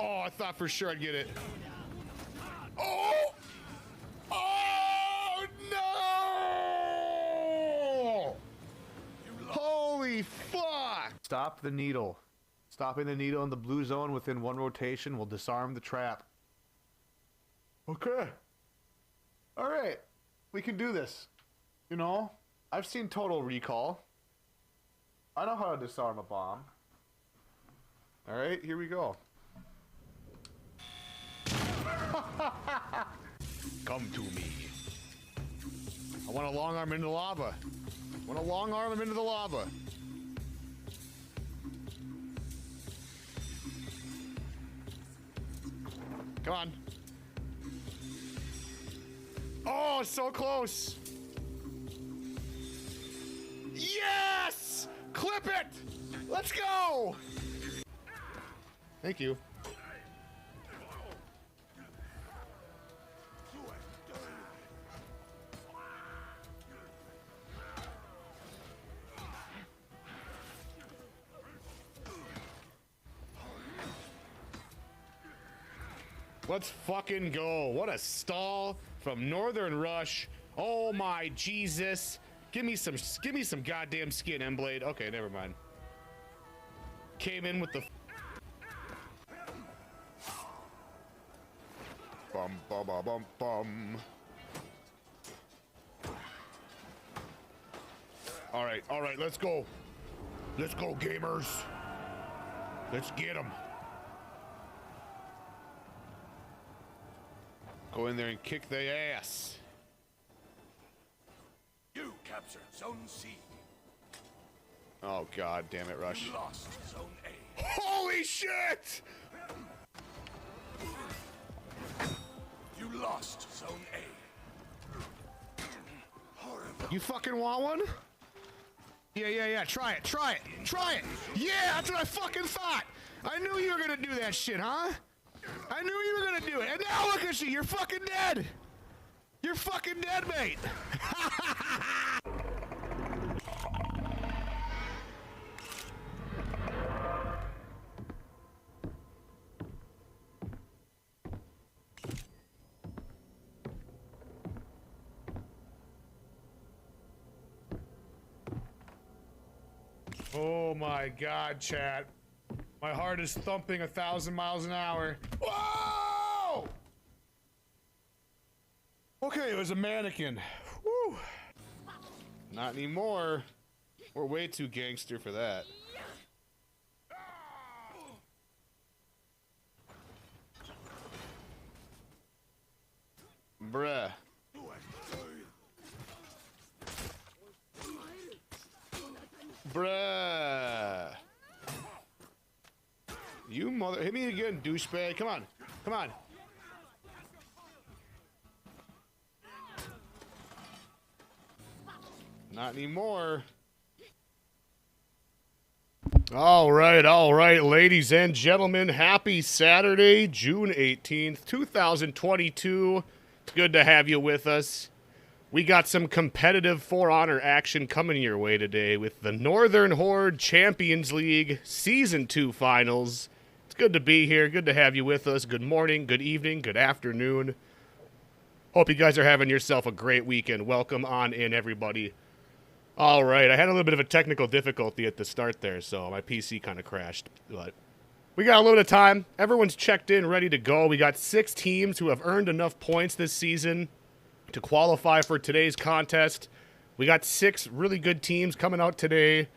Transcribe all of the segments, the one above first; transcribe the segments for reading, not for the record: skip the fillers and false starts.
Oh, I thought for sure I'd get it. Oh! Oh, no! Holy fuck! Stop the needle. Stopping the needle in the blue zone within 1 rotation will disarm the trap. Okay. Alright. We can do this. You know, I've seen Total Recall. I know how to disarm a bomb. Alright, here we go. Come to me. I want to long arm into the lava. I want to long arm him into the lava. Come on. Oh, so close. Yes! Clip it! Let's go! Thank you. Let's fucking go. What a stall from NorthernxRush. Oh my Jesus. Give me some goddamn skin, M-Blade. Okay, never mind. Came in with the bum bum bum bum bum. All right, let's go. Let's go, gamers. Let's get them. Go in there and kick their ass. You captured Zone C. Oh god damn it, Rush. You lost Zone A. Holy shit! You lost Zone A. Horrible. You fucking want one? Yeah. Try it. Yeah, that's what I fucking thought. I knew you were gonna do that shit, huh? I knew you were gonna do it. And now look at you. You're fucking dead. You're fucking dead, mate. Oh my god, chat. My heart is thumping 1,000 miles an hour. Whoa! Okay, it was a mannequin. Woo! Not anymore. We're way too gangster for that. Bruh. Bruh. You mother... Hit me again, douchebag. Come on. Come on. Not anymore. All right, ladies and gentlemen. Happy Saturday, June 18th, 2022. It's good to have you with us. We got some competitive For Honor action coming your way today with the Northern Horde Champions League Season 2 Finals. It's good to be here. Good to have you with us. Good morning, good evening, good afternoon. Hope you guys are having yourself a great weekend. Welcome on in, everybody. All right, I had a little bit of a technical difficulty at the start there, so my PC kind of crashed. But we got a little bit of time. Everyone's checked in, ready to go. We got 6 teams who have earned enough points this season to qualify for today's contest. We got 6 really good teams coming out today.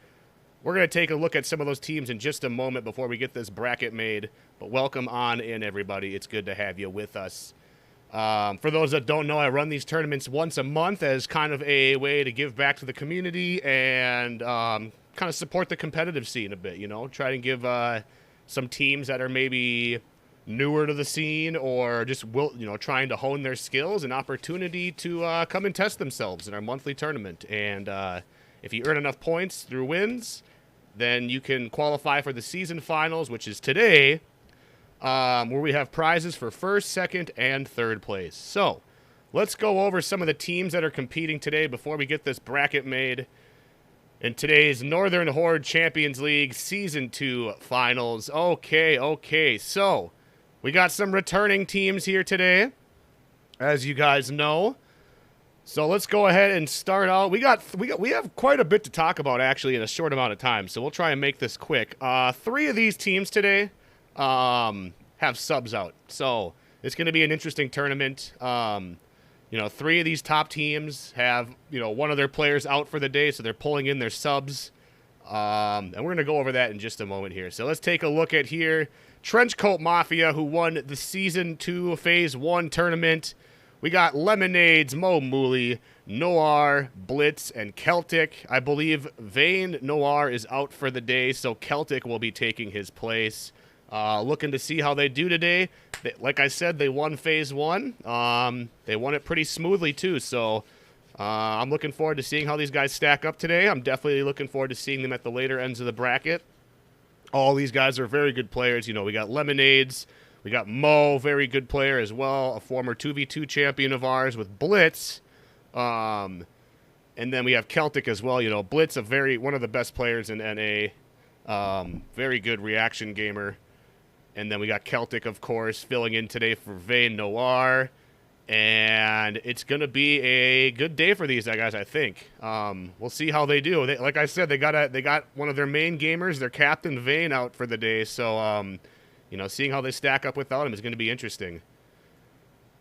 We're going to take a look at some of those teams in just a moment before we get this bracket made. But welcome on in, everybody. It's good to have you with us. For those that don't know, I run these tournaments once a month as kind of a way to give back to the community and kind of support the competitive scene a bit, you know. Try to give some teams that are maybe newer to the scene or just trying to hone their skills an opportunity to come and test themselves in our monthly tournament. And if you earn enough points through wins, then you can qualify for the season finals, which is today, where we have prizes for first, second, and third place. So let's go over some of the teams that are competing today before we get this bracket made in today's Northern Horde Champions League Season 2 Finals. Okay, so We got some returning teams here today, as you guys know. So let's go ahead and start out. We have quite a bit to talk about actually in a short amount of time. So we'll try and make this quick. 3 of these teams today have subs out. So it's going to be an interesting tournament. 3 of these top teams have, one of their players out for the day, so they're pulling in their subs. And we're going to go over that in just a moment here. So let's take a look at here. Trenchcoat Mafia, who won the Season 2 Phase 1 tournament. We got Lemonades, Mo Mooley, Noir, Blitz, and Celtic. I believe Vane Noir is out for the day, so Celtic will be taking his place. Looking to see how they do today. Like I said, they won Phase 1. They won it pretty smoothly, too, so I'm looking forward to seeing how these guys stack up today. I'm definitely looking forward to seeing them at the later ends of the bracket. All these guys are very good players. We got Lemonades. We got Mo, very good player as well, a former 2v2 champion of ours with Blitz. And then we have Celtic as well. Blitz, one of the best players in NA. Very good reaction gamer. And then we got Celtic, of course, filling in today for Vane Noir. And it's going to be a good day for these guys, I think. We'll see how they do. Like I said, they got one of their main gamers, their captain Vane, out for the day. So, seeing how they stack up without him is going to be interesting.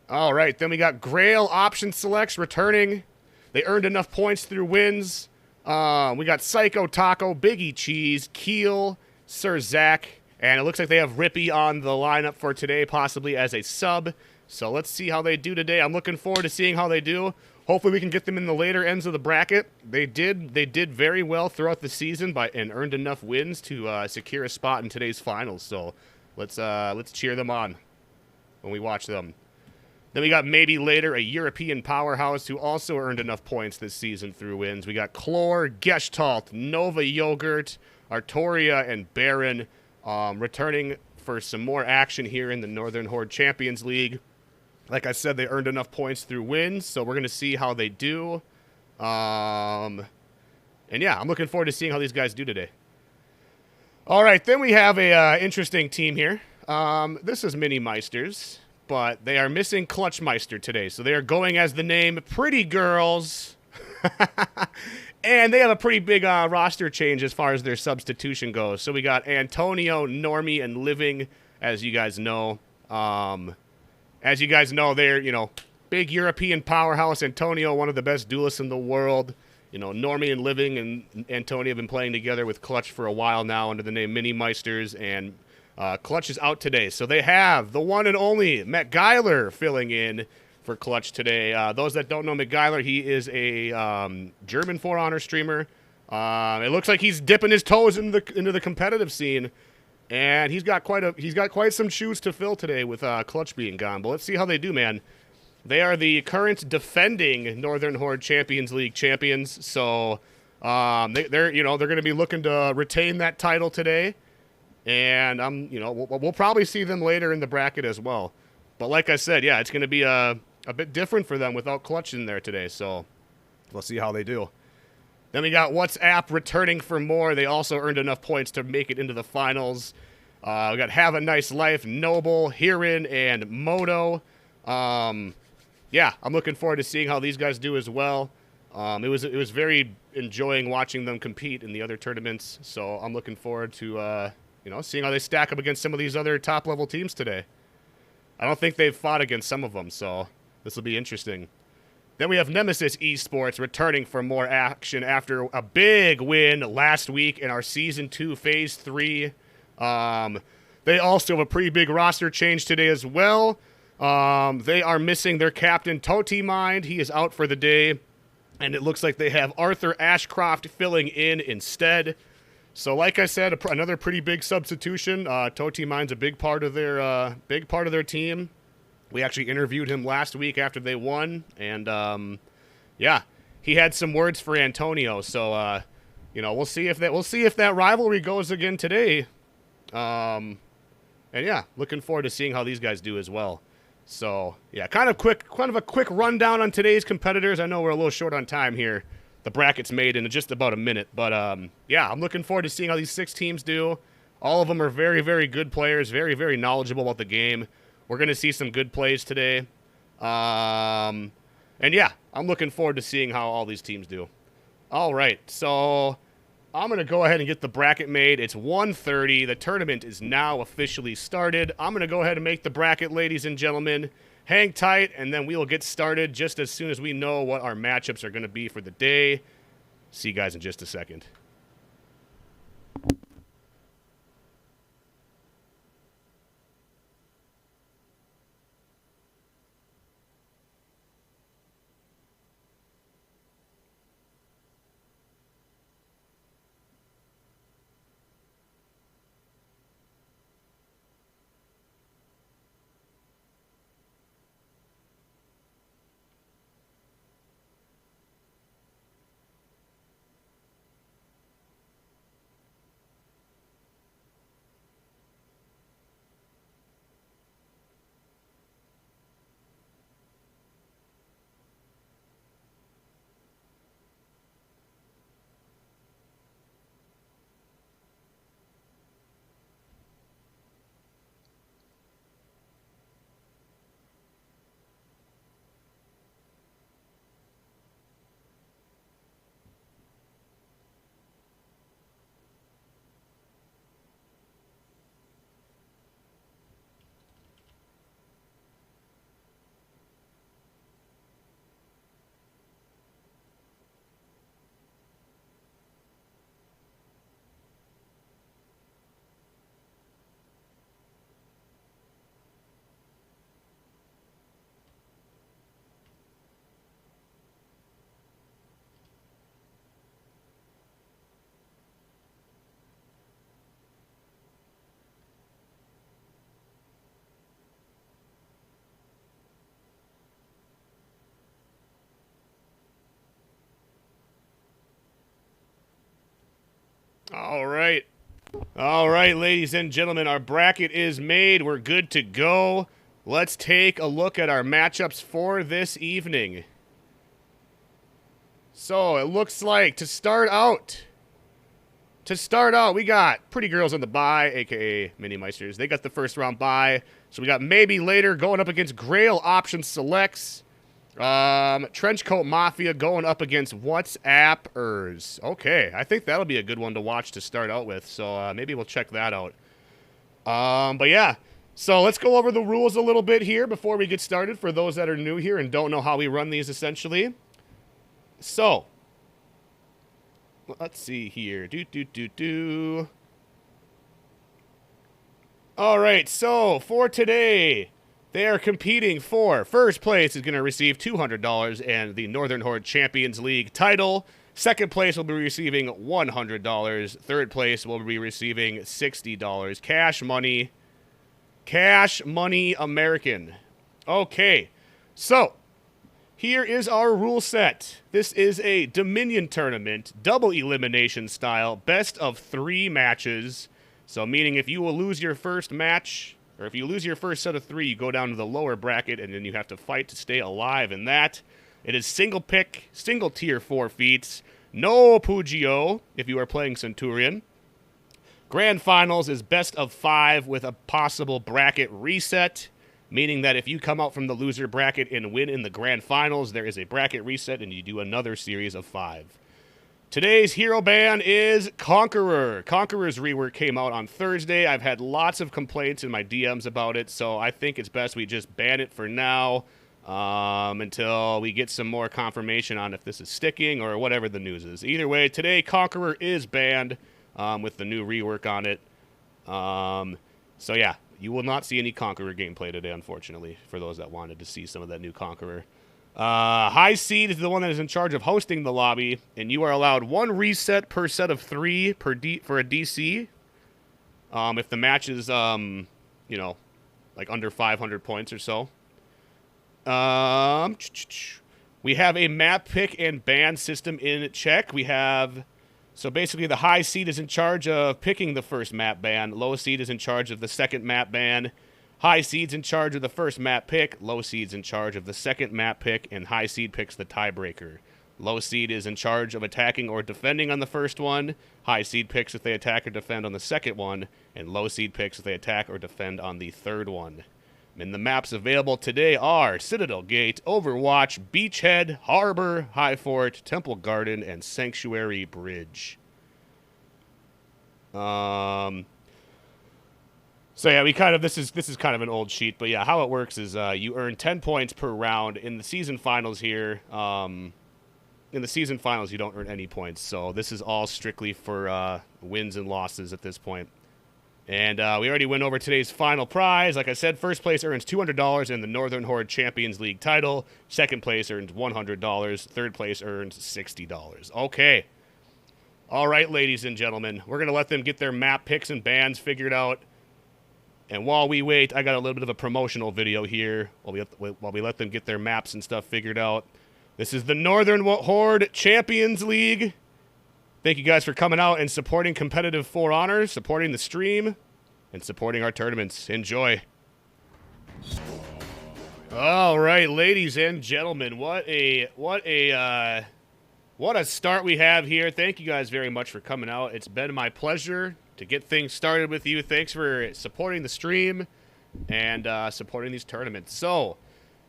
All right, then we got Grail Option Selects returning. They earned enough points through wins. We got Psycho Taco, Biggie Cheese, Keel, Sir Zach. And it looks like they have Rippy on the lineup for today, possibly as a sub. So let's see how they do today. I'm looking forward to seeing how they do. Hopefully we can get them in the later ends of the bracket. They did very well throughout the season and earned enough wins to secure a spot in today's finals. So let's cheer them on when we watch them. Then we got maybe later a European powerhouse who also earned enough points this season through wins. We got Chlor, Gestalt, Nova Yogurt, Artoria, and Baron returning for some more action here in the Northern Horde Champions League. Like I said, they earned enough points through wins, so we're going to see how they do. And yeah, I'm looking forward to seeing how these guys do today. All right, then we have a interesting team here. This is Mini Meisters, but they are missing Clutchmeister today, so they are going as the name Pretty Girls. And they have a pretty big roster change as far as their substitution goes. So we got Antonio, Normie, and Living, as you guys know. They're, big European powerhouse. Antonio, one of the best duelists in the world. Normie and Living and Antonio have been playing together with Clutch for a while now under the name Mini Meisters. And Clutch is out today. So they have the one and only McGyler filling in for Clutch today. Those that don't know McGyler, he is a German For Honor streamer. It looks like he's dipping his toes into the competitive scene, and he's got quite some shoes to fill today with Clutch being gone. But let's see how they do, man. They are the current defending Northern Horde Champions League champions, so they're going to be looking to retain that title today, and we'll probably see them later in the bracket as well. But like I said, yeah, it's going to be a bit different for them without Clutch in there today, so we'll see how they do. Then we got WhatsApp returning for more. They also earned enough points to make it into the finals. We got Have a Nice Life, Noble, Hirin, and Moto. Yeah, I'm looking forward to seeing how these guys do as well. It was very enjoying watching them compete in the other tournaments, so I'm looking forward to seeing how they stack up against some of these other top-level teams today. I don't think they've fought against some of them, so this will be interesting. Then we have Nemesis Esports returning for more action after a big win last week in our Season 2 Phase 3. They also have a pretty big roster change today as well. They are missing their captain, Toti Mind. He is out for the day. And it looks like they have Arthur Ashcroft filling in instead. So like I said, another pretty big substitution. Toti Mind's a big part of their team. We actually interviewed him last week after they won, and yeah, he had some words for Antonio. So we'll see if that rivalry goes again today. And yeah, looking forward to seeing how these guys do as well. So yeah, kind of a quick rundown on today's competitors. I know we're a little short on time here. The bracket's made in just about a minute, but yeah, I'm looking forward to seeing how these 6 teams do. All of them are very, very good players, very, very knowledgeable about the game. We're going to see some good plays today. And yeah, I'm looking forward to seeing how all these teams do. All right, so I'm going to go ahead and get the bracket made. It's 1:30. The tournament is now officially started. I'm going to go ahead and make the bracket, ladies and gentlemen. Hang tight, and then we will get started just as soon as we know what our matchups are going to be for the day. See you guys in just a second. All right. All right, ladies and gentlemen, our bracket is made. We're good to go. Let's take a look at our matchups for this evening. So, it looks like to start out, we got Pretty Girls on the bye, a.k.a. Mini Meisters. They got the first round bye. So, we got Maybe Later going up against Grail Option Selects. Trenchcoat Mafia going up against WhatsAppers. Okay, I think that'll be a good one to watch to start out with, so maybe we'll check that out. But yeah, so let's go over the rules a little bit here before we get started for those that are new here and don't know how we run these essentially. So, let's see here. All right, so for today, they are competing for first place is going to receive $200 and the Northern Horde Champions League title. Second place will be receiving $100. Third place will be receiving $60. Cash money American. Okay, so here is our rule set. This is a Dominion tournament, double elimination style, best of 3 matches. So meaning if you will lose your first match, or if you lose your first set of 3, you go down to the lower bracket, and then you have to fight to stay alive in that. It is single pick, single tier 4 feats. No Pugio if you are playing Centurion. Grand Finals is best of 5 with a possible bracket reset, meaning that if you come out from the loser bracket and win in the Grand Finals, there is a bracket reset, and you do another series of 5. Today's hero ban is Conqueror. Conqueror's rework came out on Thursday. I've had lots of complaints in my DMs about it, so I think it's best we just ban it for now until we get some more confirmation on if this is sticking or whatever the news is. Either way, today Conqueror is banned with the new rework on it. So yeah, you will not see any Conqueror gameplay today, unfortunately, for those that wanted to see some of that new Conqueror. High Seed is the one that is in charge of hosting the lobby, and you are allowed 1 reset per set of 3 for a DC. If the match is, you know, like under 500 points or so. We have a map pick and ban system in check. We have, so basically the high seed is in charge of picking the first map ban. Low seed is in charge of the second map ban. High seed's in charge of the first map pick, low seed's in charge of the second map pick, and high seed picks the tiebreaker. Low seed is in charge of attacking or defending on the first one. High seed picks if they attack or defend on the second one. And low seed picks if they attack or defend on the third one. And the maps available today are Citadel Gate, Overwatch, Beachhead, Harbor, High Fort, Temple Garden, and Sanctuary Bridge. So yeah, this is kind of an old sheet, but yeah, how it works is you earn 10 points per round in the season finals here. In the season finals, you don't earn any points, so this is all strictly for wins and losses at this point. And we already went over today's final prize. Like I said, first place earns $200 in the Northern Horde Champions League title. Second place earns $100. Third place earns $60. Okay. All right, ladies and gentlemen, we're going to let them get their map picks and bans figured out. And while we wait, I got a little bit of a promotional video here while we let them get their maps and stuff figured out. This is the Northern Horde Champions League. Thank you guys for coming out and supporting competitive For Honor, supporting the stream, and supporting our tournaments. Enjoy. All right, ladies and gentlemen, what a start we have here. Thank you guys very much for coming out. It's been my pleasure to get things started with you. Thanks for supporting the stream and supporting these tournaments. So,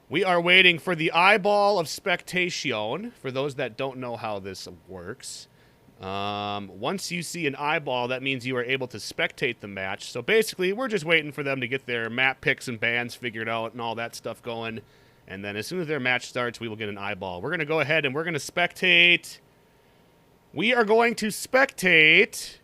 we are waiting for the eyeball of spectation. For those that don't know how this works, once you see an eyeball, that means you are able to spectate the match. So basically, we're just waiting for them to get their map picks and bans figured out and all that stuff going. And then as soon as their match starts, we will get an eyeball. We're going to go ahead and we're going to spectate. We are going to spectate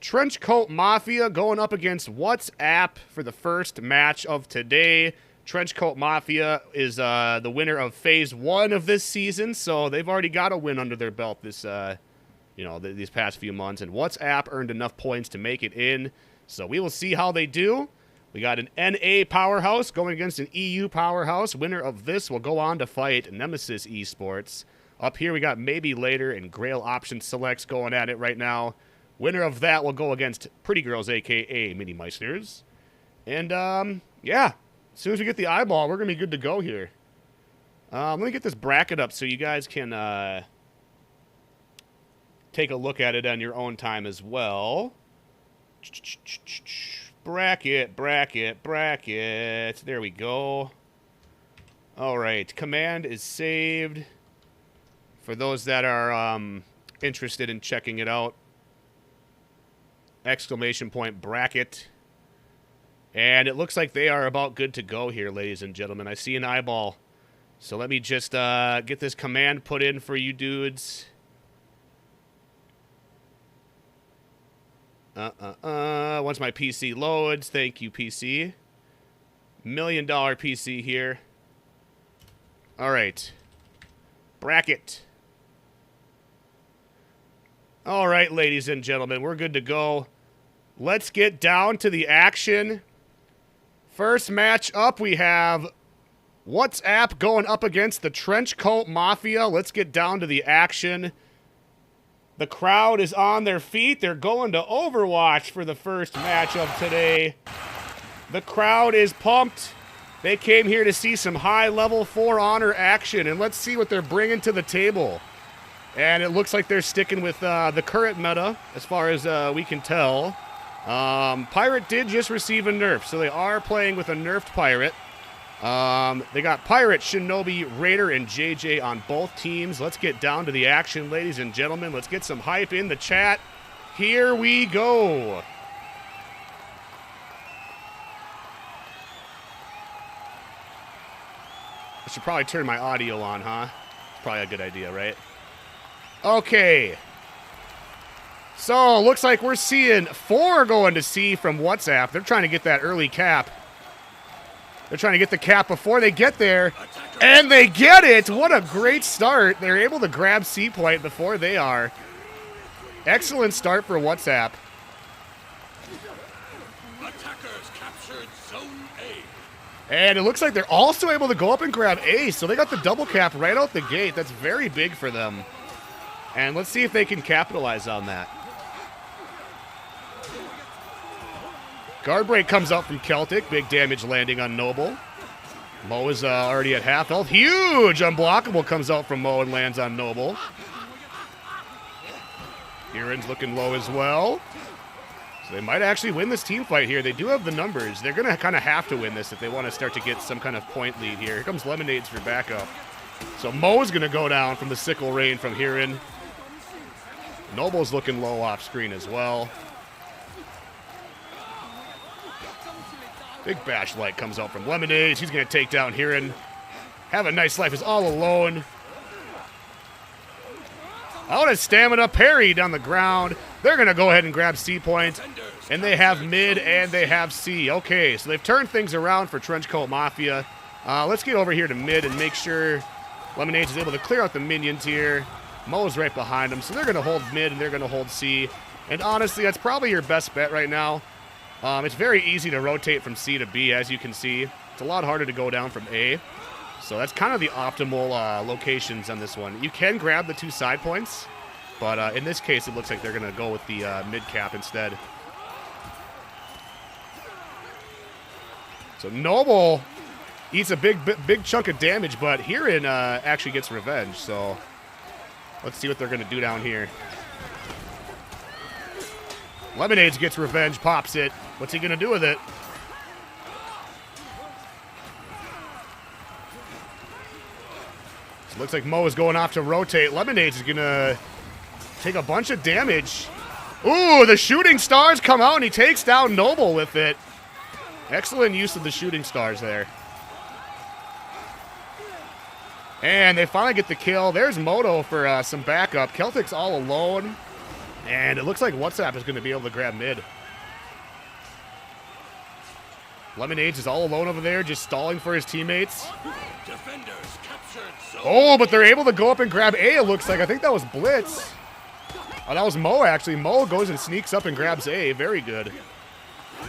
Trenchcoat Mafia going up against WhatsApp for the first match of today. Trenchcoat Mafia is the winner of Phase 1 of this season, so they've already got a win under their belt this, these past few months. And WhatsApp earned enough points to make it in, so we will see how they do. We got an NA powerhouse going against an EU powerhouse. Winner of this will go on to fight Nemesis Esports. Up here we got Maybe Later and Grail Option Selects going at it right now. Winner of that will go against Pretty Girls, a.k.a. Mini Meisters. And, yeah. As soon as we get the eyeball, we're going to be good to go here. Let me get this bracket up so you guys can take a look at it on your own time as well. Bracket. There we go. All right. Command is saved. For those that are interested in checking it out. ! Bracket. And it looks like they are about good to go here, ladies and gentlemen. I see an eyeball. So let me just get this command put in for you dudes. Once my PC loads, thank you, PC. $1 million PC here. All right. Bracket. All right, ladies and gentlemen, we're good to go. Let's get down to the action. First match up, we have WhatsApp going up against the Trenchcoat Mafia. Let's get down to the action. The crowd is on their feet. They're going to Overwatch for the first match of today. The crowd is pumped. They came here to see some high-level For Honor action, and let's see what they're bringing to the table. And it looks like they're sticking with the current meta, as far as we can tell. Pirate did just receive a nerf, so they are playing with a nerfed Pirate. They got Pirate, Shinobi, Raider, and JJ on both teams. Let's get down to the action, ladies and gentlemen. Let's get some hype in the chat. Here we go. I should probably turn my audio on, huh? Probably a good idea, right? Okay. So, looks like we're seeing 4 going to C from WhatsApp. They're trying to get that early cap. They're trying to get the cap before they get there. And they get it! What a great start. They're able to grab C point before they are. Excellent start for WhatsApp. Attackers captured Zone A. And it looks like they're also able to go up and grab A. So they got the double cap right out the gate. That's very big for them. And let's see if they can capitalize on that. Guard break comes out from Celtic. Big damage landing on Noble. Mo is already at half health. Huge unblockable comes out from Mo and lands on Noble. Kieran's looking low as well. So they might actually win this team fight here. They do have the numbers. They're going to kind of have to win this if they want to start to get some kind of point lead here. Here comes Lemonades for backup. So Mo's going to go down from the sickle rain from Kieran. Noble's looking low off screen as well. Big bash light comes out from Lemonades. He's going to take down Kieran. Have a nice life is all alone. Out of stamina, parry down the ground. They're going to go ahead and grab C point. And they have mid and they have C. Okay, so they've turned things around for Trenchcoat Mafia. Let's get over here to mid and make sure Lemonades is able to clear out the minions here. Mo's right behind them, so they're going to hold mid and they're going to hold C. And honestly, that's probably your best bet right now. It's very easy to rotate from C to B, as you can see. It's a lot harder to go down from A. So that's kind of the optimal locations on this one. You can grab the 2 side points, but in this case, it looks like they're going to go with the mid cap instead. So Noble eats a big chunk of damage, but Kieran actually gets revenge. So let's see what they're going to do down here. Lemonades gets revenge, pops it. What's he going to do with it? Looks like Mo is going off to rotate. Lemonades is going to take a bunch of damage. Ooh, the shooting stars come out and he takes down Noble with it. Excellent use of the shooting stars there. And they finally get the kill. There's Moto for some backup. Celtic's all alone. And it looks like WhatsApp is going to be able to grab mid. Lemonades is all alone over there, just stalling for his teammates. Defenders captured zone. Oh, but they're able to go up and grab A, it looks like. I think that was Blitz. Oh, that was Mo, actually. Mo goes and sneaks up and grabs A. Very good.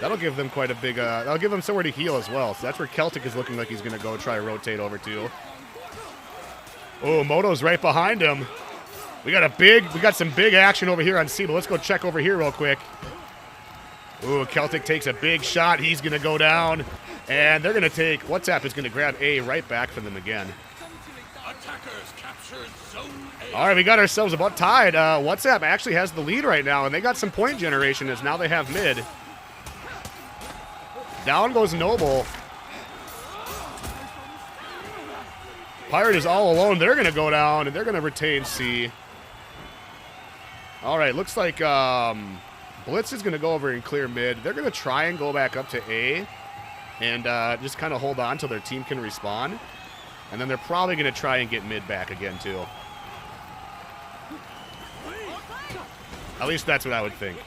That'll give them quite a big, that'll give them somewhere to heal as well. So that's where Celtic is looking like he's going to go try to rotate over to. Oh, Moto's right behind him. We got some big action over here on C, but let's go check over here real quick. Ooh, Celtic takes a big shot. He's going to go down. And they're going to take... WhatsApp is going to grab A right back from them again. Attackers captured zone A. All right, we got ourselves about tied. WhatsApp actually has the lead right now, and they got some point generation as now they have mid. Down goes Noble. Pirate is all alone. They're going to go down, and they're going to retain C. All right, looks like... Blitz is going to go over and clear mid. They're going to try and go back up to A and just kind of hold on until their team can respawn. And then they're probably going to try and get mid back again, too. At least that's what I would think.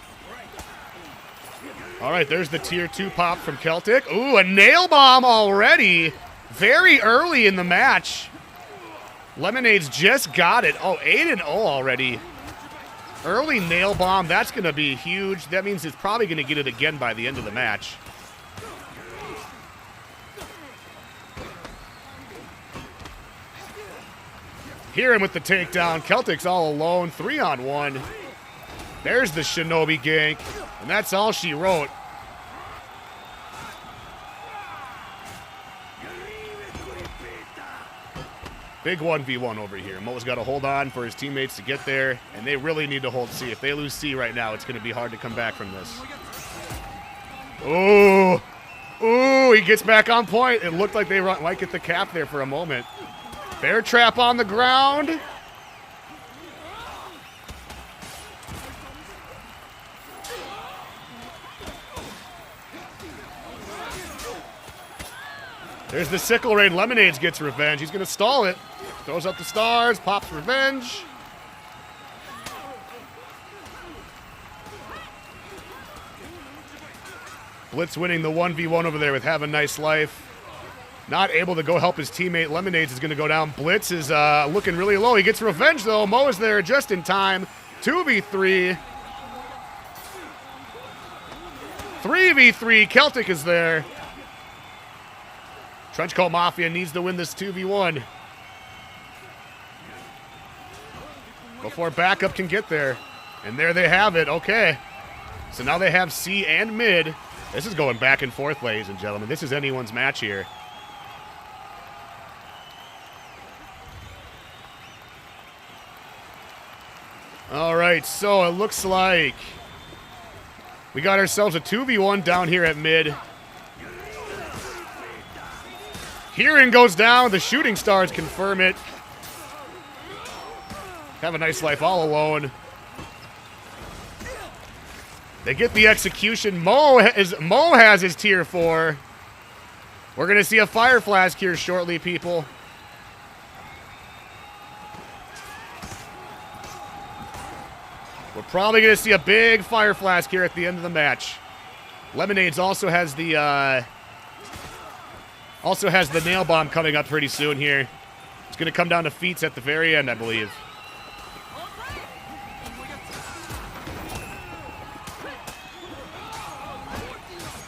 All right, there's the tier 2 pop from Celtic. Ooh, a nail bomb already. Very early in the match. Lemonades just got it. Oh, 8-0 already. Early nail bomb, that's going to be huge. That means it's probably going to get it again by the end of the match. Kieran with the takedown. Celtic's all alone, 3-on-1. There's the Shinobi gank, and that's all she wrote. Big 1v1 over here. Mo's got to hold on for his teammates to get there, and they really need to hold C. If they lose C right now, it's going to be hard to come back from this. Ooh. Ooh, he gets back on point. It looked like they might get the cap there for a moment. Bear trap on the ground. There's the sickle rain. Lemonades gets revenge. He's going to stall it. Throws up the stars. Pops revenge. Blitz winning the 1v1 over there with Have a Nice Life. Not able to go help his teammate. Lemonades is going to go down. Blitz is looking really low. He gets revenge, though. Mo is there just in time. 2v3. 3v3. Celtic is there. Trenchcoat Mafia needs to win this 2v1 before backup can get there. And there they have it. Okay. So now they have C and mid. This is going back and forth, ladies and gentlemen. This is anyone's match here. right, so it looks like we got ourselves a 2v1 down here at mid. Kieran goes down. The shooting stars confirm it. Have a nice life all alone. They get the execution. Mo has his tier 4. We're going to see a fire flask here shortly, people. We're probably going to see a big fire flask here at the end of the match. Lemonades also has the nail bomb coming up pretty soon here. It's going to come down to feats at the very end, I believe.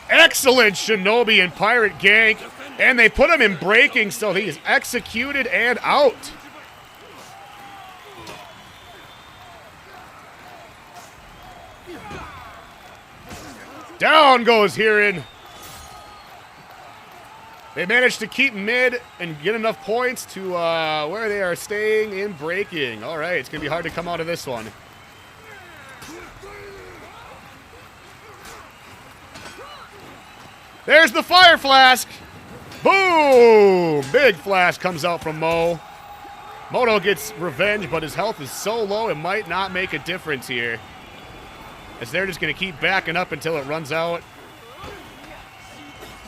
Excellent Shinobi and Pirate gank. And they put him in breaking, so he is executed and out. Down goes Hirin. They managed to keep mid and get enough points to where they are staying in breaking. All right, it's going to be hard to come out of this one. There's the fire flask. Boom! Big flash comes out from Mo. Moto gets revenge, but his health is so low it might not make a difference here. As they're just going to keep backing up until it runs out.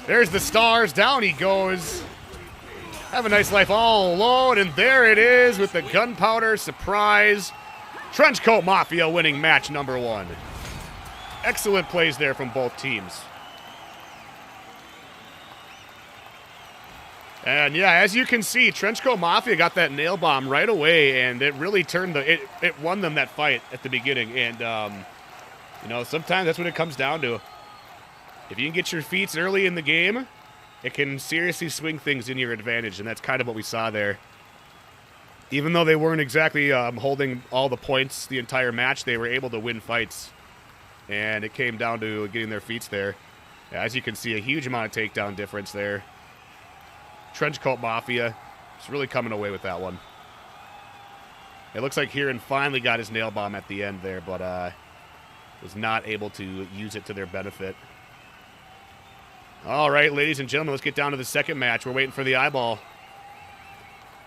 There's the stars. Down he goes. Have a nice life all alone. And there it is with the gunpowder surprise. Trenchcoat Mafia winning match number 1. Excellent plays there from both teams. And yeah, as you can see, Trenchcoat Mafia got that nail bomb right away, and it really turned it won them that fight at the beginning. And you know, sometimes that's what it comes down to. If you can get your feats early in the game, it can seriously swing things in your advantage, and that's kind of what we saw there. Even though they weren't exactly holding all the points the entire match, they were able to win fights. And it came down to getting their feats there. As you can see, a huge amount of takedown difference there. Trenchcoat Mafia is really coming away with that one. It looks like Hirin finally got his nail bomb at the end there, but was not able to use it to their benefit. All right, ladies and gentlemen, let's get down to the second match. We're waiting for the eyeball.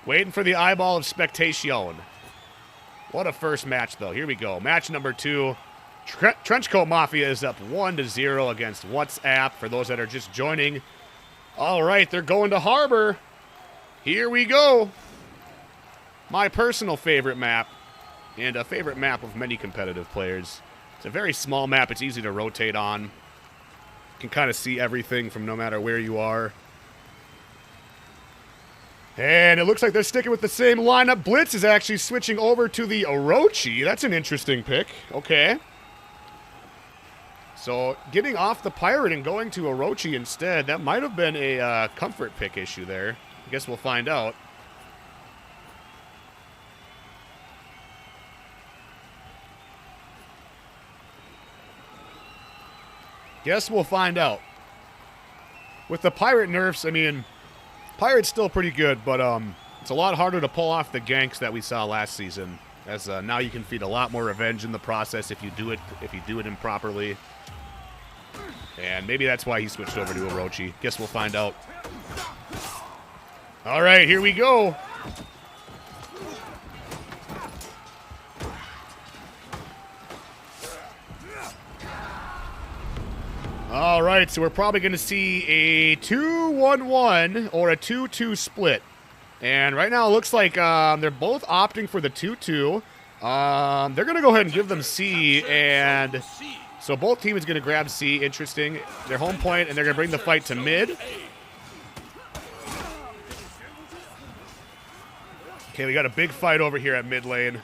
Waiting for the eyeball of spectation. What a first match, though. Here we go. Match number 2. Trenchcoat Mafia is up 1-0 against WhatsApp for those that are just joining. All right, they're going to Harbor. Here we go. My personal favorite map, and a favorite map of many competitive players. It's a very small map. It's easy to rotate on. You can kind of see everything from no matter where you are. And it looks like they're sticking with the same lineup. Blitz is actually switching over to the Orochi. That's an interesting pick. Okay. So getting off the Pirate and going to Orochi instead, that might have been a comfort pick issue there. I guess we'll find out. Guess we'll find out. With the Pirate nerfs, I mean, Pirate's still pretty good, but it's a lot harder to pull off the ganks that we saw last season. As now you can feed a lot more revenge in the process if you do it improperly. And maybe that's why he switched over to Orochi. Guess we'll find out. All right, here we go. All right, so we're probably going to see a 2-1-1 or a 2-2 split. And right now it looks like they're both opting for the 2-2. They're going to go ahead and give them C, and so both teams are going to grab C. Interesting. Their home point, and they're going to bring the fight to mid. Okay, we got a big fight over here at mid lane.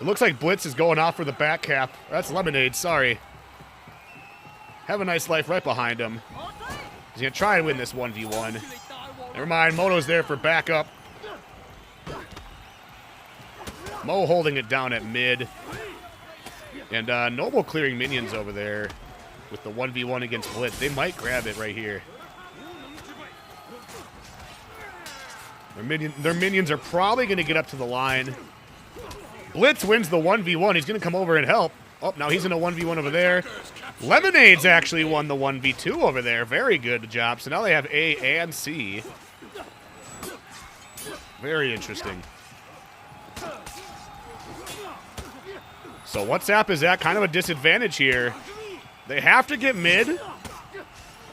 It looks like Blitz is going off for the back cap. That's Lemonade, sorry. Have a nice life right behind him. He's going to try and win this 1v1. Never mind, Moto's there for backup. Mo holding it down at mid. And Noble clearing minions over there with the 1v1 against Blitz. They might grab it right here. Their minions are probably going to get up to the line. Blitz wins the 1v1. He's going to come over and help. Oh, now he's in a 1v1 over there. Lemonade's actually won the 1v2 over there. Very good job. So now they have A and C. Very interesting. So WhatsApp is at kind of a disadvantage here. They have to get mid,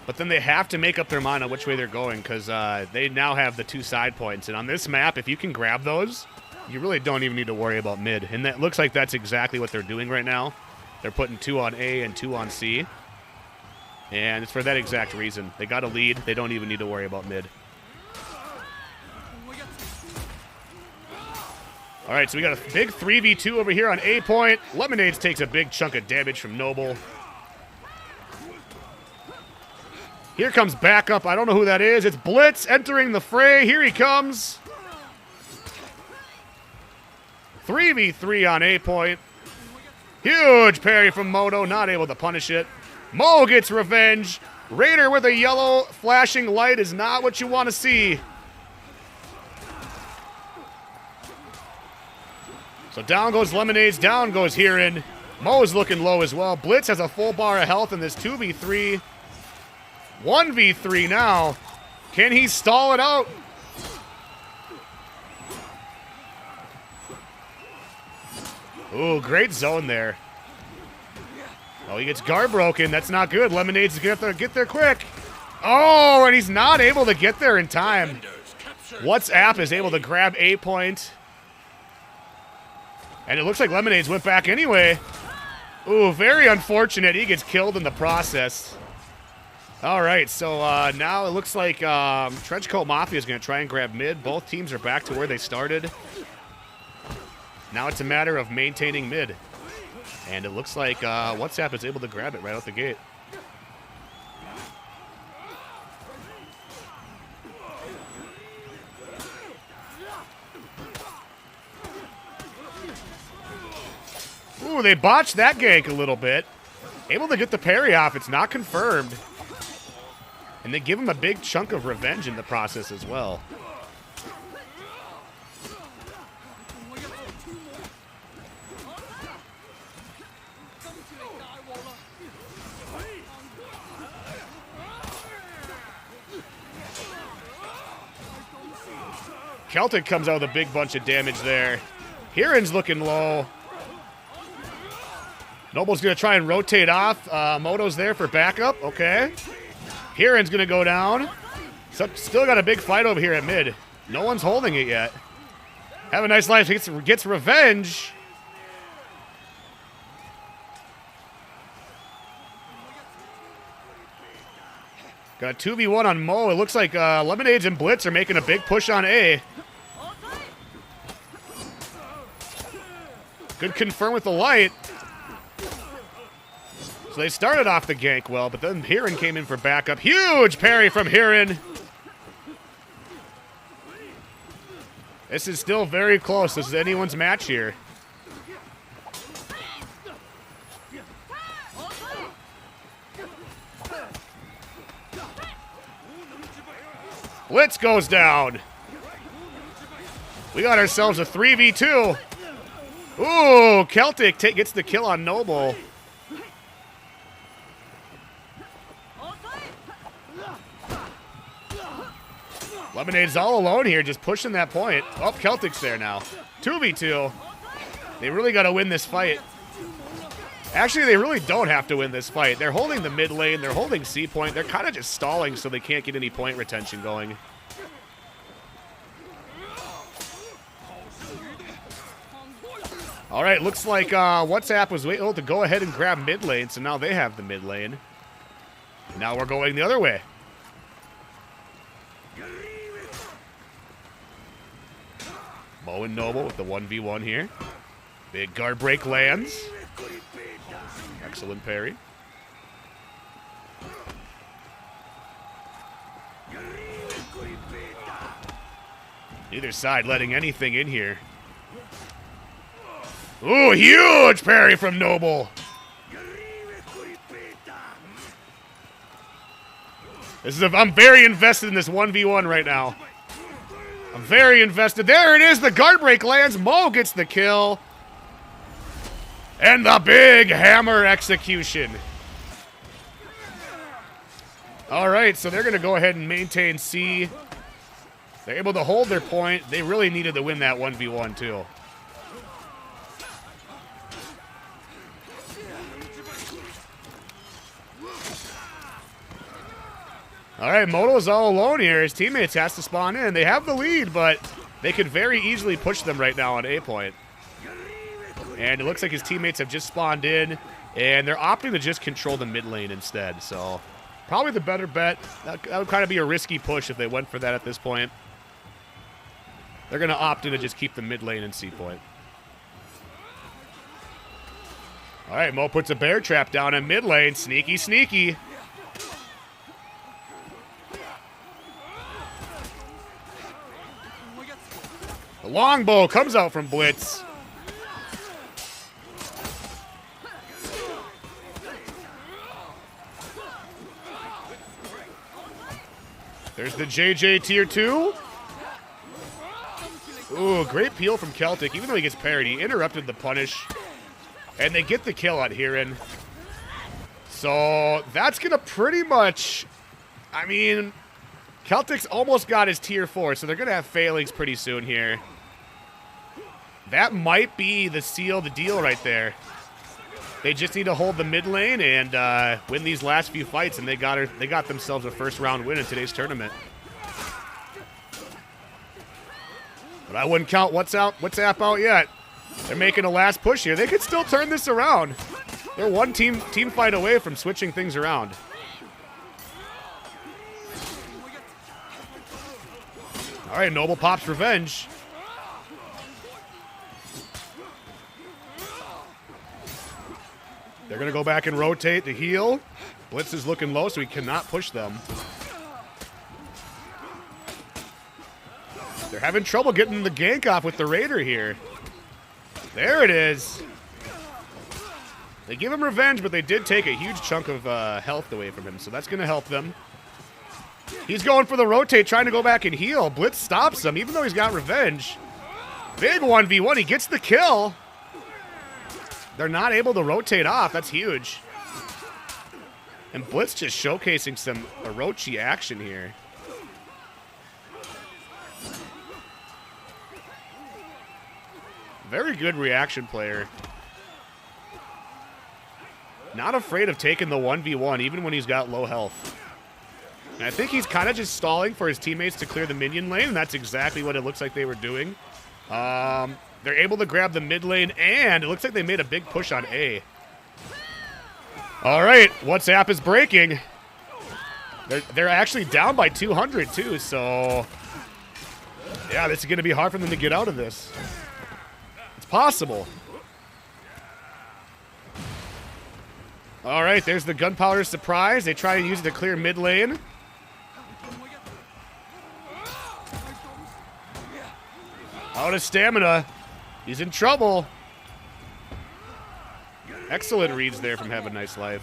but then they have to make up their mind on which way they're going because they now have the 2 side points. And on this map, if you can grab those, you really don't even need to worry about mid. And that looks like that's exactly what they're doing right now. They're putting 2 on A and 2 on C. And it's for that exact reason. They got a lead. They don't even need to worry about mid. All right, so we got a big 3v2 over here on A point. Lemonades takes a big chunk of damage from Noble. Here comes backup. I don't know who that is. It's Blitz entering the fray. Here he comes. 3v3 on A point. Huge parry from Moto. Not able to punish it. Mo gets revenge. Raider with a yellow flashing light is not what you want to see. So down goes Lemonades, down goes Heron. Mo's looking low as well. Blitz has a full bar of health in this 2v3. 1v3 now. Can he stall it out? Ooh, great zone there. Oh, he gets guard broken. That's not good. Lemonades get there quick. Oh, and he's not able to get there in time. WhatsApp is able to grab A point. And it looks like Lemonades went back anyway. Ooh, very unfortunate. He gets killed in the process. All right, so now it looks like Trenchcoat Mafia is going to try and grab mid. Both teams are back to where they started. Now it's a matter of maintaining mid. And it looks like WhatsApp is able to grab it right out the gate. Ooh, they botched that gank a little bit. Able to get the parry off. It's not confirmed. And they give him a big chunk of revenge in the process as well. Celtic comes out with a big bunch of damage there. Heron's looking low. Noble's going to try and rotate off. Moto's there for backup. Okay. Heron's going to go down. Still got a big fight over here at mid. No one's holding it yet. Have a nice life. Gets revenge. Got a 2v1 on Mo. It looks like Lemonades and Blitz are making a big push on A. Good confirm with the light. So they started off the gank well, but then Heron came in for backup. Huge parry from Heron. This is still very close. This is anyone's match here. Blitz goes down. We got ourselves a 3v2. Ooh, Celtic gets the kill on Noble. Lemonade's all alone here, just pushing that point. Oh, Celtic's there now. 2v2. They really got to win this fight. Actually, they really don't have to win this fight. They're holding the mid lane. They're holding C point. They're kind of just stalling so they can't get any point retention going. All right, looks like WhatsApp was able to go ahead and grab mid lane, so now they have the mid lane. Now we're going the other way. Mo and Noble with the 1v1 here. Big guard break lands. Excellent parry. Neither side letting anything in here. Ooh, huge parry from Noble. I'm very invested in this 1v1 right now. I'm very invested. There it is. The guard break lands. Mo gets the kill. And the big hammer execution. All right, so they're going to go ahead and maintain C. They're able to hold their point. They really needed to win that 1v1 too. All right, Moto's all alone here. His teammates has to spawn in. They have the lead, but they could very easily push them right now on A point. And it looks like his teammates have just spawned in, and they're opting to just control the mid lane instead. So probably the better bet. That would kind of be a risky push if they went for that at this point. They're going to opt in to just keep the mid lane and C point. All right, Mo puts a bear trap down in mid lane. Sneaky, sneaky. The longbow comes out from Blitz. There's the JJ tier 2. Ooh, great peel from Celtic. Even though he gets parried, he interrupted the punish. And they get the kill on Hirin. So that's going to pretty much... I mean, Celtic's almost got his tier 4, so they're going to have failings pretty soon here. That might be the seal, the deal right there. They just need to hold the mid lane and win these last few fights, and they got themselves a first-round win in today's tournament. But I wouldn't count WhatsApp out yet. They're making a last push here. They could still turn this around. They're one team fight away from switching things around. All right, Noble pops revenge. They're going to go back and rotate to heal. Blitz is looking low, so he cannot push them. They're having trouble getting the gank off with the Raider here. There it is. They give him revenge, but they did take a huge chunk of health away from him, so that's going to help them. He's going for the rotate, trying to go back and heal. Blitz stops him, even though he's got revenge. Big 1v1. He gets the kill. They're not able to rotate off. That's huge. And Blitz just showcasing some Orochi action here. Very good reaction player. Not afraid of taking the 1v1, even when he's got low health. And I think he's kind of just stalling for his teammates to clear the minion lane, and that's exactly what it looks like they were doing. They're able to grab the mid lane, and it looks like they made a big push on A. All right, WhatsApp is breaking. They're actually down by 200, too, so... yeah, this is going to be hard for them to get out of this. It's possible. All right, there's the gunpowder surprise. They try to use it to clear mid lane. Out of stamina. He's in trouble. Excellent reads there from Have a Nice Life.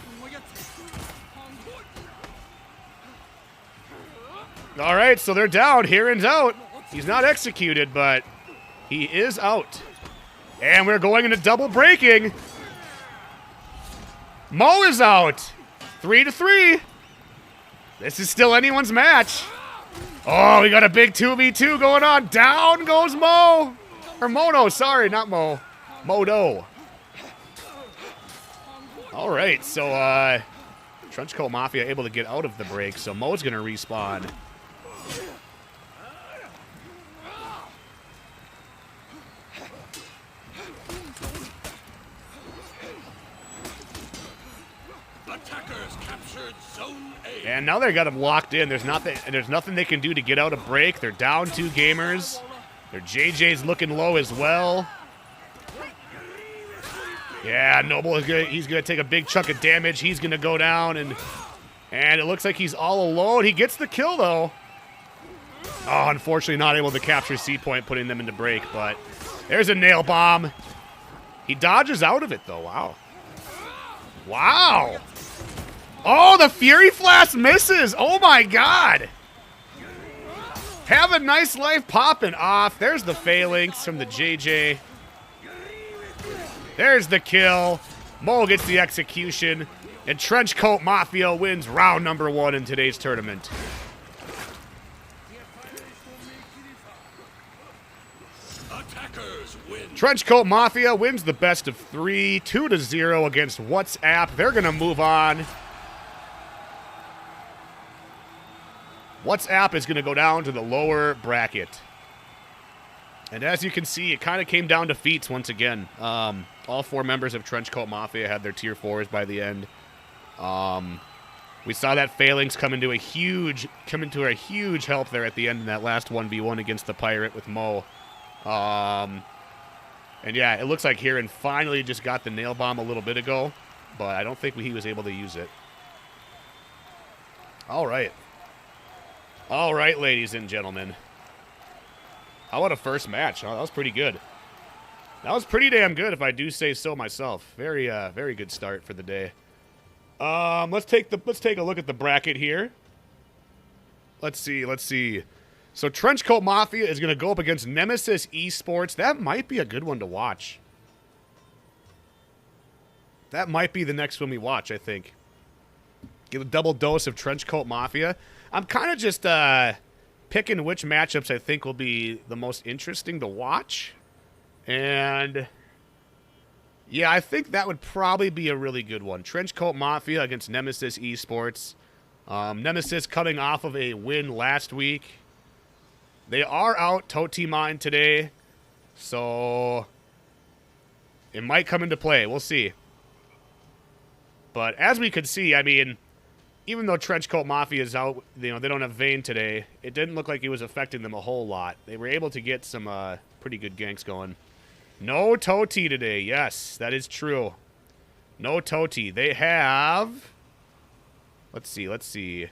All right, so they're down. Hirin's out. He's not executed, but he is out. And we're going into double breaking. Mo is out. 3-3. This is still anyone's match. Oh, we got a big 2v2 going on. Down goes Mo. Or Mono, sorry, not Mo. Modo. All right, so Trenchcoat Mafia able to get out of the break, so Mo's going to respawn. Attackers captured Zone A. And now they got him locked in. There's nothing they can do to get out of break. They're down 2 gamers. Their JJ's looking low as well. Yeah, Noble is good. He's gonna take a big chunk of damage. He's gonna go down, and it looks like he's all alone. He gets the kill though. Oh, unfortunately not able to capture C point, putting them into break, but there's a nail bomb. He dodges out of it though. Wow. Wow. Oh, the Fury Flash misses. Oh my god. Have a Nice Life popping off. There's the phalanx from the JJ. There's the kill. Mo gets the execution. And Trenchcoat Mafia wins round number 1 in today's tournament. Attackers win. Trenchcoat Mafia wins the best of 3, 2-0 against WhatsApp. They're going to move on. WhatsApp is going to go down to the lower bracket. And as you can see, it kind of came down to feats once again. All 4 members of Trenchcoat Mafia had their tier 4s by the end. We saw that Phalanx come into a huge help there at the end in that last 1v1 against the Pirate with Mo. And yeah, it looks like Heron finally just got the nail bomb a little bit ago, but I don't think he was able to use it. All right, ladies and gentlemen. How about a first match? Oh, that was pretty good. That was pretty damn good, if I do say so myself. Very good start for the day. Let's take a look at the bracket here. Let's see. So Trenchcoat Mafia is going to go up against Nemesis Esports. That might be a good one to watch. That might be the next one we watch, I think. Get a double dose of Trenchcoat Mafia. I'm kind of just picking which matchups I think will be the most interesting to watch. And yeah, I think that would probably be a really good one. Trenchcoat Mafia against Nemesis Esports. Nemesis coming off of a win last week. They are out Toti Mine today, so it might come into play. We'll see. But as we could see, I mean, even though Trenchcoat Mafia is out, they don't have Vayne today, it didn't look like it was affecting them a whole lot. They were able to get some pretty good ganks going. No Toti today. Yes, that is true. No Toti. They have... Let's see.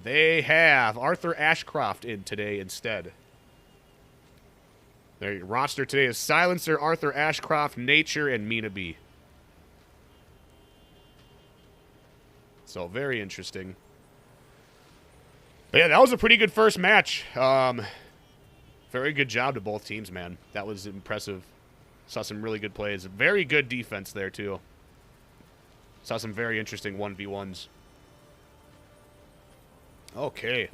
They have Arthur Ashcroft in today instead. Their roster today is Silencer, Arthur Ashcroft, Nature, and Mina B. So, very interesting. But yeah, that was a pretty good first match. Very good job to both teams, man. That was impressive. Saw some really good plays. Very good defense there, too. Saw some very interesting 1v1s. Okay.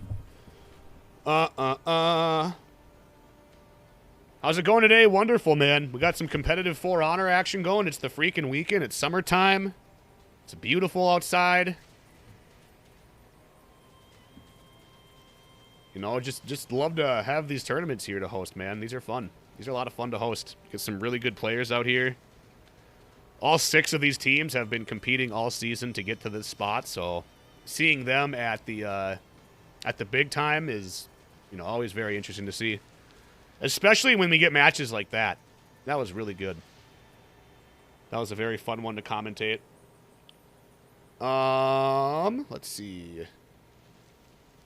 How's it going today? Wonderful, man. We got some competitive For Honor action going. It's the freaking weekend. It's summertime. It's beautiful outside. You know, just love to have these tournaments here to host, man. These are fun. These are a lot of fun to host. Get some really good players out here. All 6 of these teams have been competing all season to get to this spot, so seeing them at the big time is, always very interesting to see. Especially when we get matches like that. That was really good. That was a very fun one to commentate. Let's see.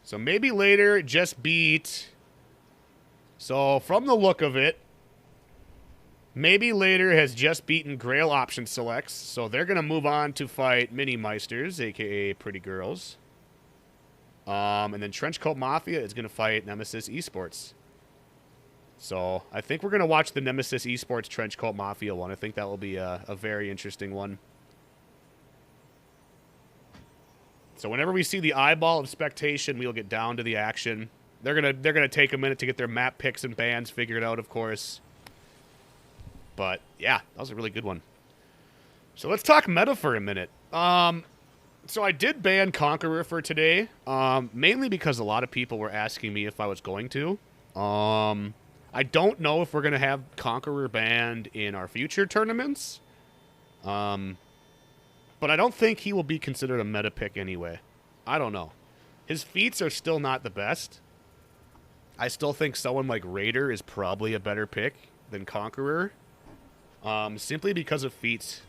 So maybe later just beat. So from the look of it, maybe later has just beaten Grail Option Selects. So they're going to move on to fight Mini Meisters, a.k.a. Pretty Girls. And then Trenchcoat Mafia is going to fight Nemesis Esports. So I think we're going to watch the Nemesis Esports Trenchcoat Mafia one. I think that will be a very interesting one. So whenever we see the eyeball of spectation, we'll get down to the action. They're gonna take a minute to get their map picks and bans figured out, of course. But yeah, that was a really good one. So let's talk meta for a minute. So I did ban Conqueror for today, mainly because a lot of people were asking me if I was going to. I don't know if we're gonna have Conqueror banned in our future tournaments. But I don't think he will be considered a meta pick anyway. I don't know. His feats are still not the best. I still think someone like Raider is probably a better pick than Conqueror. Simply because of feats.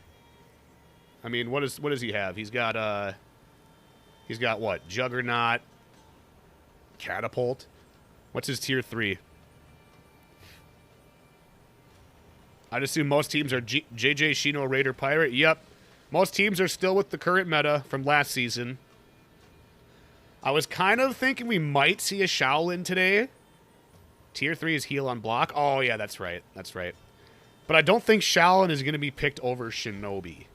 I mean, what does he have? He's got what? Juggernaut, Catapult. What's his tier 3? I'd assume most teams are JJ Shino, Raider, Pirate. Yep. Most teams are still with the current meta from last season. I was kind of thinking we might see a Shaolin today. Tier 3 is heal on block. Oh, yeah, that's right. That's right. But I don't think Shaolin is going to be picked over Shinobi.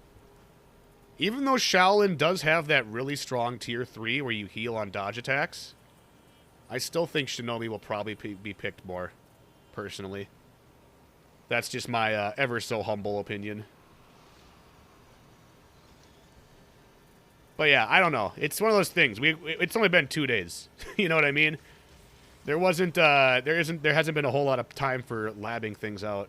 Even though Shaolin does have that really strong tier 3 where you heal on dodge attacks, I still think Shinobi will probably be picked more, personally. That's just my ever so humble opinion. But yeah, I don't know. It's one of those things. It's only been 2 days. You know what I mean? There hasn't been a whole lot of time for labbing things out.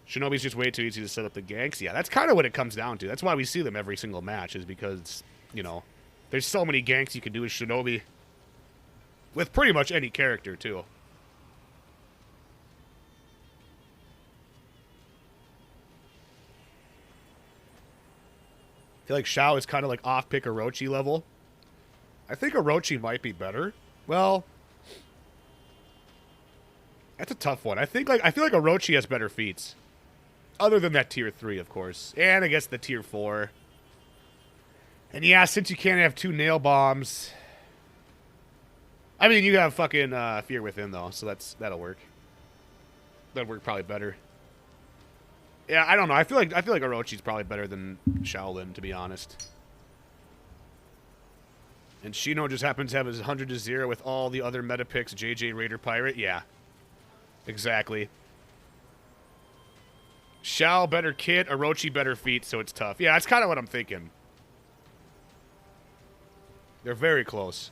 Shinobi's just way too easy to set up the ganks. Yeah, that's kind of what it comes down to. That's why we see them every single match, is because, you know, there's so many ganks you can do with Shinobi. With pretty much any character, too. I feel like Shao is kind of like off-pick Orochi level. I think Orochi might be better. Well, that's a tough one. I feel like Orochi has better feats. Other than that tier 3, of course. And I guess the tier 4. And yeah, since you can't have 2 nail bombs. I mean, you have fucking Fear Within, though, so that'll work. That'll work probably better. Yeah, I don't know. I feel like Orochi's probably better than Shaolin, to be honest. And Shino just happens to have his 100-0 with all the other meta picks. JJ Raider Pirate, yeah. Exactly. Shao better kit, Orochi better feet, so it's tough. Yeah, that's kind of what I'm thinking. They're very close.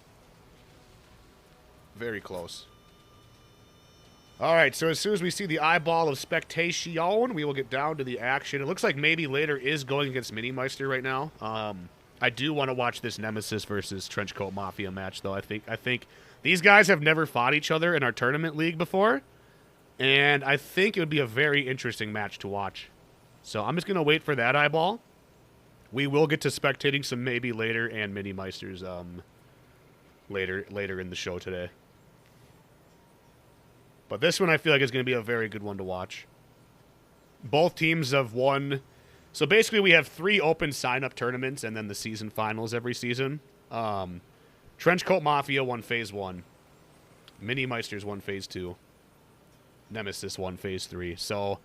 Very close. Alright, so as soon as we see the eyeball of Spectation, we will get down to the action. It looks like maybe later is going against Minimeister right now. I do want to watch this Nemesis versus Trenchcoat Mafia match, though. I think these guys have never fought each other in our tournament league before. And I think it would be a very interesting match to watch. So I'm just going to wait for that eyeball. We will get to spectating some maybe later and Minimeisters later in the show today. But this one I feel like is going to be a very good one to watch. Both teams have won. So basically we have 3 open sign-up tournaments and then the season finals every season. Trenchcoat Mafia won Phase 1. Minimeisters won Phase 2. Nemesis won Phase 3. So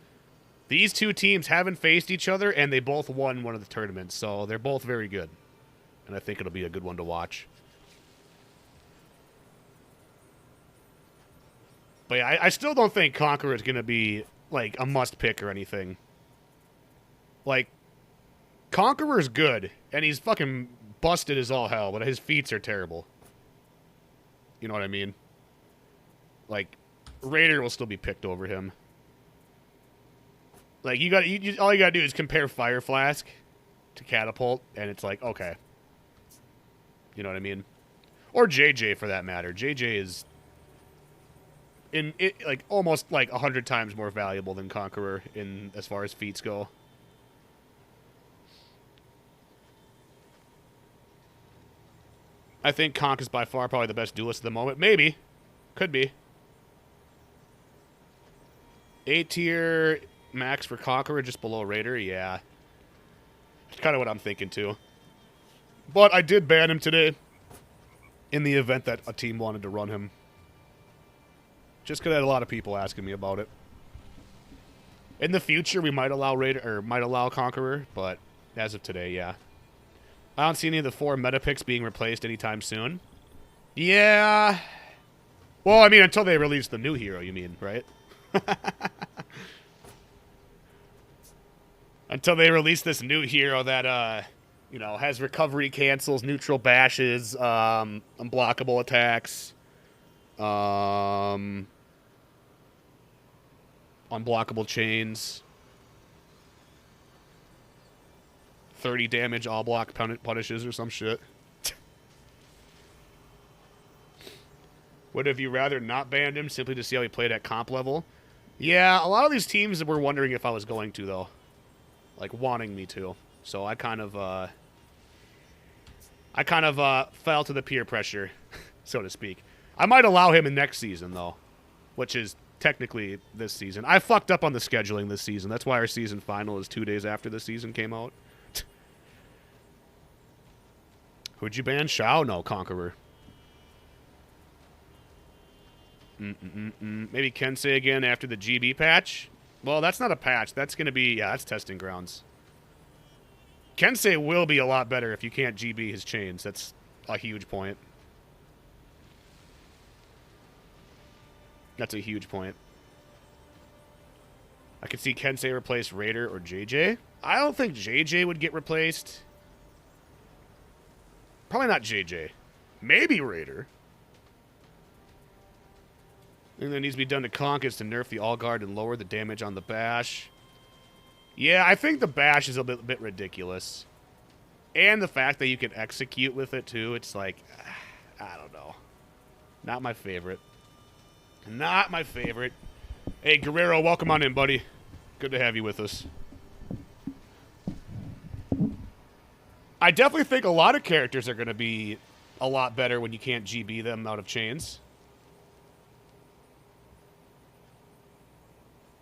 these 2 teams haven't faced each other, and they both won one of the tournaments. So they're both very good. And I think it'll be a good one to watch. But yeah, I still don't think Conqueror is going to be, like, a must-pick or anything. Like, Conqueror's good, and he's fucking busted as all hell, but his feats are terrible. You know what I mean? Like, Raider will still be picked over him. Like, all you gotta do is compare Fire Flask to Catapult, and it's like, okay. You know what I mean? Or JJ, for that matter. JJ is like almost like 100 times more valuable than Conqueror in as far as feats go. I think Conk is by far probably the best duelist at the moment. Maybe. Could be. 8 tier max for Conqueror, just below Raider. Yeah. That's kind of what I'm thinking, too. But I did ban him today in the event that a team wanted to run him. Just because I had a lot of people asking me about it. In the future, we might allow Raider, or might allow Conqueror, but as of today, yeah. I don't see any of the 4 meta picks being replaced anytime soon. Yeah. Well, I mean, until they release the new hero, you mean, right? Until they release this new hero that, you know, has recovery cancels, neutral bashes, unblockable attacks, unblockable chains, 30 damage all block punishes or some shit. Would have you rather not banned him simply to see how he played at comp level? Yeah, a lot of these teams were wondering if I was going to, though. Like, wanting me to. So I kind of fell to the peer pressure, so to speak. I might allow him in next season, though, which is technically this season. I fucked up on the scheduling this season. That's why our season final is 2 days after the season came out. Who'd you ban? Shao? No, Conqueror. Maybe Kensei again after the GB patch. Well, that's not a patch. That's going to be... Yeah, that's testing grounds. Kensei will be a lot better if you can't GB his chains. That's a huge point. That's a huge point. I could see Kensei replace Raider or JJ. I don't think JJ would get replaced. Probably not JJ. Maybe Raider. I think that needs to be done to Conk is to nerf the All Guard and lower the damage on the Bash. Yeah, I think the Bash is a bit ridiculous. And the fact that you can execute with it, too. It's like, I don't know. Not my favorite. Not my favorite. Hey, Guerrero, welcome on in, buddy. Good to have you with us. I definitely think a lot of characters are going to be a lot better when you can't GB them out of chains.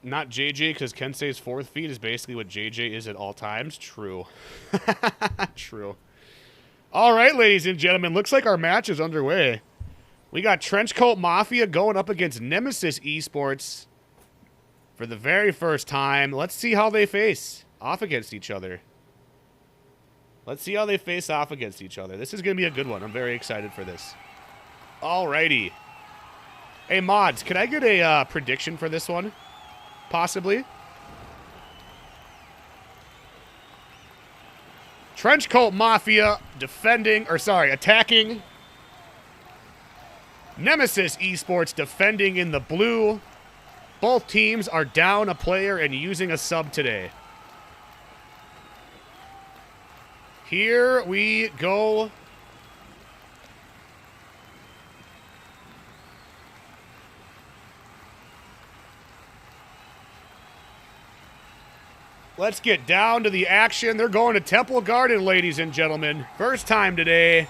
Not JJ, because Kensei's 4th feat is basically what JJ is at all times. True. True. All right, ladies and gentlemen, looks like our match is underway. We got Trenchcoat Mafia going up against Nemesis Esports for the very first time. Let's see how they face off against each other. Let's see how they face off against each other. This is going to be a good one. I'm very excited for this. All righty. Hey, mods, can I get a prediction for this one? Possibly. Trenchcoat Mafia attacking. Nemesis Esports defending in the blue. Both teams are down a player and using a sub today. Here we go. Let's get down to the action. They're going to Temple Garden, ladies and gentlemen. First time today.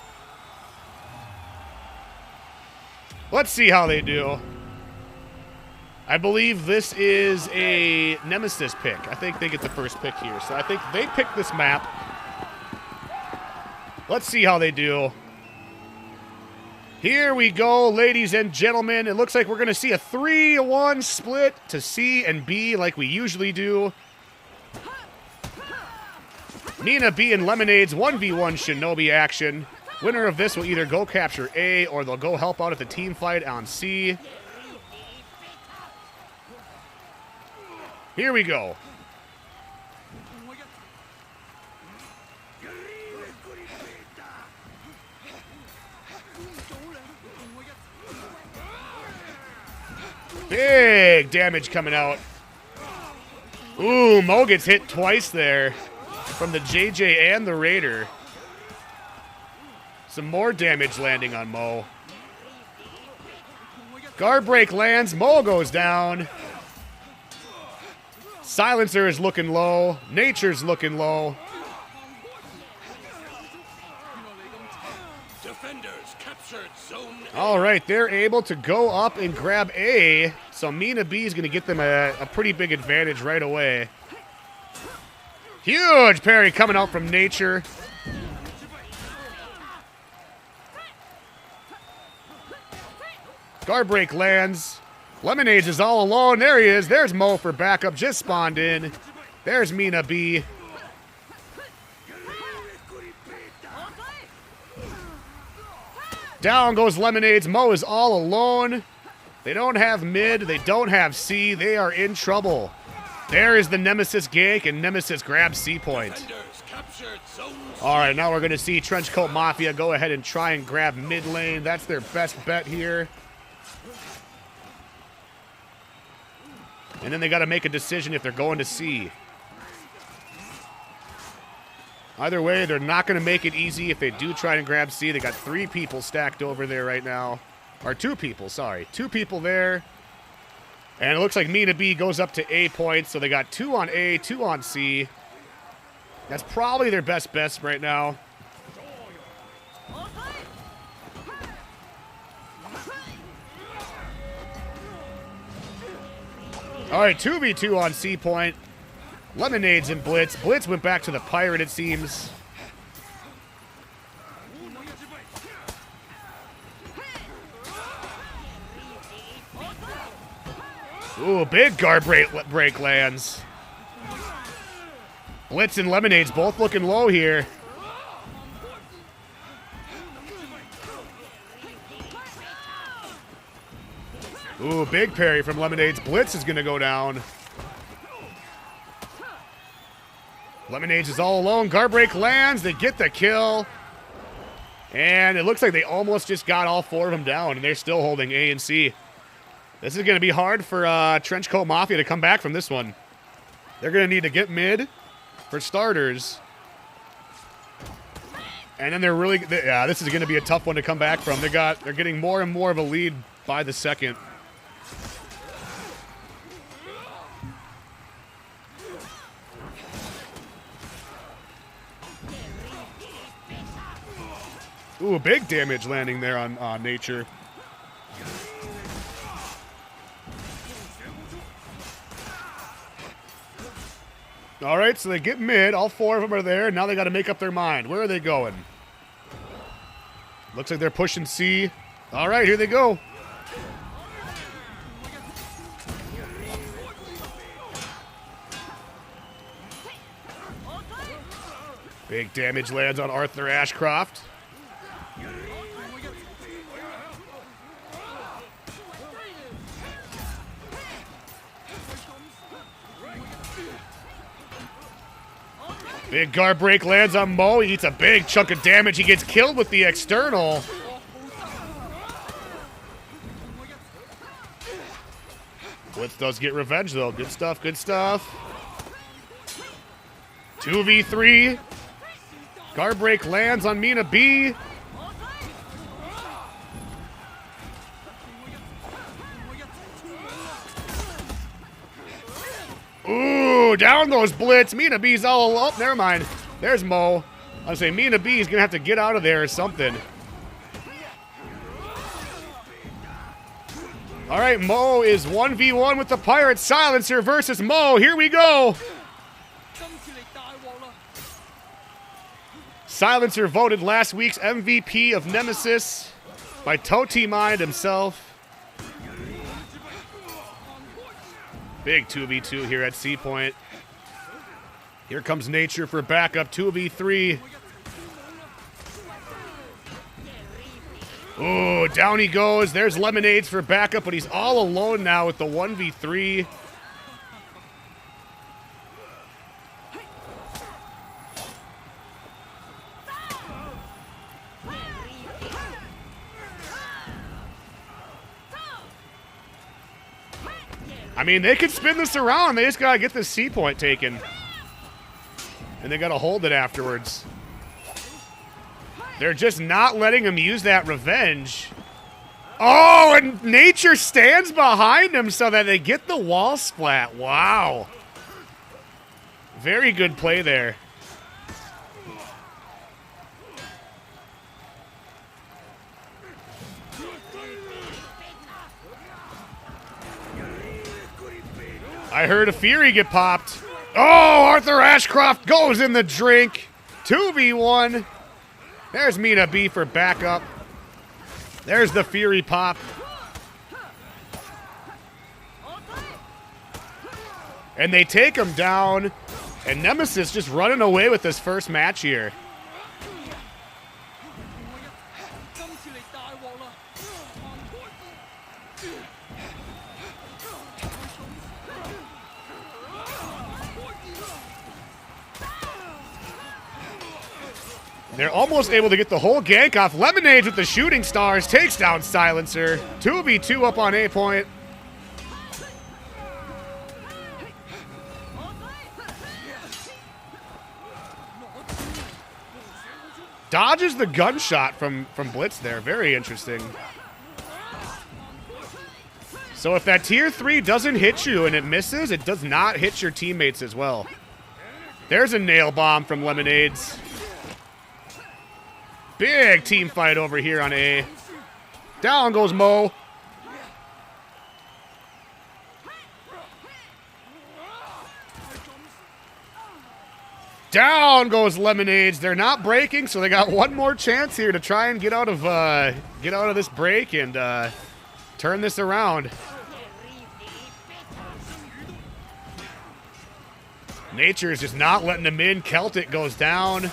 Let's see how they do. I believe this is a Nemesis pick. I think they get the first pick here. So I think they pick this map. Let's see how they do. Here we go, ladies and gentlemen. It looks like we're going to see a 3-1 split to C and B like we usually do. Nina B and Lemonade's 1v1 Shinobi action. Winner of this will either go capture A or they'll go help out at the team fight on C. Here we go. Big damage coming out. Ooh, Mo gets hit twice there from the JJ and the Raider. Some more damage landing on Mo. Guard break lands. Mo goes down. Silencer is looking low. Nature's looking low. Defenders captured zone. All right, they're able to go up and grab A. So Mina B is going to get them a pretty big advantage right away. Huge parry coming out from Nature. Guard break lands. Lemonades is all alone. There he is. There's Mo for backup. Just spawned in. There's Mina B. Down goes Lemonades. Mo is all alone. They don't have mid. They don't have C. They are in trouble. There is the Nemesis gank, and Nemesis grabs C point. All right, now we're going to see Trenchcoat Mafia go ahead and try and grab mid lane. That's their best bet here. And then they got to make a decision if they're going to C. Either way, they're not going to make it easy if they do try and grab C. They got 3 people stacked over there right now. Or 2 people, sorry. 2 people there. And it looks like Mina B goes up to A points, so they got 2 on A, 2 on C. That's probably their best bet right now. All right, 2v2 on C point. Lemonades and Blitz. Blitz went back to the Pirate, it seems. Ooh, big guard break lands. Blitz and Lemonades both looking low here. Ooh, big parry from Lemonades. Blitz is going to go down. Lemonades is all alone. Guard break lands. They get the kill. And it looks like they almost just got all 4 of them down, and they're still holding A and C. This is going to be hard for Trenchcoat Mafia to come back from this one. They're going to need to get mid for starters. And then this is going to be a tough one to come back from. They're getting more and more of a lead by the second. Ooh, big damage landing there on Nature. All right, so they get mid. All 4 of them are there. Now they got to make up their mind. Where are they going? Looks like they're pushing C. All right, here they go. Big damage lands on Arthur Ashcroft. Big guard break lands on Mo. He eats a big chunk of damage. He gets killed with the external. Blitz does get revenge, though. Good stuff, good stuff. 2v3. Guard break lands on Mina B. Ooh, down goes Blitz. Mina B's all alone. Oh, never mind. There's Mo. I was saying Mina B is going to have to get out of there or something. All right, Mo is 1v1 with the Pirate Silencer versus Mo. Here we go. Silencer voted last week's MVP of Nemesis by Toti Mind himself. Big 2v2 here at C point. Here comes Nature for backup, 2v3. Ooh, down he goes. There's Lemonades for backup, but he's all alone now with the 1v3. I mean, they could spin this around. They just got to get this C point taken. And they got to hold it afterwards. They're just not letting him use that revenge. Oh, and Nature stands behind him so that they get the wall splat. Wow. Very good play there. I heard a Fury get popped. Oh, Arthur Ashcroft goes in the drink. 2v1. There's Mina B for backup. There's the Fury pop. And they take him down. And Nemesis just running away with this first match here. They're almost able to get the whole gank off. Lemonades with the shooting stars takes down Silencer. 2v2 up on A point. Dodges the gunshot from Blitz there. Very interesting. So if that tier 3 doesn't hit you and it misses, it does not hit your teammates as well. There's a nail bomb from Lemonades. Big team fight over here on A. Down goes Mo. Down goes Lemonades. They're not breaking, so they got one more chance here to try and get out of this break and turn this around. Nature is just not letting him in. Celtic goes down.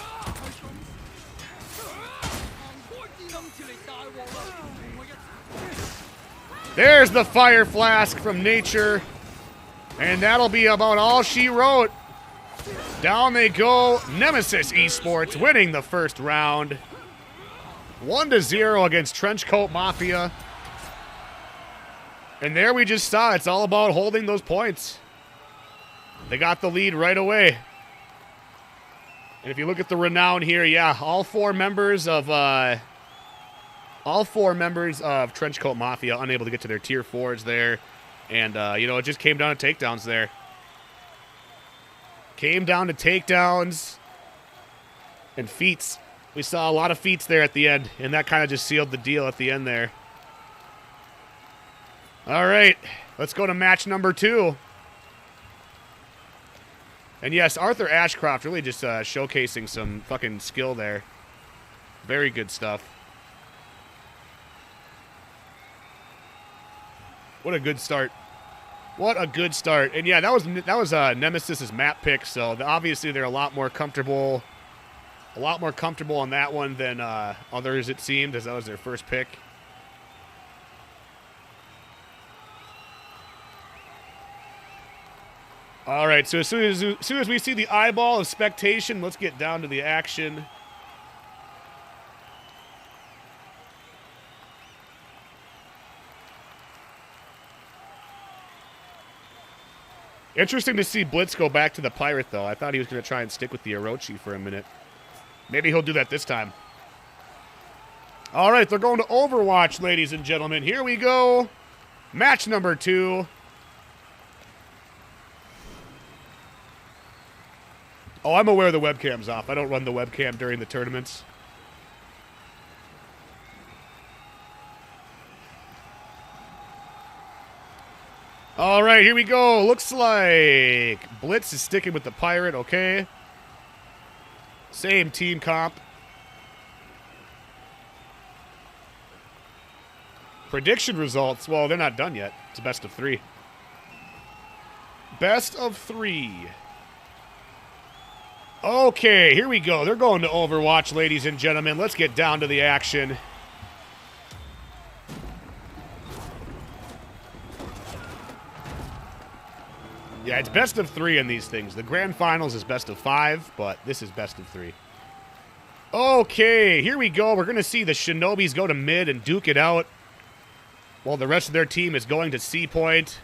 There's the Fire Flask from Nature. And that'll be about all she wrote. Down they go. Nemesis Esports winning the first round. 1-0 against Trenchcoat Mafia. And there we just saw it's all about holding those points. They got the lead right away. And if you look at the renown here, yeah, all four members of Trenchcoat Mafia unable to get to their tier 4s there. And, you know, it just came down to takedowns there. Came down to takedowns and feats. We saw a lot of feats there at the end, and that kind of just sealed the deal at the end there. All right, let's go to match number 2. And yes, Arthur Ashcroft really just showcasing some fucking skill there. Very good stuff. What a good start. What a good start. And yeah, that was Nemesis's map pick, so obviously they're a lot more comfortable on that one than others, it seemed, as that was their first pick. All right, so as soon as we see the eyeball of spectation, let's get down to the action. Interesting to see Blitz go back to the Pirate, though. I thought he was going to try and stick with the Orochi for a minute. Maybe he'll do that this time. All right, they're going to Overwatch, ladies and gentlemen. Here we go. Match number 2. Oh, I'm aware the webcam's off. I don't run the webcam during the tournaments. All right, here we go. Looks like Blitz is sticking with the Pirate, okay. Same team comp. Prediction results, well, they're not done yet. It's a best of 3. Best of 3. Okay, here we go. They're going to Overwatch, ladies and gentlemen. Let's get down to the action. Yeah, it's best of 3 in these things. The grand finals is best of 5, but this is best of 3. Okay, here we go. We're going to see the Shinobis go to mid and duke it out, while the rest of their team is going to C point.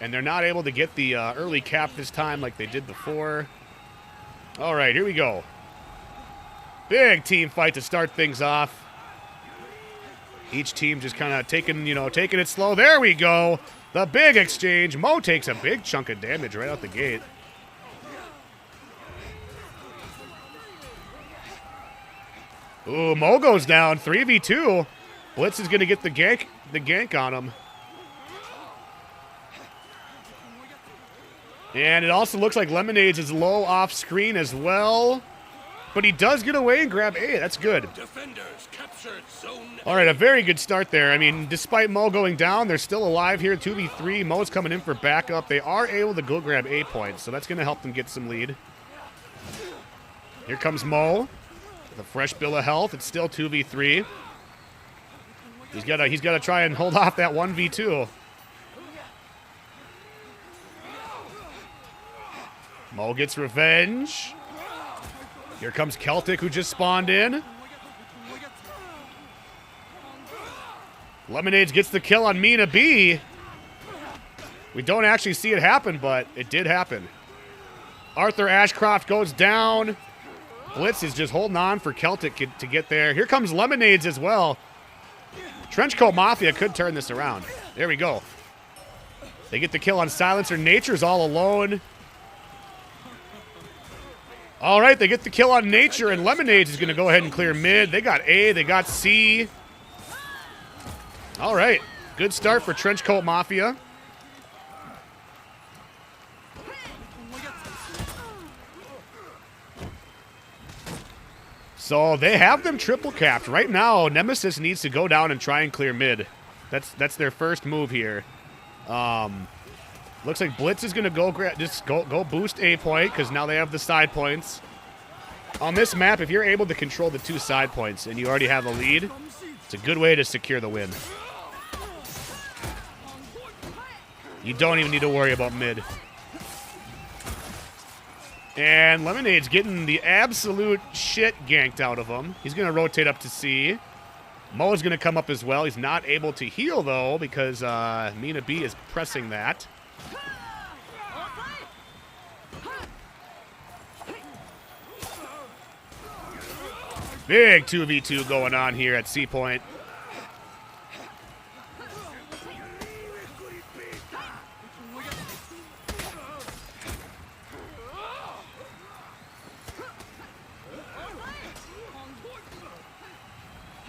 And they're not able to get the early cap this time like they did before. All right, here we go. Big team fight to start things off. Each team just kind of taking it slow. There we go. The big exchange. Mo takes a big chunk of damage right out the gate. Ooh, Mo goes down. 3v2. Blitz is going to get the gank on him. And it also looks like Lemonades is low off screen as well. But he does get away and grab A. That's good. Defenders captured zone. All right, a very good start there. I mean, despite Mo going down, they're still alive here. 2v3. Mo's coming in for backup. They are able to go grab A points, so that's going to help them get some lead. Here comes Mo with a fresh bill of health. It's still 2v3. He's got to try and hold off that 1v2. Mo gets revenge. Here comes Celtic, who just spawned in. Lemonades gets the kill on Mina B. We don't actually see it happen, but it did happen. Arthur Ashcroft goes down. Blitz is just holding on for Celtic to get there. Here comes Lemonades as well. Trenchcoat Mafia could turn this around. There we go. They get the kill on Silencer. Nature's all alone. All right, they get the kill on Nature, and Lemonades is going to go ahead and clear mid. They got A, they got C. All right, good start for Trenchcoat Mafia. So they have them triple capped. Right now, Nemesis needs to go down and try and clear mid. That's their first move here. Looks like Blitz is going to go boost A point because now they have the side points. On this map, if you're able to control the 2 side points and you already have a lead, it's a good way to secure the win. You don't even need to worry about mid. And Lemonade's getting the absolute shit ganked out of him. He's going to rotate up to C. Mo's going to come up as well. He's not able to heal, though, because Mina B is pressing that. Big 2v2 going on here at C point.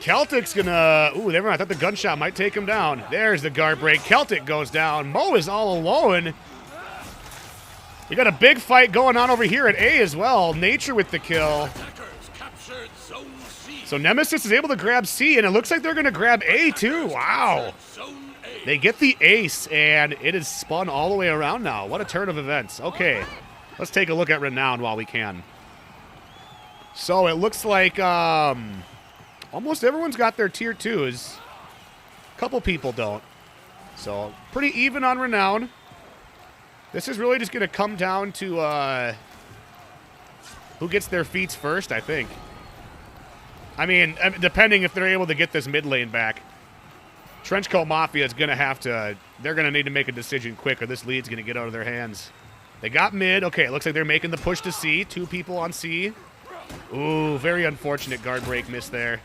Celtic's gonna... Ooh, never mind. I thought the gunshot might take him down. There's the guard break. Celtic goes down. Mo is all alone. We got a big fight going on over here at A as well. Nature with the kill. So Nemesis is able to grab C, and it looks like they're going to grab A too. Wow. They get the ace, and it is spun all the way around now. What a turn of events. Okay, let's take a look at Renown while we can. So it looks like almost everyone's got their tier 2s. A couple people don't. So pretty even on Renown. This is really just going to come down to who gets their feats first, I think. I mean, depending if they're able to get this mid lane back. Trenchcoat Mafia is going to have to... They're going to need to make a decision quick or this lead's going to get out of their hands. They got mid. Okay, it looks like they're making the push to C. 2 people on C. Ooh, very unfortunate guard break miss there.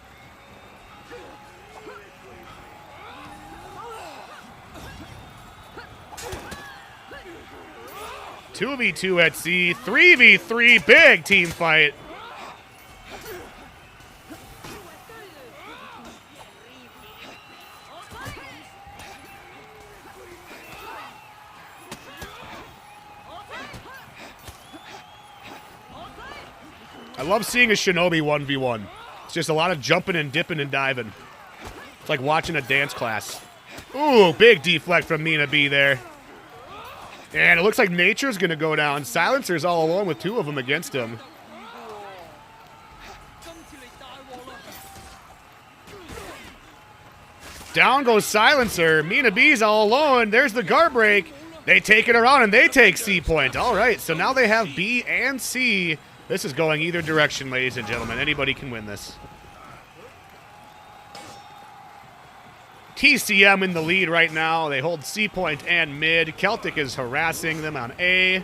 Two v 2 at C. 3v3. Big team fight. I love seeing a Shinobi 1v1. It's just a lot of jumping and dipping and diving. It's like watching a dance class. Ooh, big deflect from Mina B there. And it looks like Nature's going to go down. Silencer's all alone with 2 of them against him. Down goes Silencer. Mina B's all alone. There's the guard break. They take it around and they take C point. All right, so now they have B and C. This is going either direction, ladies and gentlemen. Anybody can win this. TCM in the lead right now. They hold C point and mid. Celtic is harassing them on A,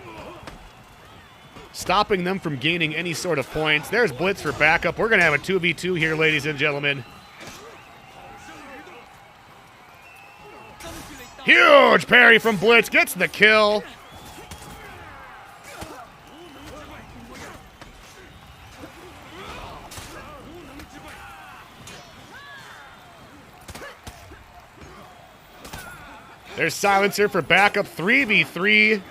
stopping them from gaining any sort of points. There's Blitz for backup. We're going to have a 2v2 here, ladies and gentlemen. Huge parry from Blitz. Gets the kill. There's Silencer for backup, 3v3.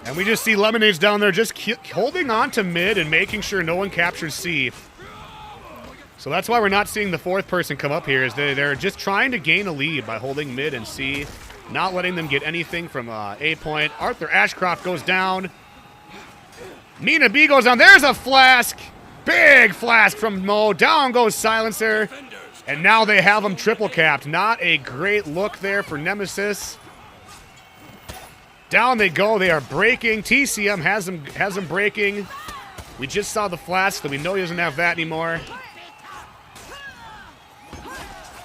And we just see Lemonades down there just holding on to mid and making sure no one captures C. So that's why we're not seeing the 4th person come up here, is they're just trying to gain a lead by holding mid and C, not letting them get anything from A point. Arthur Ashcroft goes down. Mina B goes down. There's a flask. Big flask from Mo. Down goes Silencer. And now they have him triple capped. Not a great look there for Nemesis. Down they go. They are breaking. TCM has them breaking. We just saw the flash, so we know he doesn't have that anymore.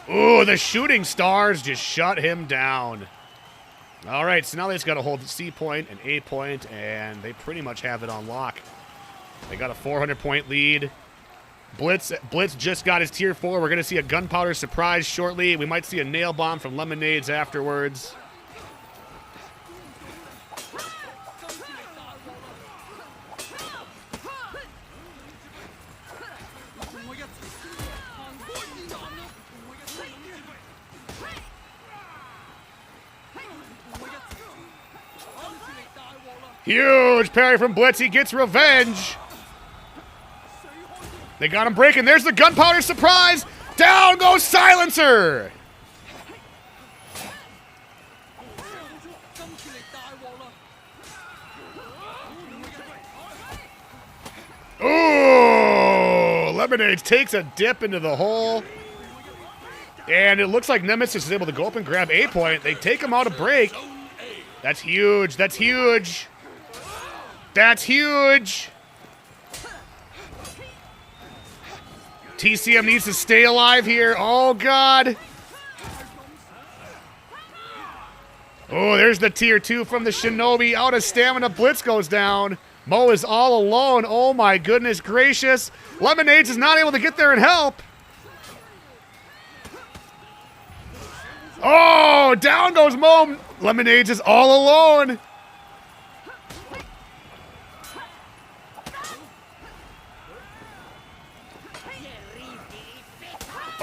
Ooh, the shooting stars just shut him down. All right, so now they just got to hold C point and A point, and they pretty much have it on lock. They got a 400-point lead. Blitz just got his tier 4. We're going to see a gunpowder surprise shortly. We might see a nail bomb from Lemonades afterwards. Huge parry from Blitz. He gets revenge. They got him breaking. There's the gunpowder surprise. Down goes Silencer. Lemonade takes a dip into the hole. And it looks like Nemesis is able to go up and grab a point. They take him out of break. That's huge. That's huge. That's huge. TCM needs to stay alive here. Oh, God. Oh, there's the tier 2 from the Shinobi. Out of stamina. Blitz goes down. Mo is all alone. Oh, my goodness gracious. Lemonades is not able to get there and help. Oh, down goes Mo. Lemonades is all alone.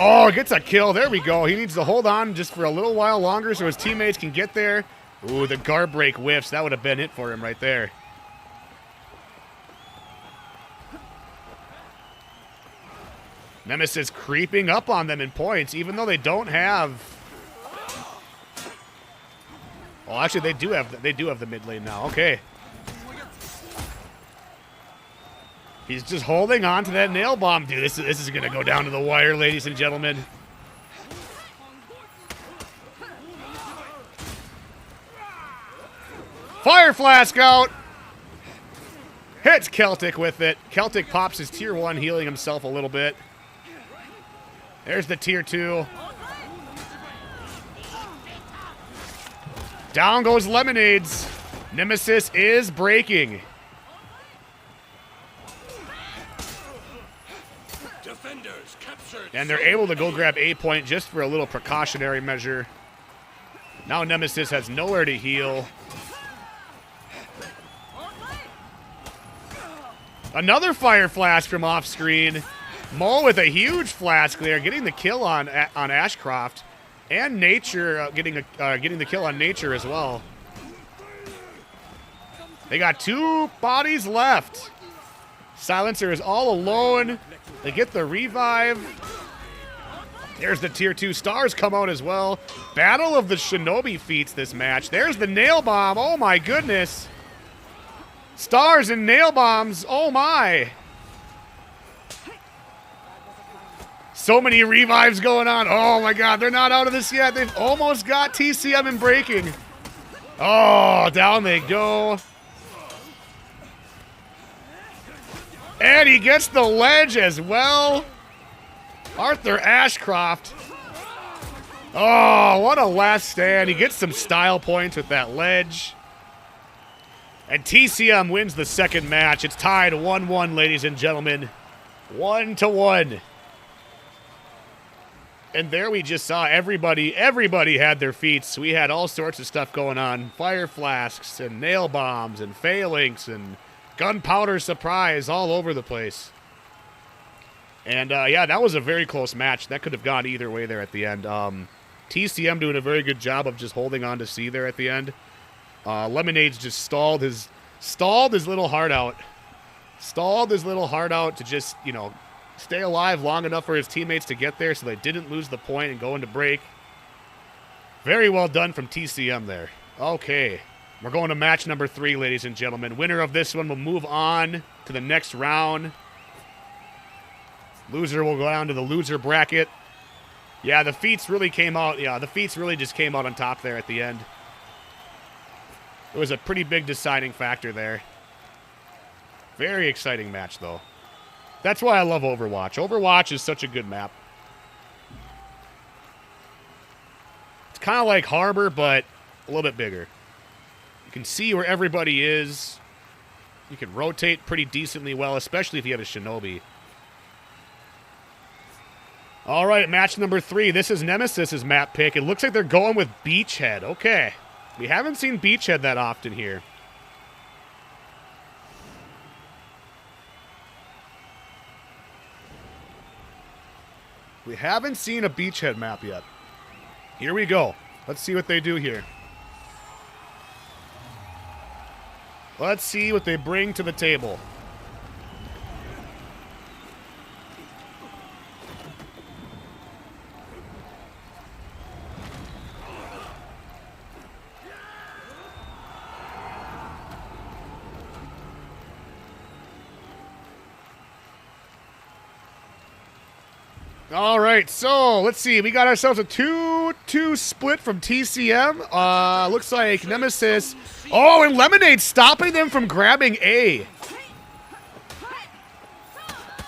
Oh, gets a kill. There we go. He needs to hold on just for a little while longer so his teammates can get there. Ooh, the guard break whiffs. That would have been it for him right there. Nemesis creeping up on them in points, even though they don't have... Well, actually, they do have the mid lane now. Okay. He's just holding on to that nail bomb. Dude, this is going to go down to the wire, ladies and gentlemen. Fire Flask out. Hits Celtic with it. Celtic pops his tier 1, healing himself a little bit. There's the tier 2. Down goes Lemonades. Nemesis is breaking. Defenders captured. And they're able to go grab a point just for a little precautionary measure. Now Nemesis has nowhere to heal. Another Fire Flask from off screen. Mo with a huge flask there, getting the kill on Ashcroft. And Nature getting the kill on Nature as well. They got 2 bodies left. Silencer is all alone. They get the revive. There's the tier 2. Stars come out as well. Battle of the Shinobi feats this match. There's the nail bomb. Oh my goodness. Stars and nail bombs. Oh my. So many revives going on. Oh, my God. They're not out of this yet. They've almost got TCM in breaking. Oh, down they go. And he gets the ledge as well. Arthur Ashcroft. Oh, what a last stand. He gets some style points with that ledge. And TCM wins the second match. It's tied 1-1, ladies and gentlemen. 1-1. And there we just saw everybody had their feats. We had all sorts of stuff going on. Fire flasks and nail bombs and phalanx and gunpowder surprise all over the place. And yeah, that was a very close match. That could have gone either way there at the end. TCM doing a very good job of just holding on to C there at the end. Lemonade's just stalled his little heart out. Stalled his little heart out to just, you know, stay alive long enough for his teammates to get there so they didn't lose the point and go into break. Very well done from TCM there. Okay, we're going to match number 3, ladies and gentlemen. Winner of this one will move on to the next round. Loser will go down to the loser bracket. Yeah, the feats really came out. Yeah, the feats really just came out on top there at the end. It was a pretty big deciding factor there. Very exciting match, though. That's why I love Overwatch. Overwatch is such a good map. It's kind of like Harbor, but a little bit bigger. You can see where everybody is. You can rotate pretty decently well, especially if you have a Shinobi. All right, match number 3. This is Nemesis's map pick. It looks like they're going with Beachhead. Okay. We haven't seen Beachhead that often here. We haven't seen a Beachhead map yet. Here we go. Let's see what they do here. Let's see what they bring to the table. All right, so let's see. We got ourselves a 2-2 split from TCM. Looks like Nemesis. Oh, and Lemonade stopping them from grabbing A.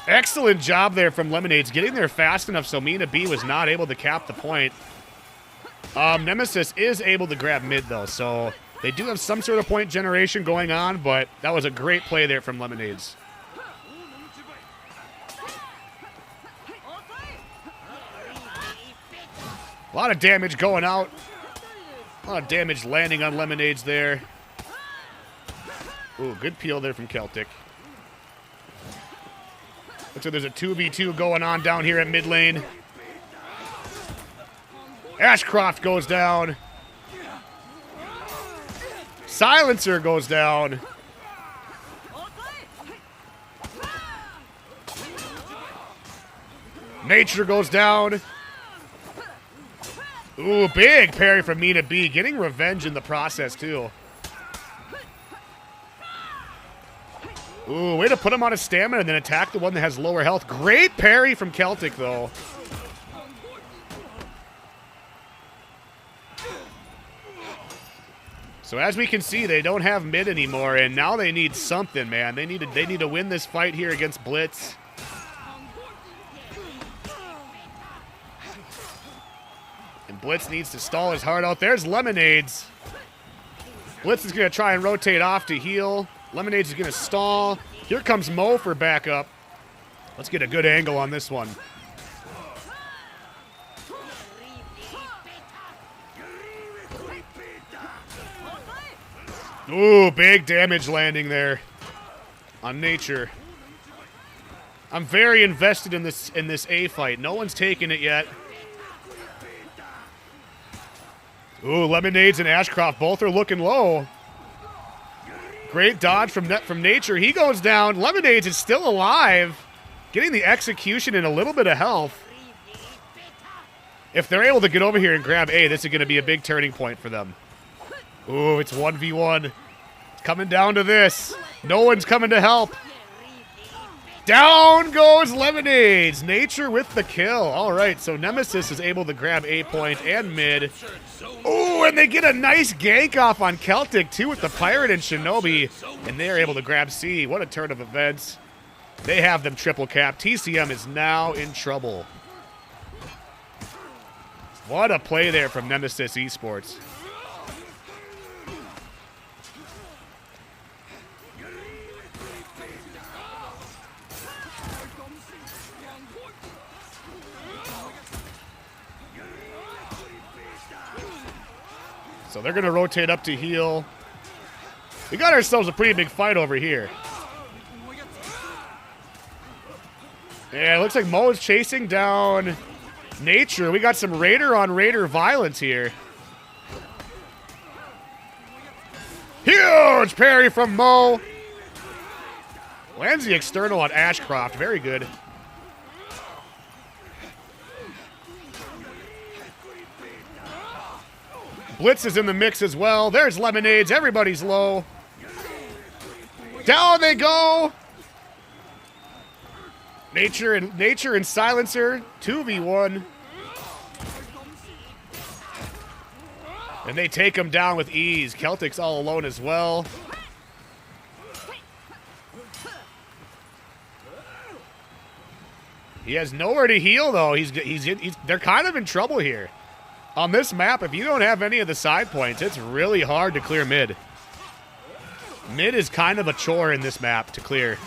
Excellent job there from Lemonades, getting there fast enough so Mina B was not able to cap the point. Nemesis is able to grab mid, though, so they do have some sort of point generation going on, but that was a great play there from Lemonades. A lot of damage going out. A lot of damage landing on Lemonades there. Ooh, good peel there from Celtic. Looks like there's a 2v2 going on down here at mid lane. Ashcroft goes down. Silencer goes down. Nature goes down. Ooh, big parry from Mina B. Getting revenge in the process, too. Ooh, way to put him on his stamina and then attack the one that has lower health. Great parry from Celtic, though. So as we can see, they don't have mid anymore, and now they need something, man. They need to win this fight here against Blitz. And Blitz needs to stall his heart out. There's Lemonades. Blitz is going to try and rotate off to heal. Lemonades is going to stall. Here comes Mo for backup. Let's get a good angle on this one. Ooh, big damage landing there on Nature. I'm very invested in this A fight. No one's taken it yet. Ooh, Lemonades and Ashcroft both are looking low. Great dodge from Nature. He goes down. Lemonades is still alive. Getting the execution and a little bit of health. If they're able to get over here and grab A, this is going to be a big turning point for them. Ooh, it's 1v1. It's coming down to this. No one's coming to help. Down goes Lemonades. Nature with the kill. All right, so Nemesis is able to grab A point and mid. Ooh, and they get a nice gank off on Celtic, too, with the Pirate and Shinobi. And they're able to grab C. What a turn of events. They have them triple capped. TCM is now in trouble. What a play there from Nemesis Esports. So they're going to rotate up to heal. We got ourselves a pretty big fight over here. Yeah, it looks like Mo is chasing down Nature. We got some Raider on Raider violence here. Huge parry from Mo. Lands the external on Ashcroft. Very good. Blitz is in the mix as well. There's Lemonades. Everybody's low. Down they go. Nature and Silencer. 2v1. And they take him down with ease. Celtic's all alone as well. He has nowhere to heal, though. They're kind of in trouble here. On this map, if you don't have any of the side points, it's really hard to clear mid. Mid is kind of a chore in this map to clear.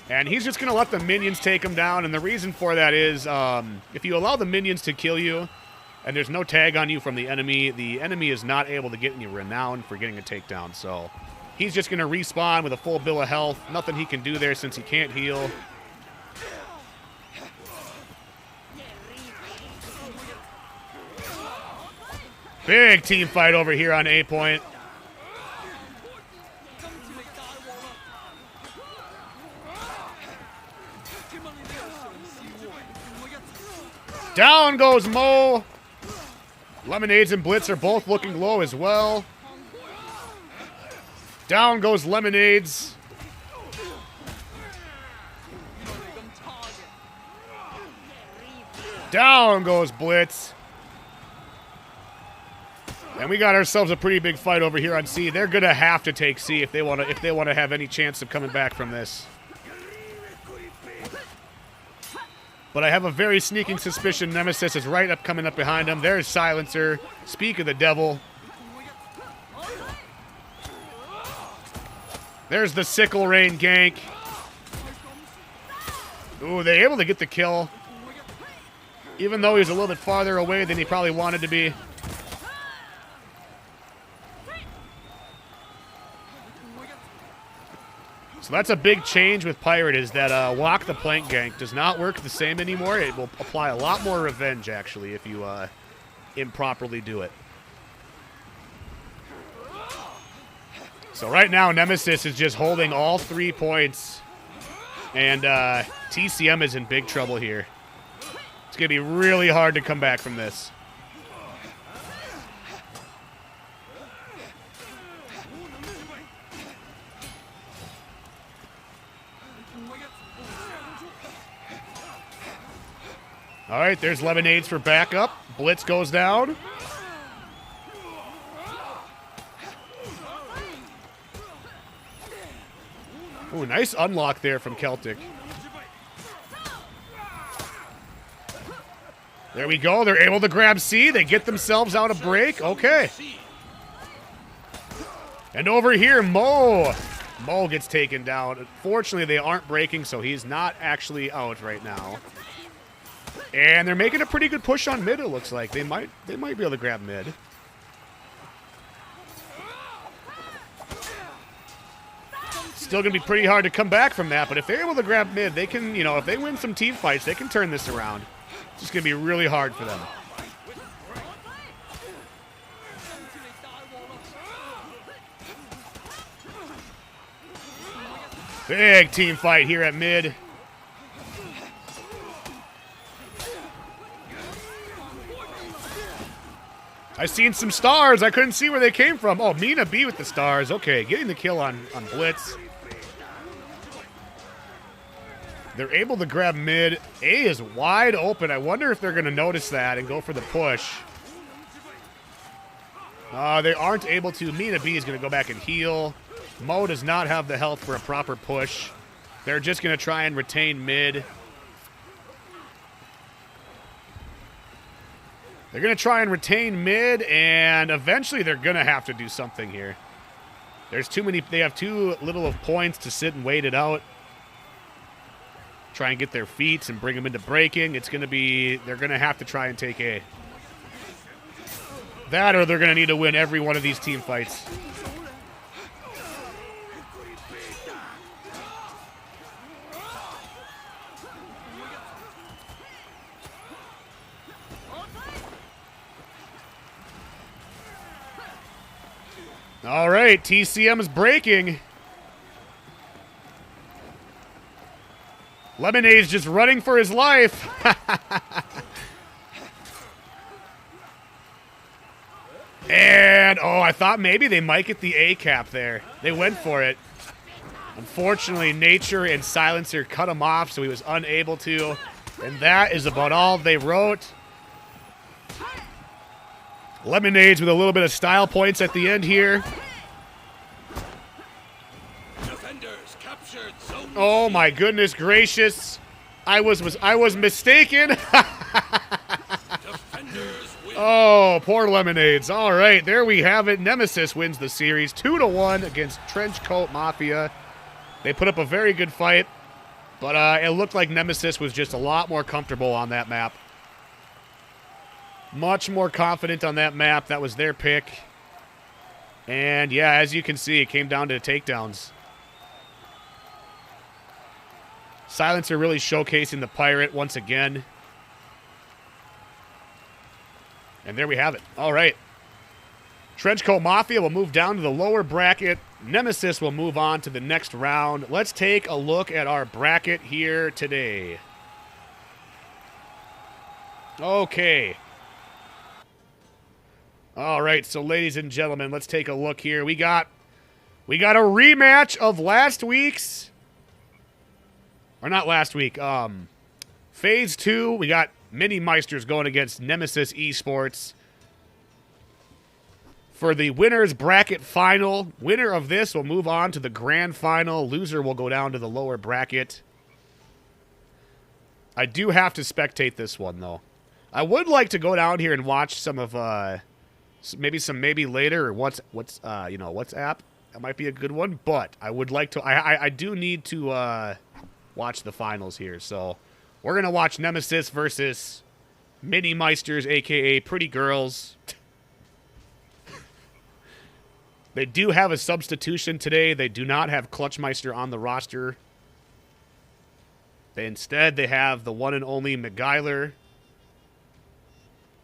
And he's just going to let the minions take him down. And the reason for that is if you allow the minions to kill you and there's no tag on you from the enemy is not able to get any renown for getting a takedown. So he's just going to respawn with a full bill of health. Nothing he can do there since he can't heal. Big team fight over here on A point. Down goes Mo. Lemonades and Blitz are both looking low as well. Down goes Lemonades. Down goes Blitz. And we got ourselves a pretty big fight over here on C. They're gonna have to take C if they want to have any chance of coming back from this. But I have a very sneaking suspicion Nemesis is right up coming up behind him. There's Silencer. Speak of the devil. There's the Sickle Rain gank. Ooh, they're able to get the kill. Even though he was a little bit farther away than he probably wanted to be. So that's a big change with Pirate, is that walk the plank gank does not work the same anymore. It will apply a lot more revenge, actually, if you improperly do it. So right now, Nemesis is just holding all 3 points. And TCM is in big trouble here. It's going to be really hard to come back from this. All right, there's Lemonades for backup. Blitz goes down. Ooh, nice unlock there from Celtic. There we go. They're able to grab C. They get themselves out of break. Okay. And over here, Mo. Mo gets taken down. Unfortunately, they aren't breaking, so he's not actually out right now. And they're making a pretty good push on mid, it looks like. They might be able to grab mid. Still going to be pretty hard to come back from that, but if they're able to grab mid, they can, if they win some team fights, they can turn this around. It's just going to be really hard for them. Big team fight here at mid. I seen some stars. I couldn't see where they came from. Oh, Mina B with the stars. Okay, getting the kill on Blitz. They're able to grab mid. A is wide open. I wonder if they're going to notice that and go for the push. They aren't able to. Mina B is going to go back and heal. Mo does not have the health for a proper push. They're just going to try and retain mid. They're going to try and retain mid, and eventually they're going to have to do something here. There's too many. They have too little of points to sit and wait it out. Try and get their feet and bring them into breaking. It's going to be, they're going to have to try and take A. That or they're going to need to win every one of these team fights. All right, TCM is breaking. Lemonade's just running for his life. And, oh, I thought maybe they might get the A cap there. They went for it. Unfortunately, Nature and Silencer cut him off, so he was unable to. And that is about all they wrote. Lemonades with a little bit of style points at the end here. Defenders captured zone. Oh my goodness gracious. I was mistaken. Defenders win. Oh, poor Lemonades. All right, there we have it. Nemesis wins the series 2-1 against Trenchcoat Mafia. They put up a very good fight, but it looked like Nemesis was just a lot more comfortable on that map. Much more confident on that map. That was their pick. And yeah, as you can see, it came down to takedowns. Silencer really showcasing the Pirate once again. And there we have it. All right. Trenchcoat Mafia will move down to the lower bracket. Nemesis will move on to the next round. Let's take a look at our bracket here today. Okay. All right, so ladies and gentlemen, let's take a look here. We got a rematch of last week's, or not last week, Phase 2. We got Mini Meisters going against Nemesis Esports. For the winner's bracket final, winner of this will move on to the grand final. Loser will go down to the lower bracket. I do have to spectate this one, though. I would like to go down here and watch some of, maybe later, or WhatsApp. That might be a good one, but I would like to, I do need to, watch the finals here. So, we're going to watch Nemesis versus Mini Meisters, a.k.a. Pretty Girls. They do have a substitution today. They do not have Clutchmeister on the roster. Instead, they have the one and only McGuiler.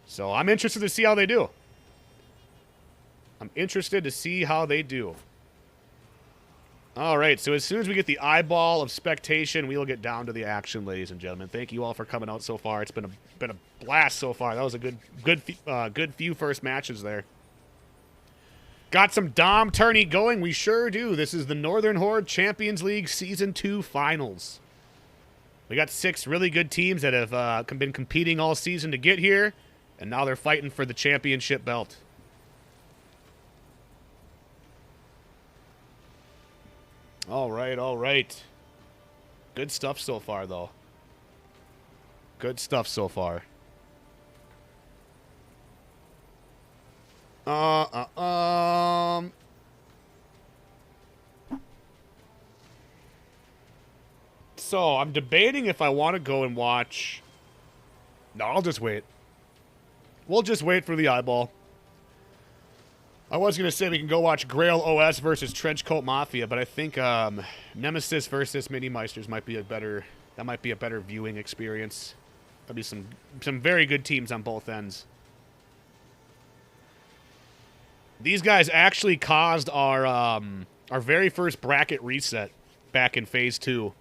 So I'm interested to see how they do. All right, so as soon as we get the eyeball of spectation, we will get down to the action, ladies and gentlemen. Thank you all for coming out so far. It's been a blast so far. That was a good few first matches there. Got some Dom tourney going. We sure do. This is the Northern Horde Champions League Season 2 Finals. We got 6 really good teams that have been competing all season to get here, and now they're fighting for the championship belt. All right, all right. Good stuff so far, though. Good stuff so far. So, I'm debating if I want to go and watch... No, I'll just wait. We'll just wait for the eyeball. I was going to say we can go watch Grail OS versus Trenchcoat Mafia, but I think Nemesis versus Mini Meisters might be a better... That might be a better viewing experience. There'll be some very good teams on both ends. These guys actually caused our very first bracket reset back in Phase 2.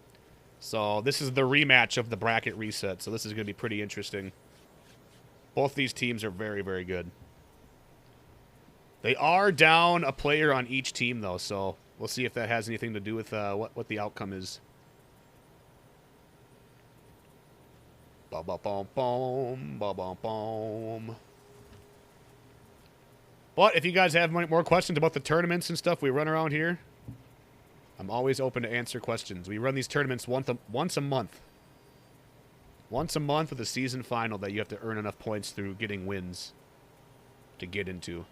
So this is the rematch of the bracket reset, so this is going to be pretty interesting. Both these teams are very, very good. They are down a player on each team, though, so we'll see if that has anything to do with what the outcome is. Ba-ba-bom-bom, ba-bom-bom. But if you guys have more questions about the tournaments and stuff we run around here, I'm always open to answer questions. We run these tournaments once a month. Once a month with a season final that you have to earn enough points through getting wins to get into.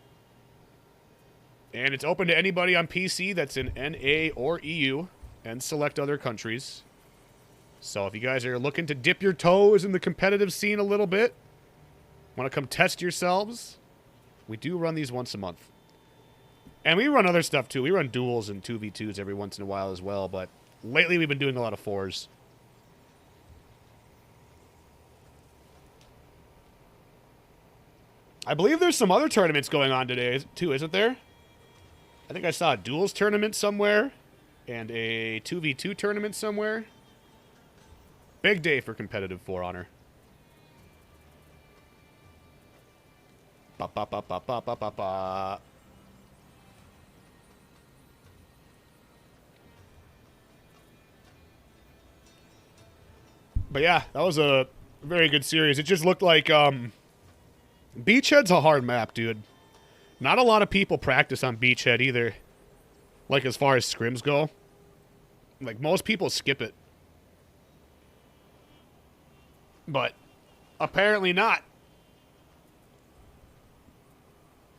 And it's open to anybody on PC that's in NA or EU and select other countries. So if you guys are looking to dip your toes in the competitive scene a little bit, want to come test yourselves, we do run these once a month. And we run other stuff too. We run duels and 2v2s every once in a while as well, but lately we've been doing a lot of 4s. I believe there's some other tournaments going on today too, isn't there? I think I saw a duels tournament somewhere and a 2v2 tournament somewhere. Big day for competitive For Honor. Ba ba ba ba ba ba ba ba. But yeah, that was a very good series. It just looked like Beachhead's a hard map, dude. Not a lot of people practice on Beachhead either. Like as far as scrims go. Like most people skip it. But apparently not.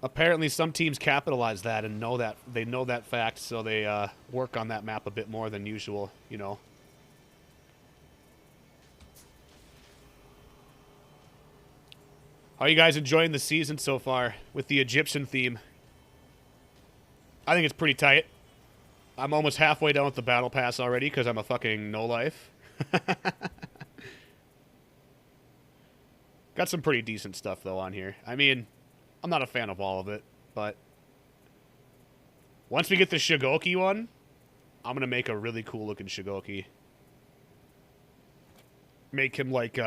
Apparently some teams capitalize that and know that they know that fact, so they work on that map a bit more than usual, you know. How are you guys enjoying the season so far with the Egyptian theme? I think it's pretty tight. I'm almost halfway done with the battle pass already because I'm a fucking no-life. Got some pretty decent stuff, though, on here. I mean, I'm not a fan of all of it, but once we get the Shigoki one, I'm going to make a really cool-looking Shigoki. Make him, like,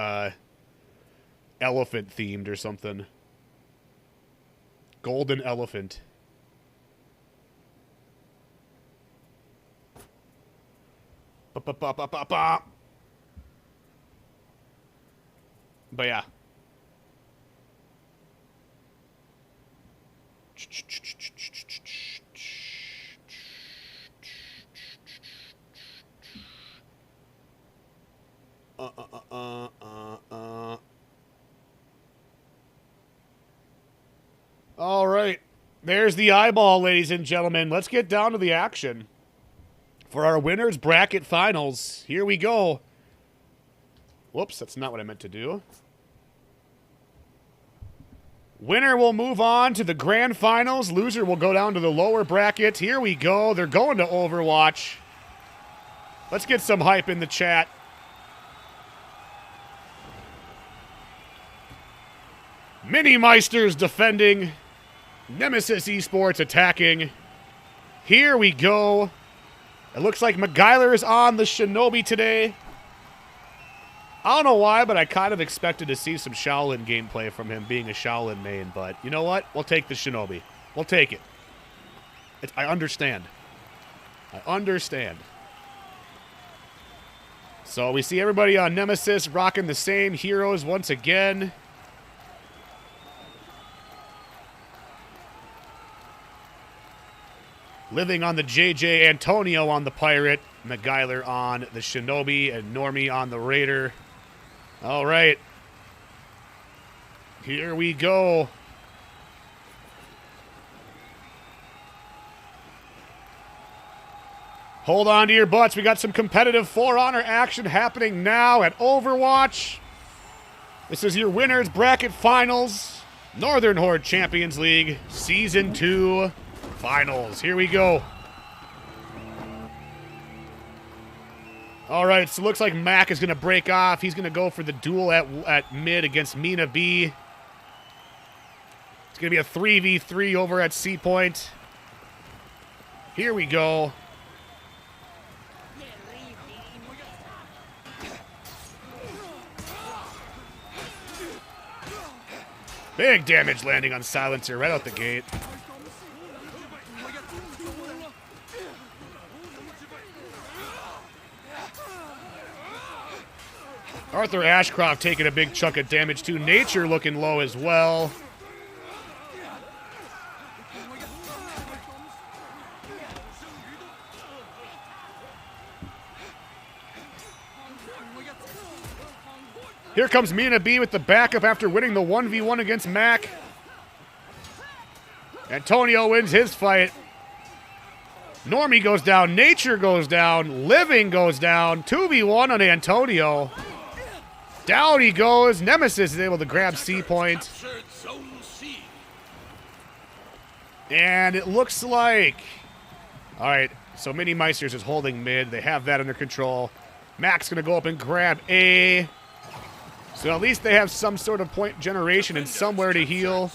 elephant-themed or something. Golden elephant. Ba-ba-ba-ba-ba-ba. But yeah. All right. There's the eyeball, ladies and gentlemen. Let's get down to the action. For our winners bracket finals, here we go. Whoops, that's not what I meant to do. Winner will move on to the grand finals. Loser will go down to the lower bracket. Here we go. They're going to Overwatch. Let's get some hype in the chat. Mini Meisters defending. Nemesis Esports attacking. Here we go. It looks like McGyler is on the Shinobi today. I don't know why, but I kind of expected to see some Shaolin gameplay from him being a Shaolin main, but you know what? We'll take the Shinobi. We'll take it. I understand. I understand. So we see everybody on Nemesis rocking the same heroes once again. Living on the JJ, Antonio on the Pirate, McGyler on the Shinobi, and Normie on the Raider. All right. Here we go. Hold on to your butts. We got some competitive For Honor action happening now at Overwatch. This is your winners bracket finals. Northern Horde Champions League Season 2 Finals. Here we go. All right, so it looks like Mac is going to break off. He's going to go for the duel at mid against Mina B. It's going to be a 3v3 over at C point. Here we go. Big damage landing on Silencer right out the gate. Arthur Ashcroft taking a big chunk of damage too. Nature looking low as well. Here comes Mina B with the backup after winning the 1v1 against Mac. Antonio wins his fight. Normie goes down. Nature goes down. Living goes down. 2v1 on Antonio. Down he goes. Nemesis is able to grab C point. And it looks like... All right, so Mini Meisters is holding mid. They have that under control. Mac's going to go up and grab A. So at least they have some sort of point generation and somewhere to heal.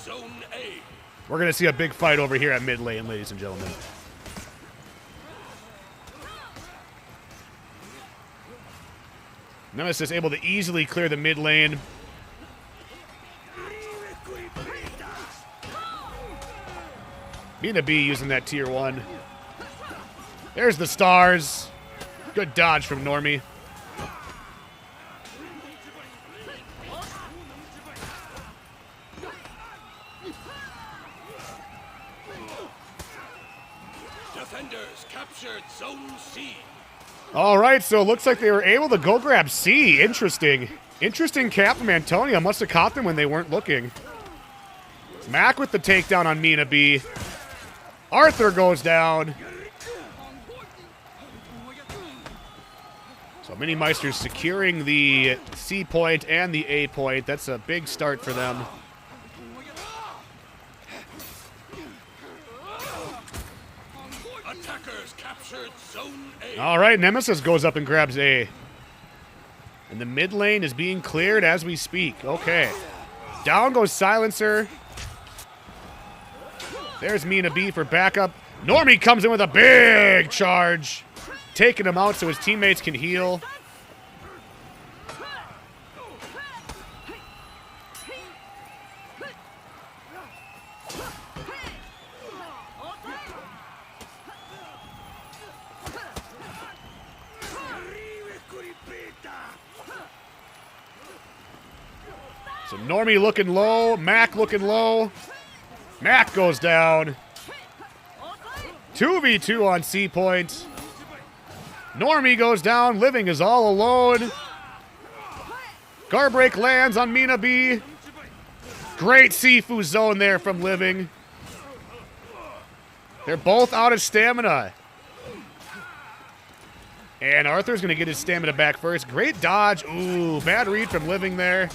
We're going to see a big fight over here at mid lane, ladies and gentlemen. Nemesis able to easily clear the mid lane. Mina B using that tier 1. There's the stars. Good dodge from Normie. Defenders captured Zone C. All right, so it looks like they were able to go grab C. Interesting. Interesting cap from Antonio. Must have caught them when they weren't looking. Mac with the takedown on Mina B. Arthur goes down. So Mini Meisters securing the C point and the A point. That's a big start for them. Attackers captured Zone A. All right, Nemesis goes up and grabs A. And the mid lane is being cleared as we speak. Okay. Down goes Silencer. There's Mina B for backup. Normie comes in with a big charge. Taking him out so his teammates can heal. So Normie looking low. Mac looking low. Mac goes down. 2v2 on C point. Normie goes down. Living is all alone. Guard break lands on Mina B. Great Sifu zone there from Living. They're both out of stamina. And Arthur's going to get his stamina back first. Great dodge. Ooh, bad read from Living there.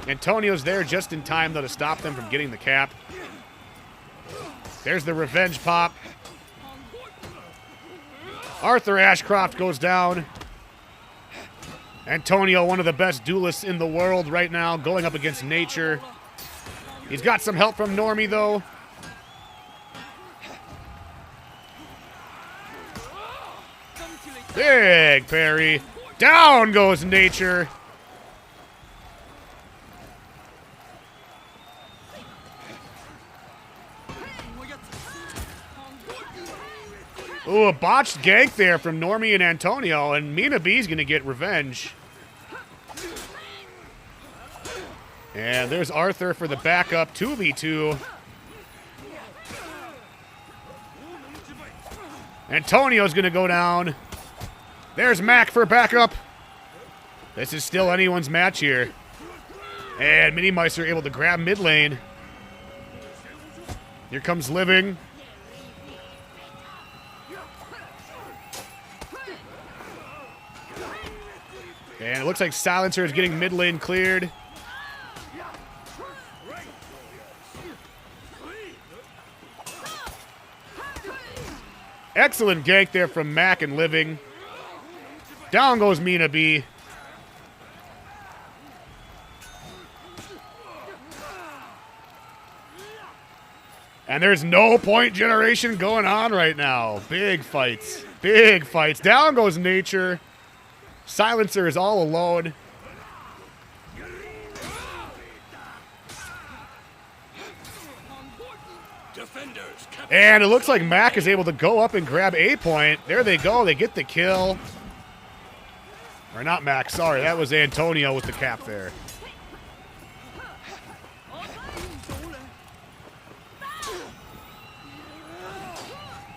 Antonio's there just in time, though, to stop them from getting the cap. There's the revenge pop. Arthur Ashcroft goes down. Antonio, one of the best duelists in the world right now, going up against nature. He's got some help from Normie, though. Big parry. Down goes nature. Ooh, a botched gank there from Normie and Antonio, and Mina B's going to get revenge. And there's Arthur for the backup, 2v2. Antonio's going to go down. There's Mac for backup. This is still anyone's match here. And Minimeister able to grab mid lane. Here comes Living. And it looks like Silencer is getting mid lane cleared. Excellent gank there from Mac and Living. Down goes Mina B. And there's no point generation going on right now. Big fights. Big fights. Down goes Nature. Silencer is all alone. And it looks like Mac is able to go up and grab a point. There they go. They get the kill. Or not Mac. Sorry, that was Antonio with the cap there.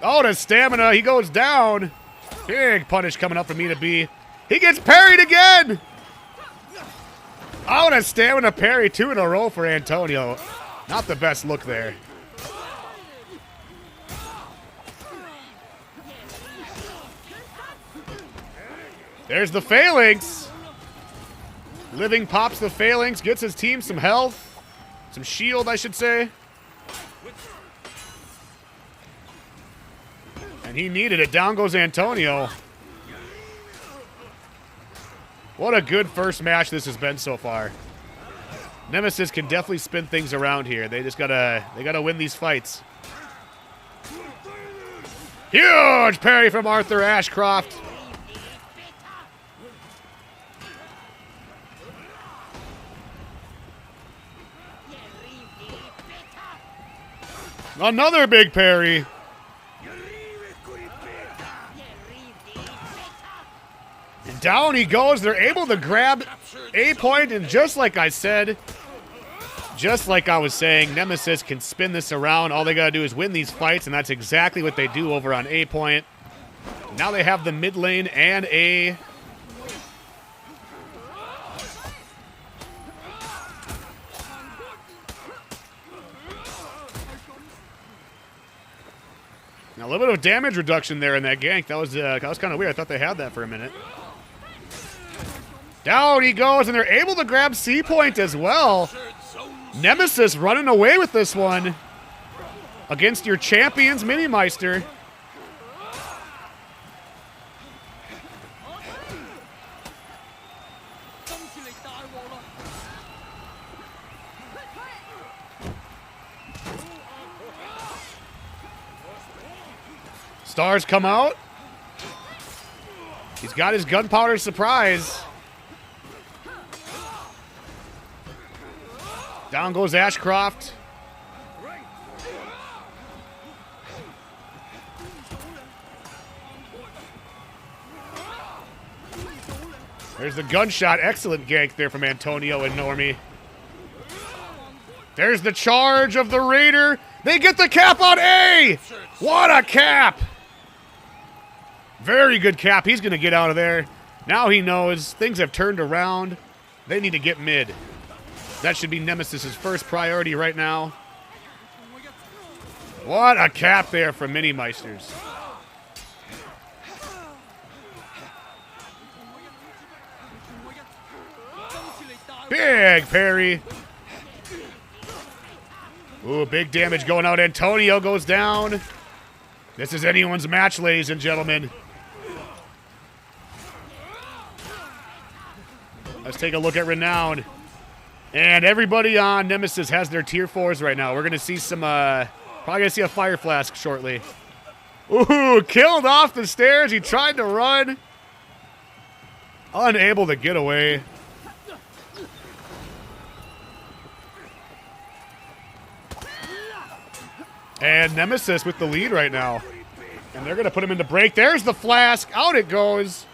Oh, the stamina. He goes down. Big punish coming up from Mina B. He gets parried again. Oh, and a stamina parry, 2 in a row for Antonio. Not the best look there. There's the phalanx. Living pops the phalanx, gets his team some health. Some shield, I should say. And he needed it. Down goes Antonio. What a good first match this has been so far. Nemesis can definitely spin things around here. They just gotta win these fights. Huge parry from Arthur Ashcroft. Another big parry. And down he goes. They're able to grab a point, and just like I said, just like I was saying, Nemesis can spin this around. All they gotta do is win these fights, and that's exactly what they do over on A point. Now they have the mid lane and A. Now, a little bit of damage reduction there in that gank. That was kind of weird. I thought they had that for a minute. Down he goes, and they're able to grab C point as well. Nemesis running away with this one against your champions, Minimeister. Stars come out. He's got his gunpowder surprise. Down goes Ashcroft. There's the gunshot. Excellent gank there from Antonio and Normie. There's the charge of the Raider. They get the cap on A. What a cap. Very good cap. He's going to get out of there. Now he knows things have turned around. They need to get mid. That should be Nemesis's first priority right now. What a cap there from Mini Meisters. Big parry. Ooh, big damage going out. Antonio goes down. This is anyone's match, ladies and gentlemen. Let's take a look at Renown. And everybody on Nemesis has their tier 4s right now. We're going to see some, probably going to see a Fire Flask shortly. Ooh, killed off the stairs. He tried to run. Unable to get away. And Nemesis with the lead right now. And they're going to put him into break. There's the flask. Out it goes.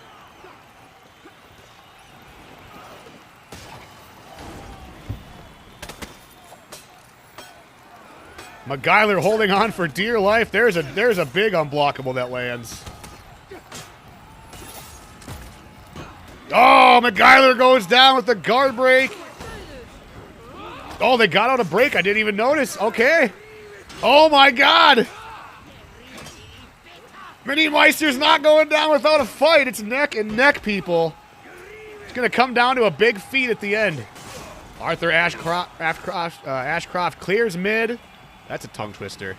McGyler holding on for dear life. There's a big unblockable that lands. Oh, McGyler goes down with the guard break. Oh, they got out a break. I didn't even notice. Okay. Oh, my God. Mini Meister's not going down without a fight. It's neck and neck, people. It's going to come down to a big feat at the end. Arthur Ashcroft clears mid. That's a tongue twister.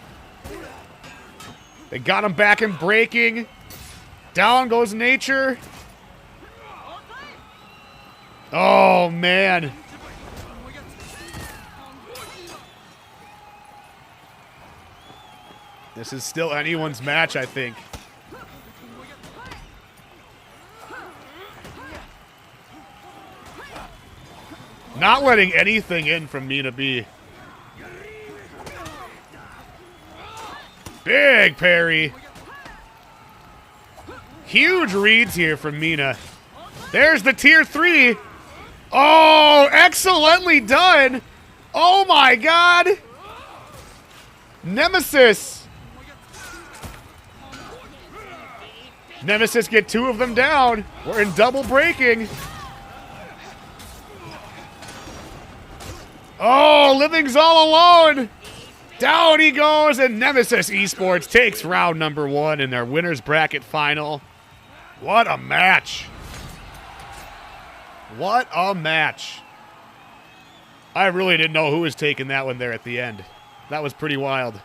They got him back in breaking. Down goes Nature. Oh, man. This is still anyone's match, I think. Not letting anything in from Mina B. Big parry. Huge reads here from Mina. There's the tier 3. Oh, excellently done. Oh, my God. Nemesis. Nemesis get 2 of them down. We're in double breaking. Oh, Living's all alone. Down he goes, and Nemesis Esports takes round number 1 in their winner's bracket final. What a match. What a match. I really didn't know who was taking that one there at the end. That was pretty wild.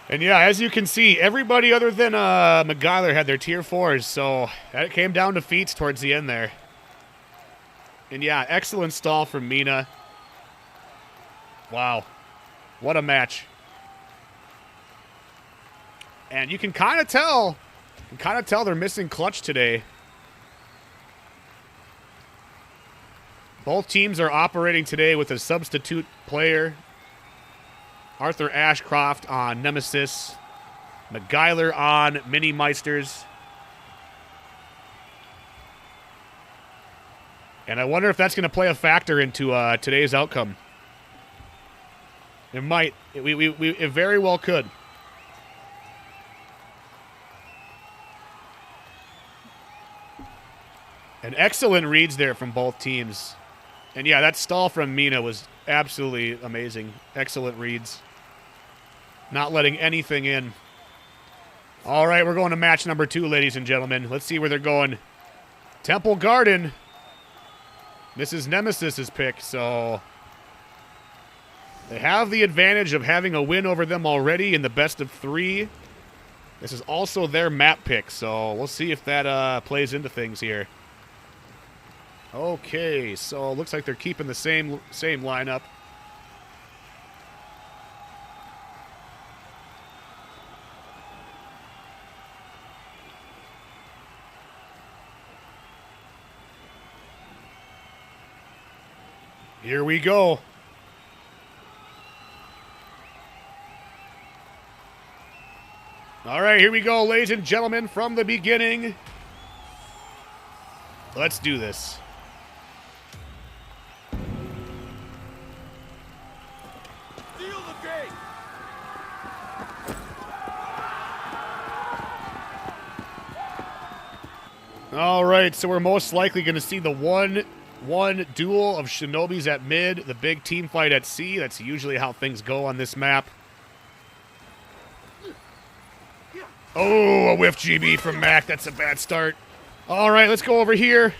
And yeah, as you can see, everybody other than McGyler had their tier 4s, so that came down to feats towards the end there. And yeah, excellent stall from Mina. Wow. What a match. And you can kind of tell they're missing clutch today. Both teams are operating today with a substitute player. Arthur Ashcroft on Nemesis. McGyler on Mini Meisters. And I wonder if that's going to play a factor into today's outcome. It might. It very well could. And excellent reads there from both teams. And yeah, that stall from Mina was absolutely amazing. Excellent reads. Not letting anything in. All right, we're going to match number 2, ladies and gentlemen. Let's see where they're going. Temple Garden. This is Nemesis's pick, so they have the advantage of having a win over them already in the best of 3. This is also their map pick, so we'll see if that plays into things here. Okay, so it looks like they're keeping the same lineup. Here we go. All right, here we go, ladies and gentlemen, from the beginning. Let's do this. Seal the gate! All right, so we're most likely going to see the one duel of Shinobis at mid, the big team fight at C. That's usually how things go on this map. Oh, a whiff GB from Mac. That's a bad start. All right, let's go over here.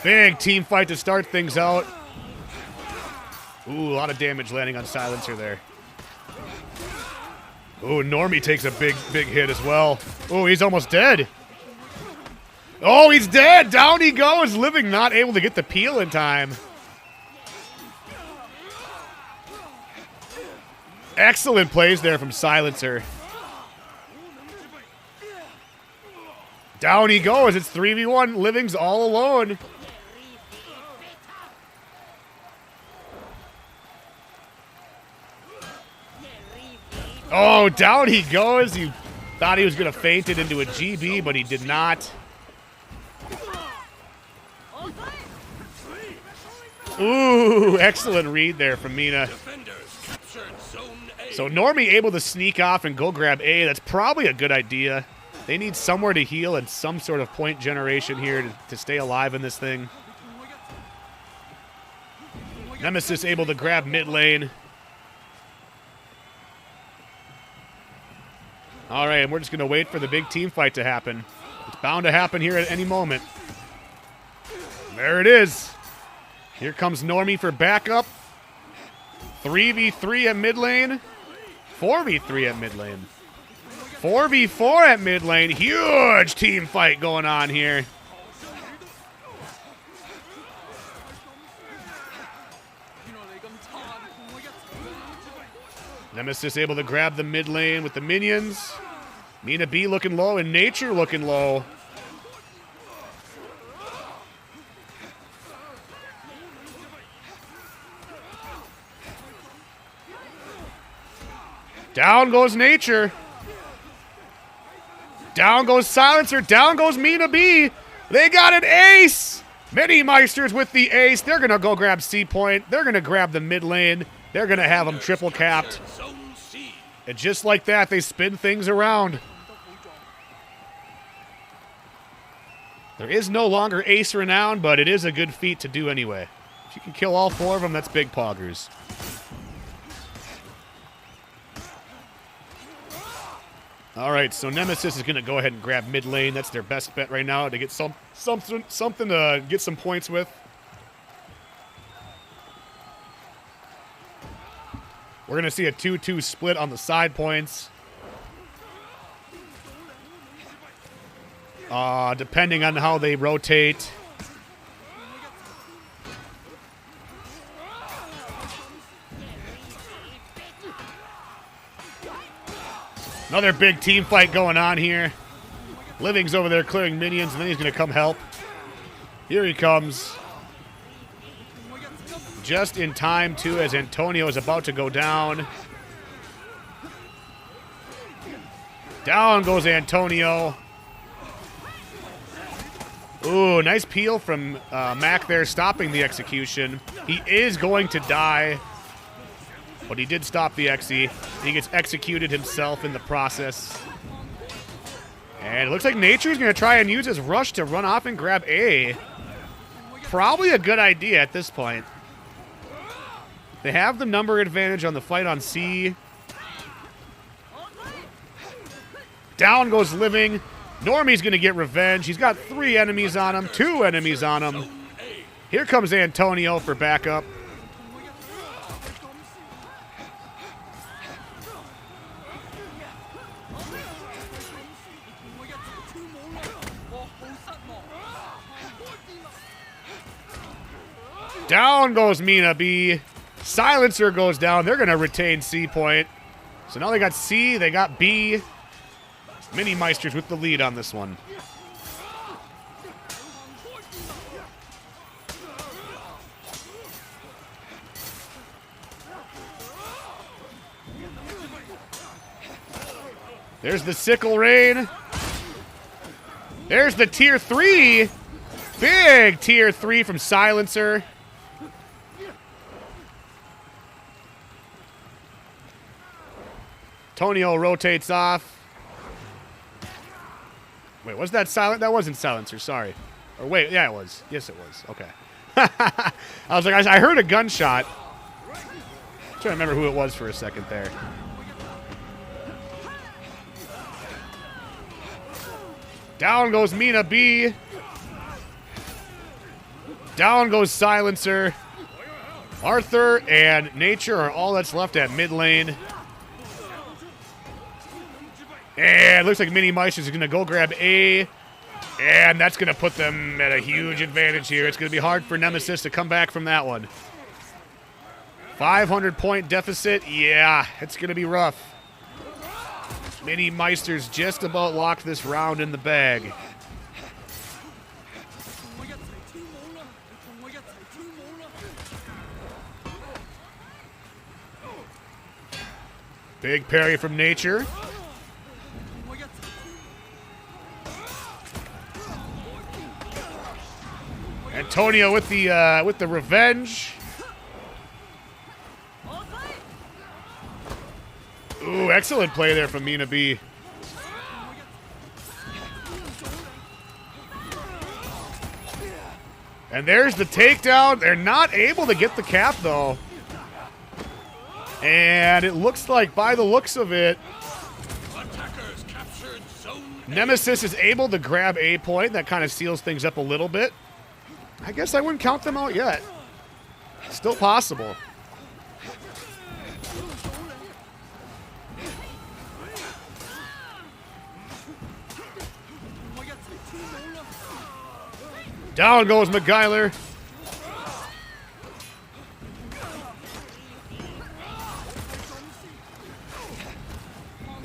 Big team fight to start things out. Ooh, a lot of damage landing on Silencer there. Ooh, Normie takes a big hit as well. Ooh, he's almost dead. Oh, he's dead. Down he goes. Living not able to get the peel in time. Excellent plays there from Silencer. Down he goes. It's 3v1. Living's all alone. Oh, down he goes. He thought he was going to feint it into a GB, but he did not. Ooh, excellent read there from Mina. So Normie able to sneak off and go grab A. That's probably a good idea. They need somewhere to heal and some sort of point generation here to stay alive in this thing. Nemesis able to grab mid lane. All right, and we're just going to wait for the big team fight to happen. It's bound to happen here at any moment. There it is. Here comes Normie for backup. 3v3 at mid lane. 4v3 at mid lane. 4v4 at mid lane. Huge team fight going on here. Nemesis able to grab the mid lane with the minions. Mina B looking low and Nature looking low. Down goes Nature. Down goes Silencer. Down goes Mina B. They got an ace. Mini Meisters with the ace. They're going to go grab C point. They're going to grab the mid lane. They're going to have them triple capped. And just like that, they spin things around. There is no longer ace renown, but it is a good feat to do anyway. If you can kill all four of them, that's big poggers. All right, so Nemesis is going to go ahead and grab mid lane. That's their best bet right now to get something to get some points with. We're going to see a 2-2 split on the side points. Depending on how they rotate. Another big team fight going on here. Living's over there clearing minions, and then he's going to come help. Here he comes. Just in time, too, as Antonio is about to go down. Down goes Antonio. Ooh, nice peel from Mac there, stopping the execution. He is going to die, but he did stop the Exy. He gets executed himself in the process. And it looks like Nature's going to try and use his rush to run off and grab A. Probably a good idea at this point. They have the number advantage on the fight on C. Down goes Living. Normie's going to get revenge. He's got 3 enemies on him, 2 enemies on him. Here comes Antonio for backup. Down goes Mina B. Silencer goes down. They're going to retain C point. So now they got C, they got B. Mini Meisters with the lead on this one. There's the Sickle Rain. There's the tier 3. Big tier 3 from Silencer. Tonio rotates off. Wait, was that silent? That wasn't Silencer, sorry. Or wait, yeah, it was. Yes, it was. Okay. I was like, I heard a gunshot. I'm trying to remember who it was for a second there. Down goes Mina B. Down goes Silencer. Arthur and Nature are all that's left at mid lane. And it looks like Mini Mice is going to go grab A. And that's going to put them at a huge advantage here. It's going to be hard for Nemesis to come back from that one. 500-point deficit. Yeah, it's going to be rough. Mini Meister's just about locked this round in the bag. Big parry from Nature. Antonio with the revenge. Ooh, excellent play there from Mina B. And there's the takedown. They're not able to get the cap, though. And it looks like, by the looks of it, Nemesis is able to grab a point. That kind of seals things up a little bit. I guess I wouldn't count them out yet. Still possible. Down goes McGuiler.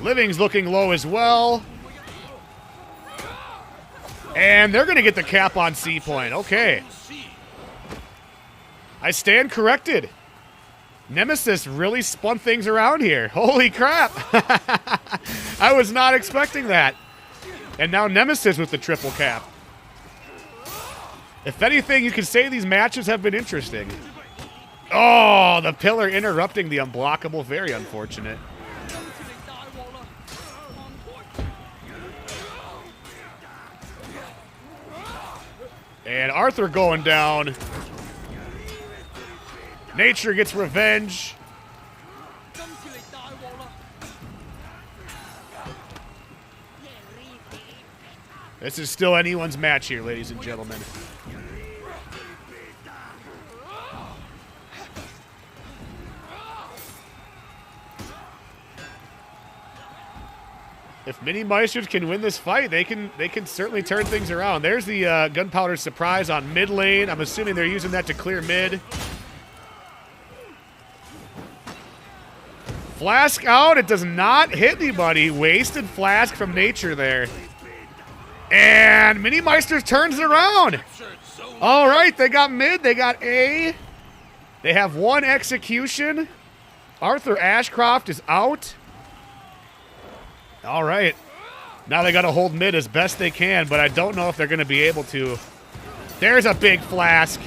Living's looking low as well. And they're going to get the cap on C point. Okay. I stand corrected. Nemesis really spun things around here. Holy crap. I was not expecting that. And now Nemesis with the triple cap. If anything, you can say these matches have been interesting. Oh, the pillar interrupting the unblockable. Very unfortunate. And Arthur going down. Nature gets revenge. This is still anyone's match here, ladies and gentlemen. If Mini Meisters can win this fight, they can certainly turn things around. There's the gunpowder surprise on mid lane. I'm assuming they're using that to clear mid. Flask out. It does not hit anybody. Wasted flask from Nature there. And Mini Meisters turns it around. All right, they got mid. They got A. They have one execution. Arthur Ashcroft is out. All right. Now they got to hold mid as best they can, but I don't know if they're going to be able to. There's a big flask.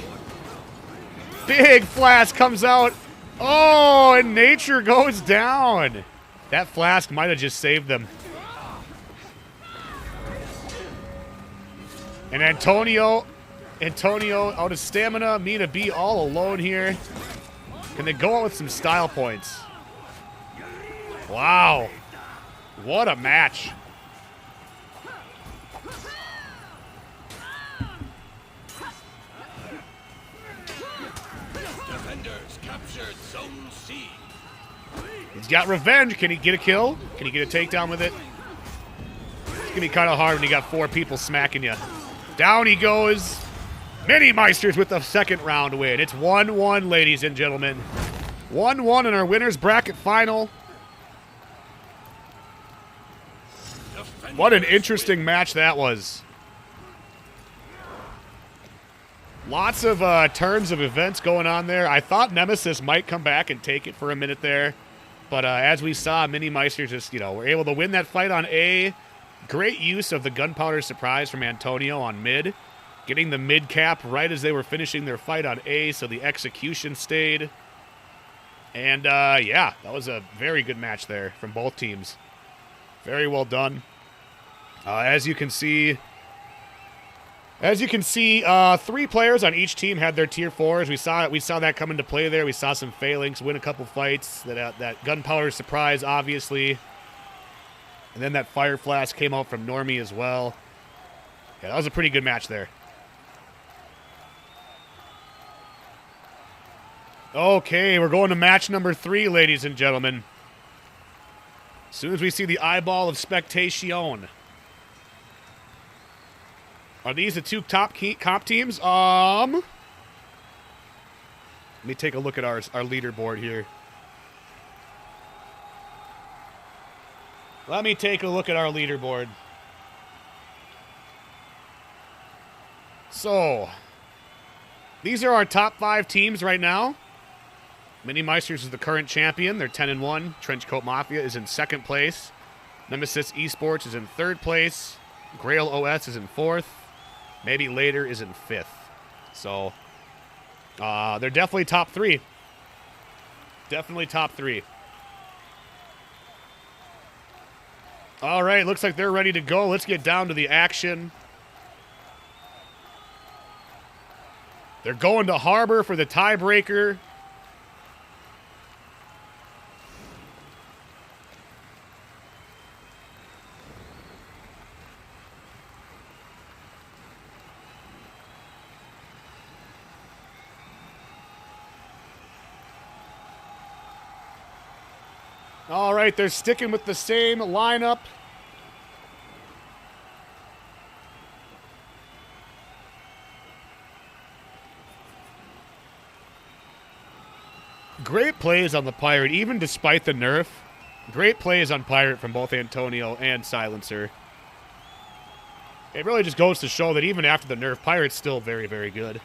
Big flask comes out. Oh, and Nature goes down. That flask might have just saved them. And Antonio out of stamina. Mina B all alone here. Can they go out with some style points? Wow. What a match. Defenders captured Zone C. He's got revenge. Can he get a kill? Can he get a takedown with it? It's going to be kind of hard when you got four people smacking you. Down he goes. Mini Meisters with the second round win. It's 1-1, ladies and gentlemen. 1-1 in our winner's bracket final. What an interesting match that was. Lots of turns of events going on there. I thought Nemesis might come back and take it for a minute there. But as we saw, Mini Meisters just, were able to win that fight on A. Great use of the gunpowder surprise from Antonio on mid. Getting the mid cap right as they were finishing their fight on A, so the execution stayed. And, yeah, that was a very good match there from both teams. Very well done. As you can see, 3 players on each team had their tier 4s. We saw that come into play there. We saw some failings, win a couple fights. That gunpowder surprise, obviously. And then that fire flash came out from Normie as well. Yeah, that was a pretty good match there. Okay, we're going to match number 3, ladies and gentlemen. As soon as we see the eyeball of spectation. Are these the 2 top comp teams? Let me take a look at our leaderboard here. Let me take a look at our leaderboard. So, these are our top 5 teams right now. Mini Meisters is the current champion. They're 10-1. Trenchcoat Mafia is in 2nd place. Nemesis Esports is in 3rd place. Grail OS is in 4th. Maybe Later is in 5th. So, they're definitely top 3. Definitely top 3. All right, looks like they're ready to go. Let's get down to the action. They're going to Harbor for the tiebreaker. All right, they're sticking with the same lineup. Great plays on the Pirate, even despite the nerf. Great plays on Pirate from both Antonio and Silencer. It really just goes to show that even after the nerf, Pirate's still very, very good.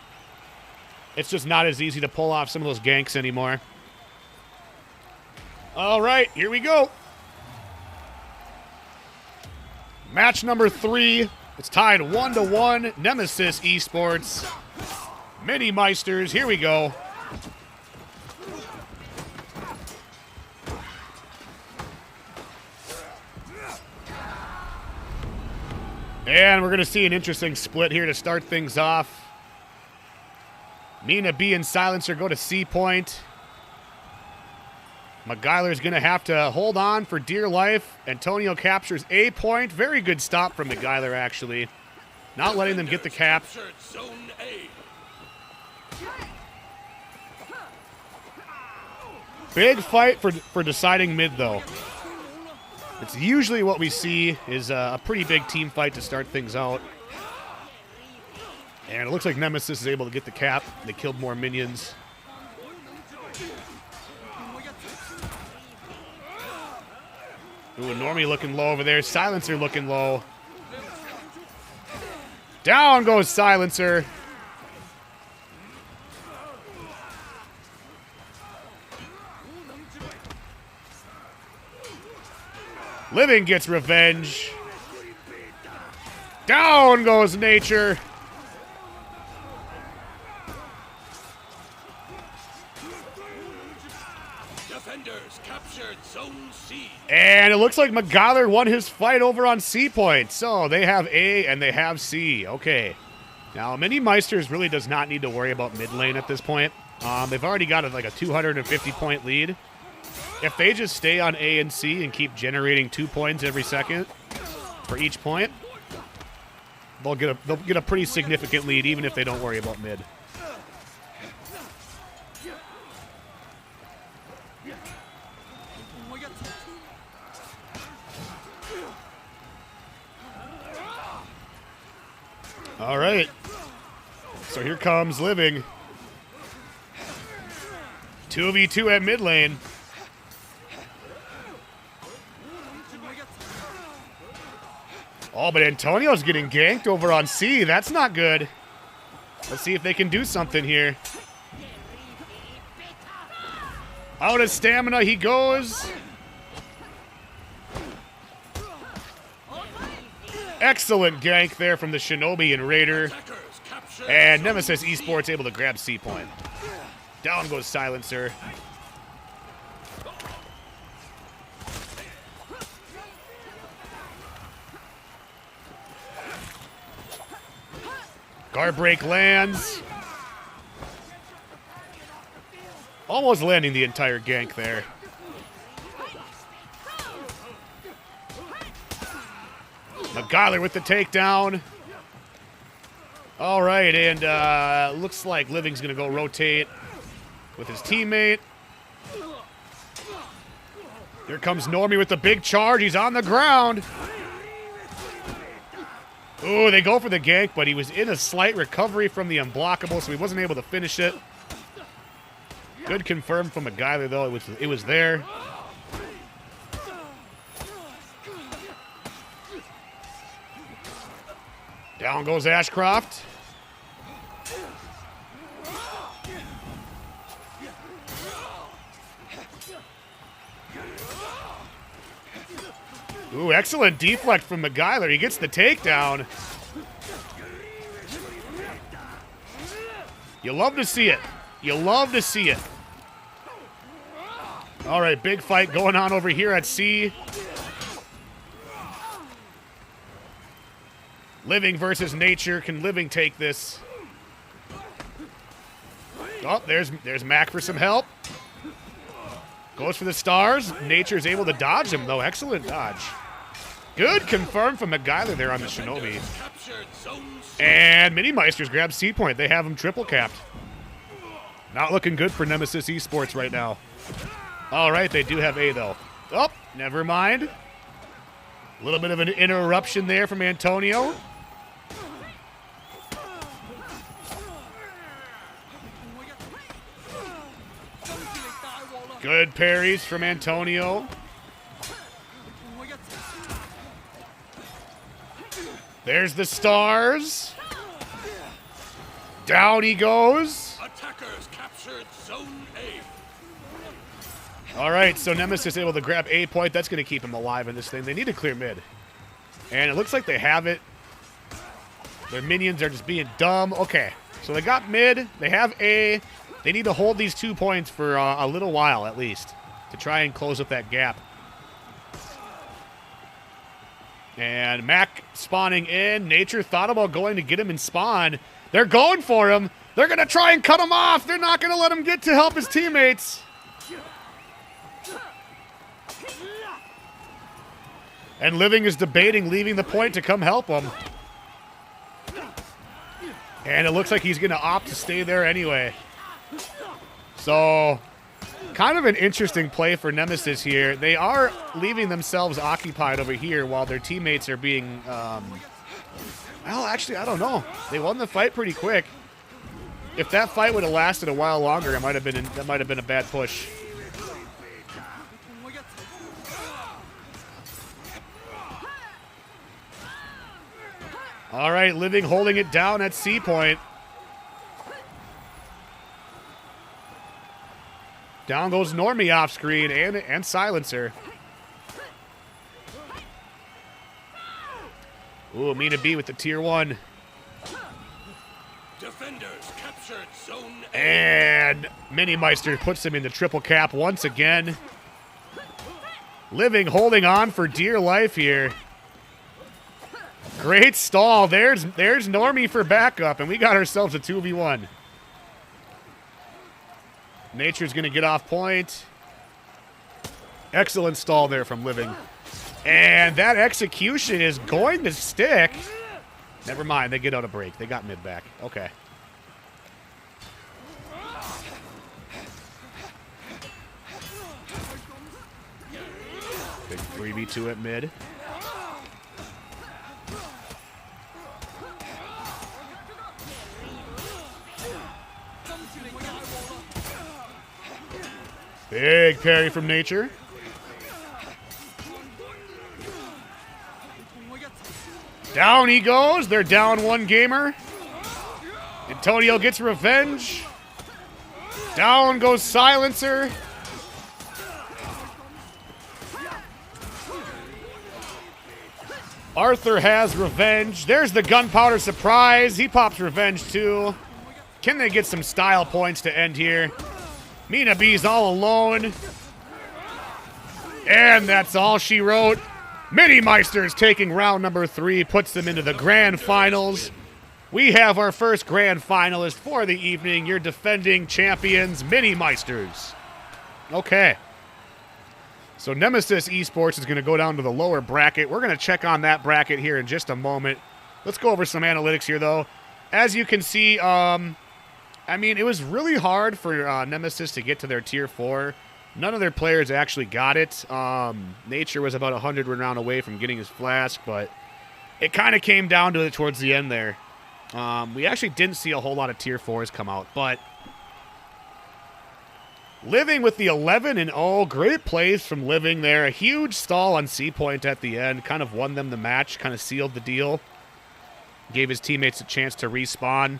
It's just not as easy to pull off some of those ganks anymore. All right, here we go. Match number 3. It's tied 1-1. Nemesis Esports. Mini Meisters. Here we go. And we're going to see an interesting split here to start things off. Mina B and Silencer go to C point. McGuiler's going to have to hold on for dear life. Antonio captures A point. Very good stop from McGuiler, actually. Not letting them get the cap. Big fight for deciding mid, though. It's usually what we see is a pretty big team fight to start things out. And it looks like Nemesis is able to get the cap. They killed more minions. Ooh, Normie looking low over there. Silencer looking low. Down goes Silencer. Living gets revenge. Down goes Nature. Defenders captured Zone C. And it looks like McGoller won his fight over on C point. So they have A and they have C. Okay. Now, Mini Meisters really does not need to worry about mid lane at this point. They've already got like a 250-point lead. If they just stay on A and C and keep generating 2 points every second for each point, they'll get a pretty significant lead even if they don't worry about mid. All right. So here comes Living. 2v2 at mid lane. Oh, but Antonio's getting ganked over on C. That's not good. Let's see if they can do something here. Out of stamina he goes. Excellent gank there from the Shinobi and Raider. Attackers captured And Zone Nemesis C. Esports able to grab C point. Down goes Silencer. Guard break lands. Almost landing the entire gank there. McGyler with the takedown. All right, and looks like Living's going to go rotate with his teammate. Here comes Normie with the big charge. He's on the ground. Ooh, they go for the gank, but he was in a slight recovery from the unblockable, so he wasn't able to finish it. Good confirm from McGyler, though. It was there. Down goes Ashcroft. Ooh, excellent deflect from McGyler. He gets the takedown. You love to see it. You love to see it. All right, big fight going on over here at C. Living versus Nature. Can Living take this? Oh, there's Mac for some help. Goes for the stars. Nature's able to dodge him, though. Excellent dodge. Good confirm from McGyler there on the Shinobi. Captured Zone C. And Mini Meisters grab C point. They have him triple capped. Not looking good for Nemesis Esports right now. All right, they do have A, though. Oh, never mind. A little bit of an interruption there from Antonio. Good parries from Antonio. There's the stars. Down he goes. Attackers captured Zone A. All right, so Nemesis able to grab A point. That's going to keep him alive in this thing. They need to clear mid. And it looks like they have it. Their minions are just being dumb. Okay, so they got mid. They have A. They need to hold these 2 points for a little while at least to try and close up that gap. And Mac spawning in. Nature thought about going to get him in spawn. They're going for him. They're going to try and cut him off. They're not going to let him get to help his teammates. And Living is debating leaving the point to come help him. And it looks like he's going to opt to stay there anyway. So, kind of an interesting play for Nemesis here. They are leaving themselves occupied over here while their teammates are being, well, actually, I don't know. They won the fight pretty quick. If that fight would have lasted a while longer, that might have been a bad push. All right, Living holding it down at C point. Down goes Normie off screen and Silencer. Ooh, Mina B with the tier 1. Defenders captured Zone A. And Mini Meister puts him in the triple cap once again. Living holding on for dear life here. Great stall. There's Normie for backup, and we got ourselves a 2v1. Nature's going to get off point. Excellent stall there from Living. And that execution is going to stick. Never mind, they get out a break. They got mid back. Okay. Big 3v2 at mid. Big parry from Nature. Down he goes. They're down one gamer. Antonio gets revenge. Down goes Silencer. Arthur has revenge. There's the gunpowder surprise. He pops revenge too. Can they get some style points to end here? Mina B's all alone. And that's all she wrote. Mini Meisters taking round number 3, puts them into the grand finals. We have our first grand finalist for the evening, your defending champions, Mini Meisters. Okay. So Nemesis Esports is going to go down to the lower bracket. We're going to check on that bracket here in just a moment. Let's go over some analytics here, though. As you can see, I mean, it was really hard for Nemesis to get to their Tier 4. None of their players actually got it. Nature was about 100 round away from getting his flask, but it kind of came down to it towards the end there. We actually didn't see a whole lot of Tier 4s come out, but Living with the 11-0, great plays from Living there. A huge stall on C point at the end, kind of won them the match, kind of sealed the deal. Gave his teammates a chance to respawn.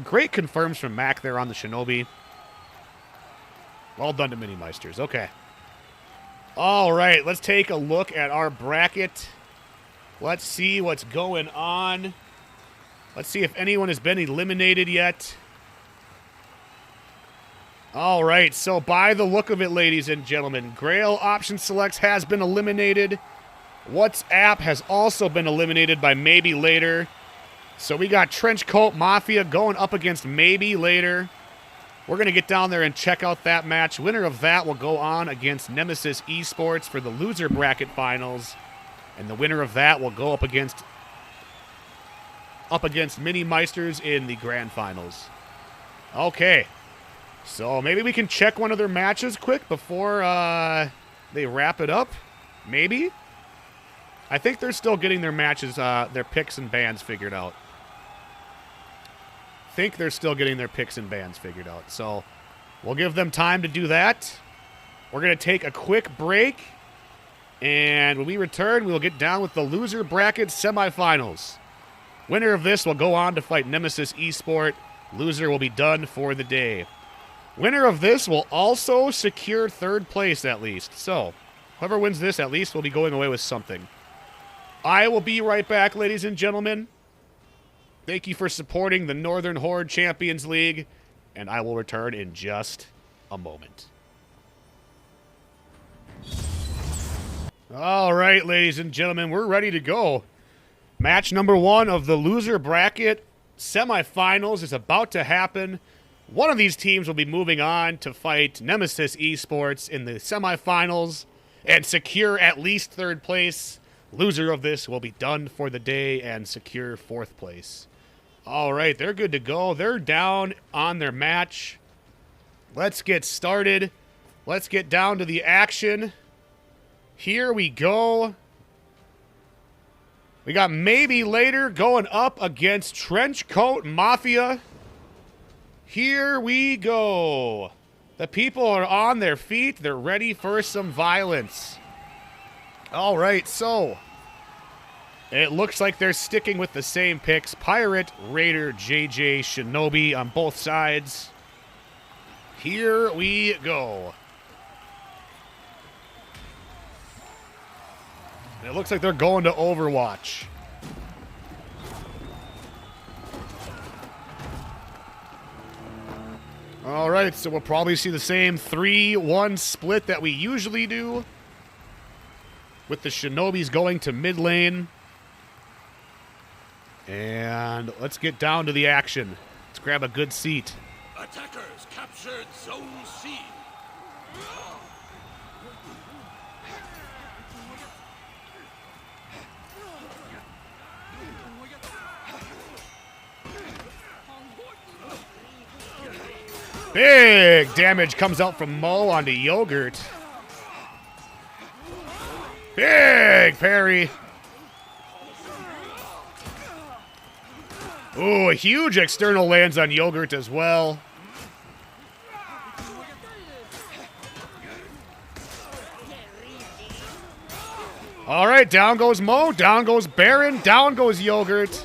Great confirms from Mac there on the Shinobi. Well done to Mini Meisters. Okay. All right, let's take a look at our bracket. Let's see what's going on. Let's see if anyone has been eliminated yet. All right, so by the look of it, ladies and gentlemen, Grail Option Selects has been eliminated. WhatsApp has also been eliminated by Maybe Later. So we got Trenchcoat Mafia going up against Maybe Later. We're going to get down there and check out that match. Winner of that will go on against Nemesis Esports for the loser bracket finals. And the winner of that will go up against Mini Meisters in the grand finals. Okay. So maybe we can check one of their matches quick before they wrap it up. Maybe. I think they're still getting their matches, their picks and bans figured out. So we'll give them time to do that. We're going to take a quick break. And when we return, we'll get down with the loser bracket semifinals. Winner of this will go on to fight Nemesis Esport. Loser will be done for the day. Winner of this will also secure third place at least. So whoever wins this at least will be going away with something. I will be right back, ladies and gentlemen. Thank you for supporting the Northern Horde Champions League, and I will return in just a moment. All right, ladies and gentlemen, we're ready to go. Match number 1 of the loser bracket semifinals is about to happen. One of these teams will be moving on to fight Nemesis Esports in the semifinals and secure at least third place. Loser of this will be done for the day and secure fourth place. All right, they're good to go. They're down on their match. Let's get started. Let's get down to the action. Here we go. We got Maybe Later going up against Trenchcoat Mafia. Here we go. The people are on their feet. They're ready for some violence. All right, so it looks like they're sticking with the same picks. Pirate, Raider, JJ, Shinobi on both sides. Here we go. It looks like they're going to Overwatch. All right, so we'll probably see the same 3-1 split that we usually do, with the Shinobis going to mid lane. And let's get down to the action. Let's grab a good seat. Attackers captured Zone C. Big damage comes out from Mo onto Yogurt. Big parry. Ooh, a huge external lands on Yogurt as well. All right, down goes Mo, down goes Baron, down goes Yogurt.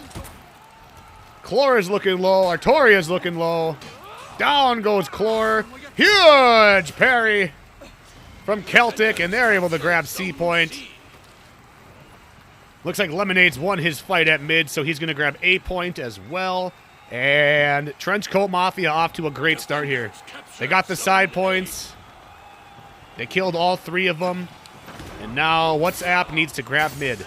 Clora's looking low, Artoria's looking low. Down goes Clor. Huge parry from Celtic, and they're able to grab C point. Looks like Lemonade's won his fight at mid, so he's going to grab a point as well. And Trenchcoat Mafia off to a great start here. They got the side points. They killed all 3 of them. And now WhatsApp needs to grab mid.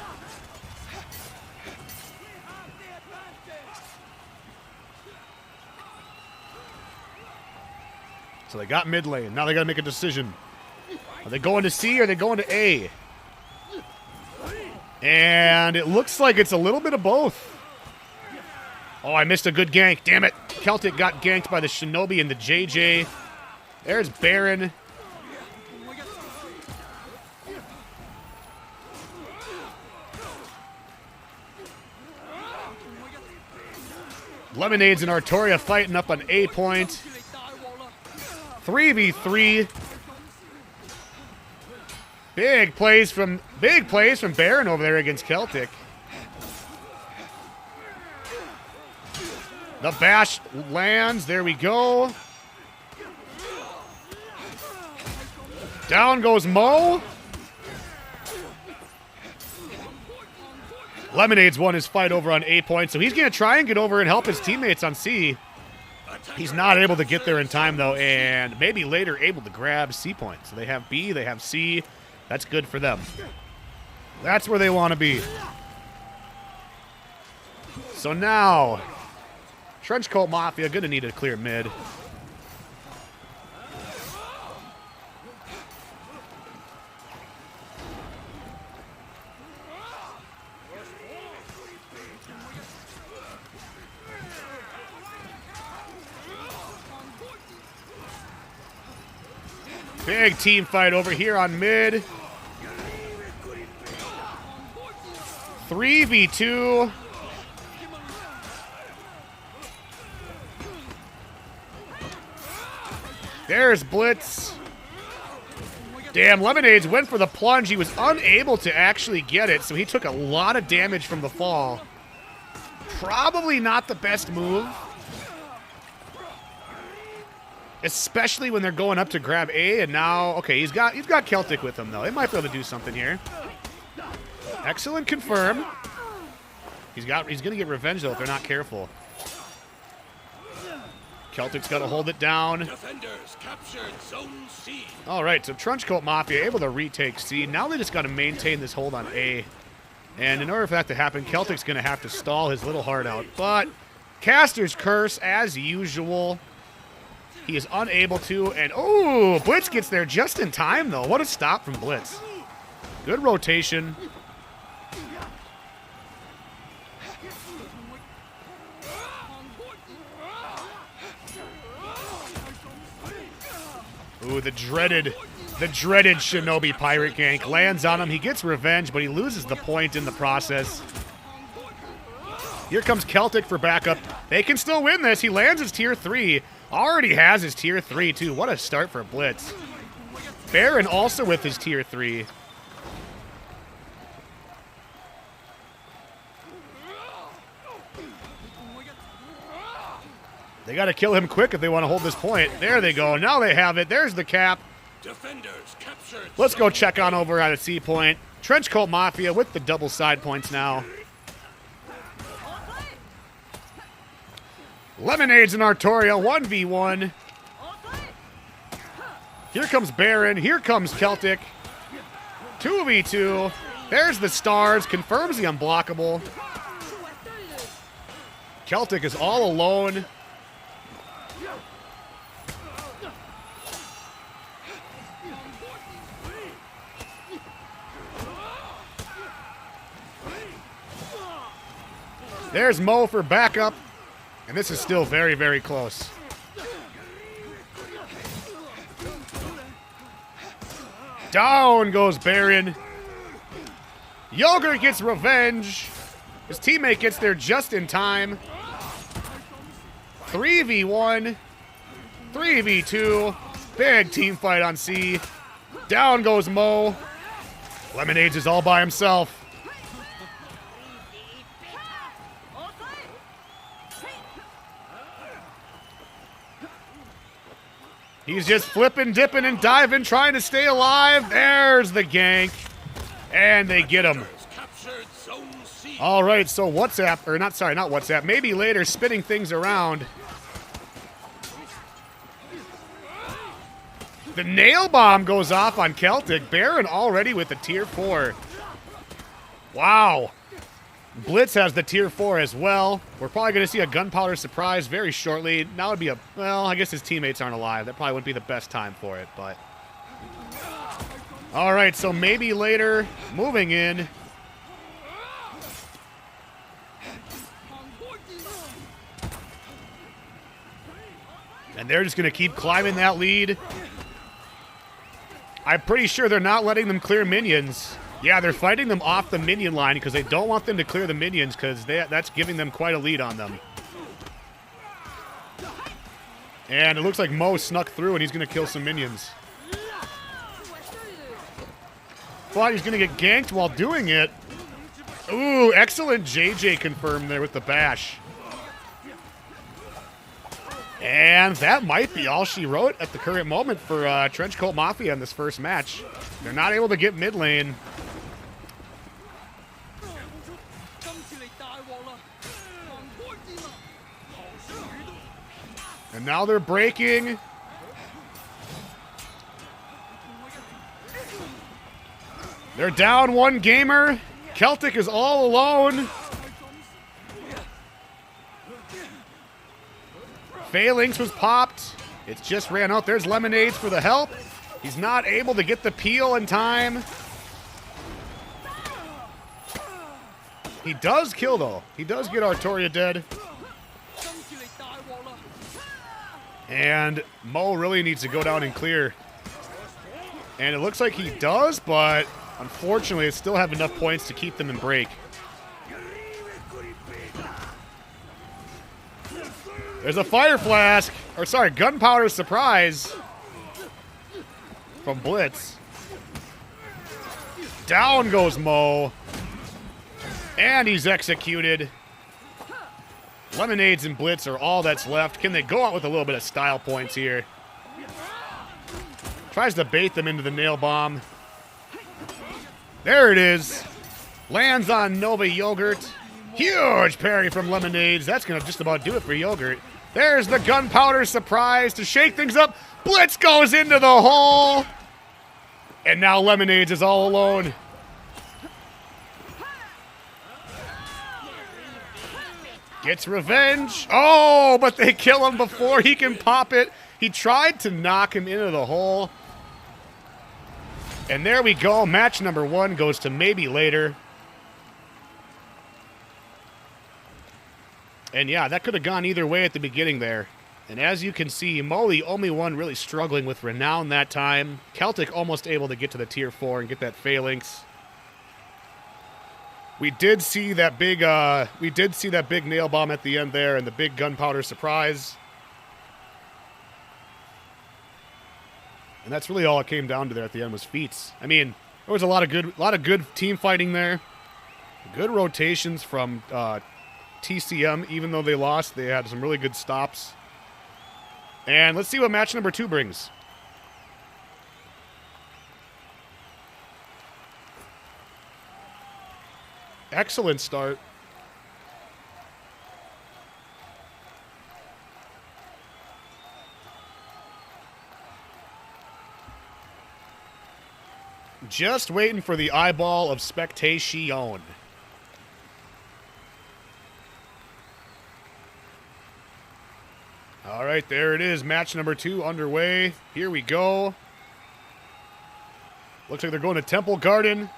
So they got mid lane. Now they got to make a decision. Are they going to C or are they going to A? And it looks like it's a little bit of both. Oh, I missed a good gank. Damn it. Celtic got ganked by the Shinobi and the JJ. There's Baron. Lemonades and Artoria fighting up on A point. 3v3. Big plays from Baron over there against Celtic. The bash lands. There we go. Down goes Mo. Lemonade's won his fight over on A point, so he's going to try and get over and help his teammates on C. He's not able to get there in time, though, and maybe later able to grab C point. So they have B, they have C. That's good for them. That's where they want to be. So now, Trenchcoat Mafia going to need a clear mid. Big team fight over here on mid. 3v2. There's Blitz. Damn, Lemonades went for the plunge. He was unable to actually get it, so he took a lot of damage from the fall. Probably not the best move. Especially when they're going up to grab A, and now, okay, he's got Celtic with him, though. They might be able to do something here. Excellent confirm. He's going to get revenge, though, if they're not careful. Celtic's got to hold it down. Defenders captured Zone C. All right, so Trenchcoat Mafia able to retake C. Now they just got to maintain this hold on A. And in order for that to happen, Celtic's going to have to stall his little heart out. But Caster's Curse, as usual. He is unable to, and oh, Blitz gets there just in time, though. What a stop from Blitz. Good rotation. Ooh, the dreaded Shinobi Pirate gank lands on him. He gets revenge, but he loses the point in the process. Here comes Celtic for backup. They can still win this. He lands his tier 3. Already has his tier 3, too. What a start for Blitz. Baron also with his tier 3. They got to kill him quick if they want to hold this point. There they go. Now they have it. There's the cap. Defenders captured. Let's go check on over at a C point. Trenchcoat Mafia with the double side points now. Lemonades and Artoria, 1v1. Here comes Baron. Here comes Celtic. 2v2. There's the stars. Confirms the unblockable. Celtic is all alone. There's Mo for backup. And this is still very, very close. Down goes Baron. Yogurt gets revenge. His teammate gets there just in time. 3v1. 3v2. Big team fight on C. Down goes Mo. Lemonades is all by himself. He's just flipping, dipping, and diving, trying to stay alive. There's the gank. And they get him. Captured Zone All right, so WhatsApp, or not, sorry, not WhatsApp, maybe later, spinning things around. The nail bomb goes off on Celtic. Baron already with the tier 4. Wow. Blitz has the tier 4 as well. We're probably going to see a gunpowder surprise very shortly. Now would be a, well, I guess his teammates aren't alive. That probably wouldn't be the best time for it, but. All right, so maybe later, moving in. And they're just going to keep climbing that lead. I'm pretty sure they're not letting them clear minions. Yeah, they're fighting them off the minion line because they don't want them to clear the minions because that's giving them quite a lead on them. And it looks like Mo snuck through and he's going to kill some minions. But he's going to get ganked while doing it. Ooh, excellent JJ confirmed there with the bash. And that might be all she wrote at the current moment for Trenchcoat Mafia in this first match. They're not able to get mid lane. And now they're breaking. They're down one gamer. Celtic is all alone. Phalanx was popped. It just ran out. There's Lemonades for the help. He's not able to get the peel in time. He does kill, though. He does get Artoria dead. And Mo really needs to go down and clear. And it looks like he does, but unfortunately, they still have enough points to keep them in break. There's a fire flask, or sorry, gunpowder surprise from Blitz. Down goes Mo. And he's executed. Lemonades and Blitz are all that's left. Can they go out with a little bit of style points here? Tries to bait them into the nail bomb. There it is. Lands on Nova Yogurt. Huge parry from Lemonades. That's going to just about do it for Yogurt. There's the gunpowder surprise to shake things up. Blitz goes into the hole. And now Lemonades is all alone. Gets revenge. Oh, but they kill him before he can pop it. He tried to knock him into the hole. And there we go. Match number 1 goes to maybe later. And yeah, that could have gone either way at the beginning there. And as you can see, Mo, the only one really struggling with Renown that time. Celtic almost able to get to the tier 4 and get that Phalanx. We did see that big nail bomb at the end there and the big gunpowder surprise. And that's really all it came down to there at the end was feats. I mean, there was a lot of good team fighting there. Good rotations from TCM. Even though they lost, they had some really good stops. And let's see what match number 2 brings. Excellent start. Just waiting for the eyeball of spectation. All right, there it is. Match number 2 underway. Here we go. Looks like they're going to Temple Garden.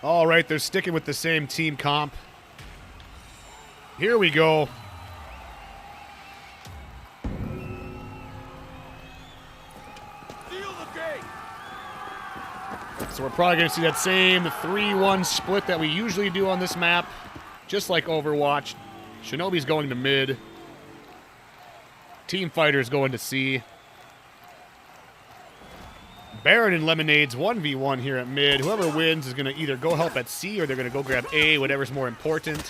All right, they're sticking with the same team comp. Here we go. So we're probably going to see that same 3-1 split that we usually do on this map. Just like Overwatch. Shinobi's going to mid. Team Fighter's going to C. Baron and Lemonades 1v1 here at mid. Whoever wins is going to either go help at C or they're going to go grab A, whatever's more important.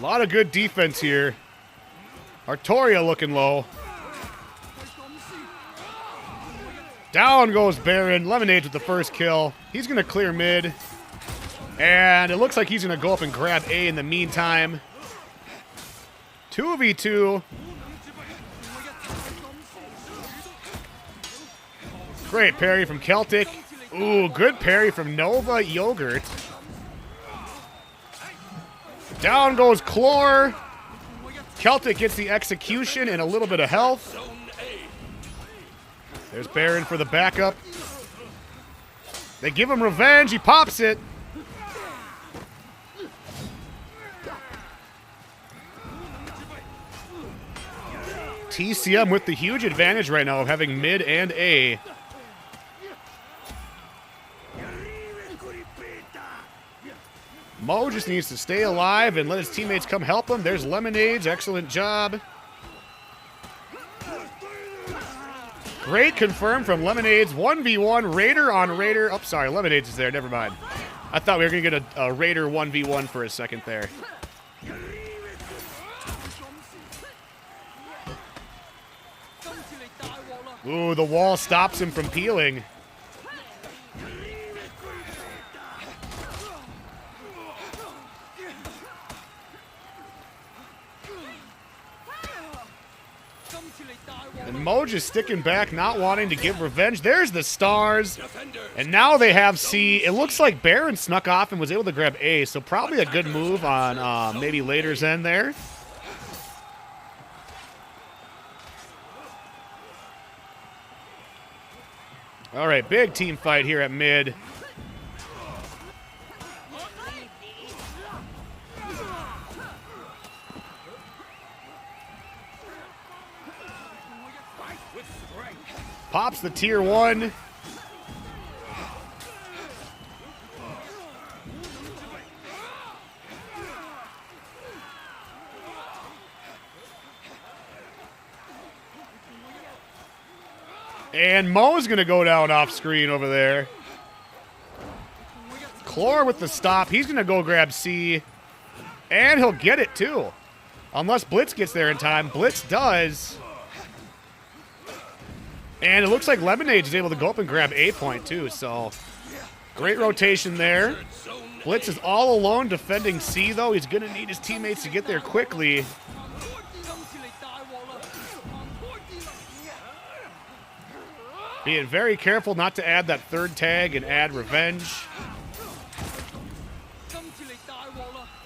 A lot of good defense here. Artoria looking low. Down goes Baron. Lemonades with the first kill. He's going to clear mid. And it looks like he's going to go up and grab A in the meantime. 2v2. Great parry from Celtic. Ooh, good parry from Nova Yogurt. Down goes Chlor. Celtic gets the execution and a little bit of health. There's Baron for the backup. They give him revenge. He pops it. TCM with the huge advantage right now of having mid and A. Mo just needs to stay alive and let his teammates come help him. There's Lemonades. Excellent job. Great confirm from Lemonades. 1v1. Raider on Raider. Oh, sorry. Lemonades is there. Never mind. I thought we were going to get a Raider 1v1 for a second there. Ooh, the wall stops him from peeling. And Mo just sticking back, not wanting to give revenge. There's the stars. And now they have C. It looks like Baron snuck off and was able to grab A, so probably a good move on maybe later's end there. All right, big team fight here at mid. Pops the tier 1. And Mo's going to go down off screen over there. Chlor with the stop. He's going to go grab C. And he'll get it too. Unless Blitz gets there in time. Blitz does. And it looks like Lemonade is able to go up and grab A point too. So great rotation there. Blitz is all alone defending C though. He's going to need his teammates to get there quickly. Being very careful not to add that third tag and add revenge.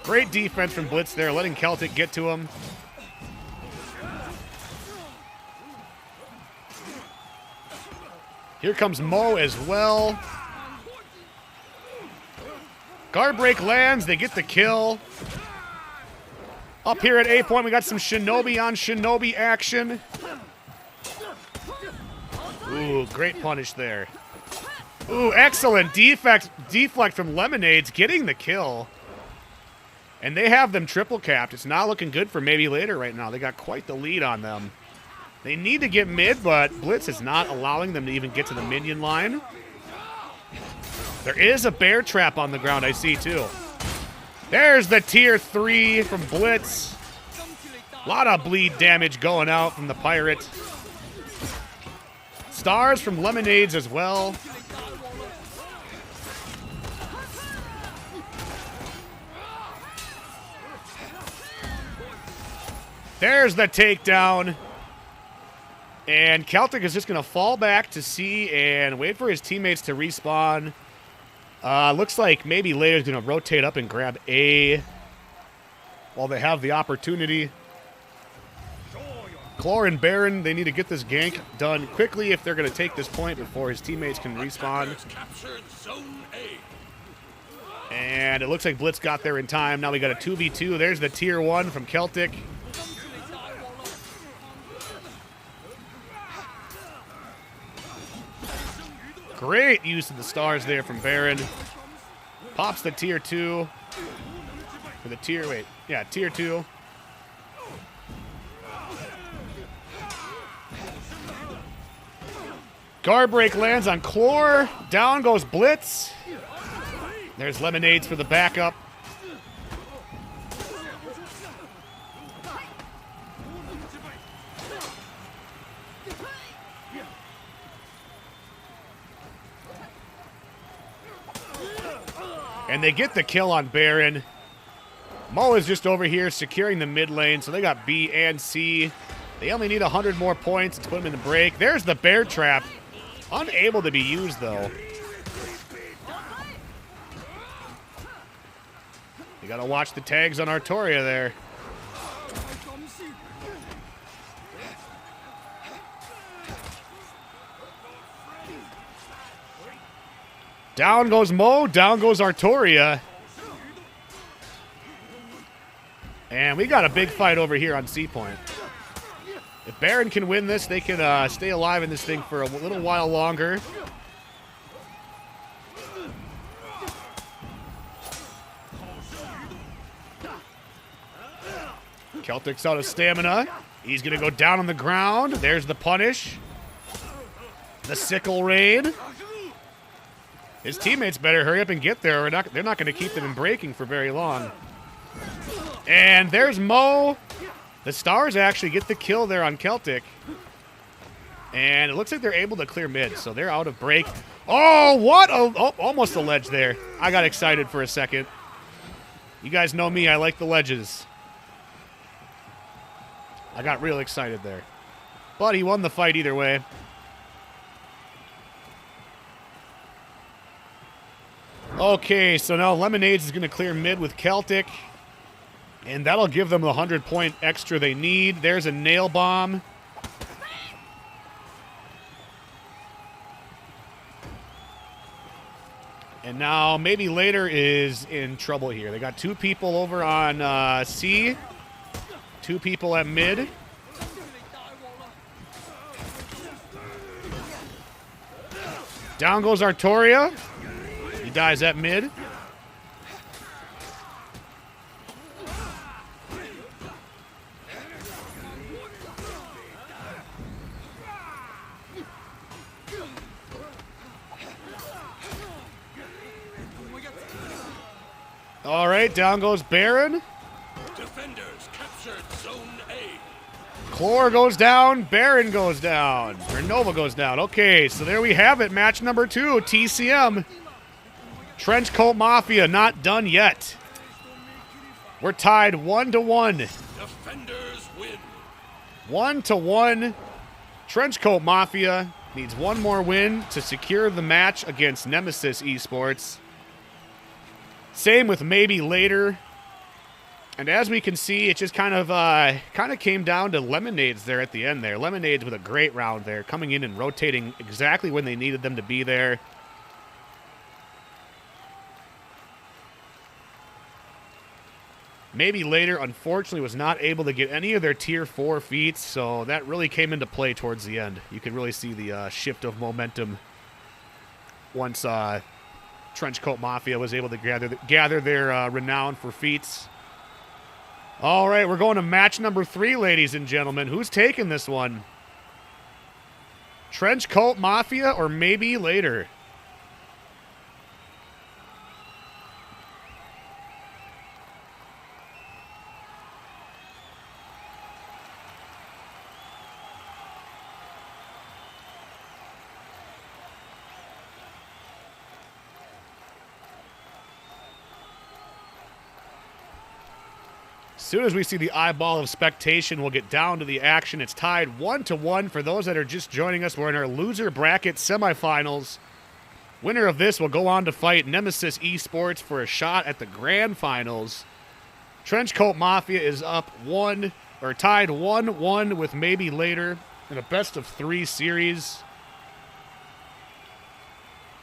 Great defense from Blitz there, letting Celtic get to him. Here comes Mo as well. Guard break lands, they get the kill. Up here at A point, we got some Shinobi on Shinobi action. Ooh, great punish there. Ooh, excellent deflect from Lemonades, getting the kill. And they have them triple capped. It's not looking good for maybe later right now. They got quite the lead on them. They need to get mid, but Blitz is not allowing them to even get to the minion line. There is a bear trap on the ground, I see too. There's the tier 3 from Blitz. A lot of bleed damage going out from the pirate. Stars from Lemonades as well. There's the takedown. And Celtic is just going to fall back to C and wait for his teammates to respawn. Looks like maybe Later's going to rotate up and grab A while they have the opportunity. Chlor and Baron, they need to get this gank done quickly if they're going to take this point before his teammates can respawn. And it looks like Blitz got there in time. Now we got a 2v2. There's the tier 1 from Celtic. Great use of the stars there from Baron. Pops the tier 2. For the tier, wait. Yeah, tier 2. Guard break lands on Chlor. Down goes Blitz. There's Lemonades for the backup. And they get the kill on Baron. Mo is just over here securing the mid lane, so they got B and C. They only need 100 more points to put them in the break. There's the bear trap. Unable to be used, though. You gotta watch the tags on Artoria there. Down goes Mo, down goes Artoria. And we got a big fight over here on C point. If Baron can win this, they can stay alive in this thing for a little while longer. Celtic's out of stamina. He's going to go down on the ground. There's the punish. The sickle raid. His teammates better hurry up and get there, or they're not going to keep them in breaking for very long. And there's Mo. The Stars actually get the kill there on Celtic. And it looks like they're able to clear mid, so they're out of break. Oh, what? Oh, almost a ledge there. I got excited for a second. You guys know me. I like the ledges. I got real excited there. But he won the fight either way. Okay, so now Lemonades is going to clear mid with Celtic. And that'll give them the 100-point extra they need. There's a nail bomb. And now maybe later is in trouble here. They got 2 people over on C. 2 people at mid. Down goes Artoria. He dies at mid. All right, down goes Baron. Defenders captured Zone A. Chlor goes down, Baron goes down, or Nova goes down. Okay, so there we have it, match number 2, TCM. Trenchcoat Mafia not done yet. We're tied 1-1. Defenders win. 1-1. Trenchcoat Mafia needs one more win to secure the match against Nemesis Esports. Same with maybe later. And as we can see, it just kind of came down to Lemonades there at the end there. Lemonades with a great round there, coming in and rotating exactly when they needed them to be there. Maybe later, unfortunately, was not able to get any of their tier 4 feats, so that really came into play towards the end. You could really see the shift of momentum once Trenchcoat Mafia was able to gather their renown for feats. All right, we're going to match number 3, ladies and gentlemen. Who's taking this one? Trenchcoat Mafia or maybe later? As soon as we see the eyeball of spectation, we'll get down to the action. It's tied 1-1. For those that are just joining us, we're in our loser bracket semifinals. Winner of this will go on to fight Nemesis Esports for a shot at the grand finals. Trenchcoat Mafia is up tied 1-1 with maybe later in a best of 3 series.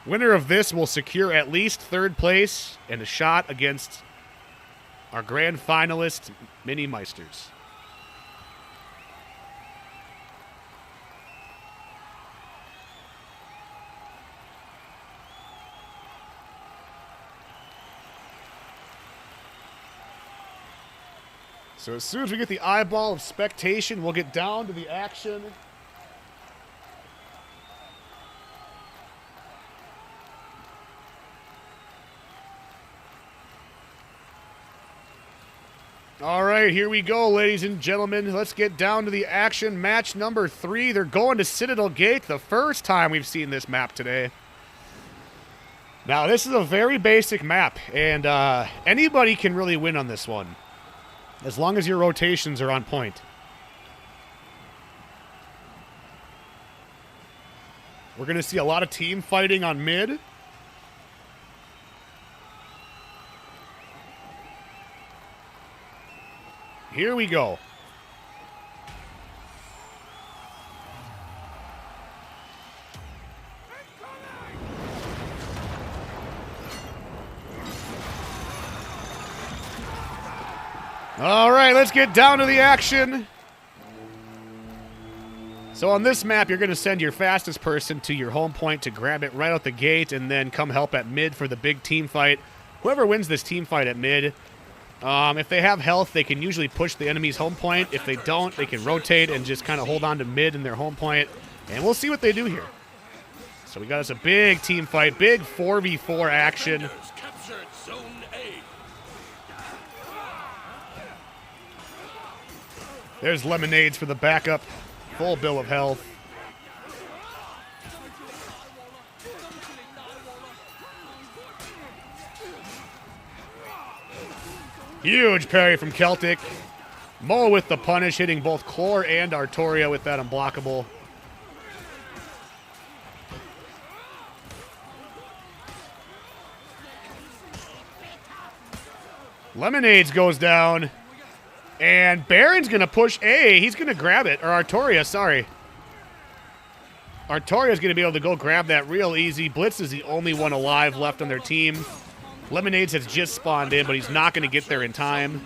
Winner of this will secure at least 3rd place and a shot against our grand finalist, Mini Meisters. So as soon as we get the eyeball of spectation, we'll get down to the action. All right, here we go, ladies and gentlemen. Let's get down to the action. Match number 3. They're going to Citadel Gate. The first time we've seen this map today. Now, this is a very basic map, and anybody can really win on this one, as long as your rotations are on point. We're going to see a lot of team fighting on mid. Here we go. All right, let's get down to the action. So on this map, you're going to send your fastest person to your home point to grab it right out the gate and then come help at mid for the big team fight. Whoever wins this team fight at mid, if they have health, they can usually push the enemy's home point. If they don't, they can rotate and just kind of hold on to mid in their home point. And we'll see what they do here. So we got us a big team fight, big 4v4 action. Defenders captured Zone A. There's Lemonades for the backup. Full bill of health. Huge parry from Celtic. Mo with the punish, hitting both Chlor and Artoria with that unblockable. Lemonades goes down. And Baron's going to push A. He's going to grab it. Or Artoria, sorry. Artoria's going to be able to go grab that real easy. Blitz is the only one alive left on their team. Lemonades has just spawned in, but he's not going to get there in time.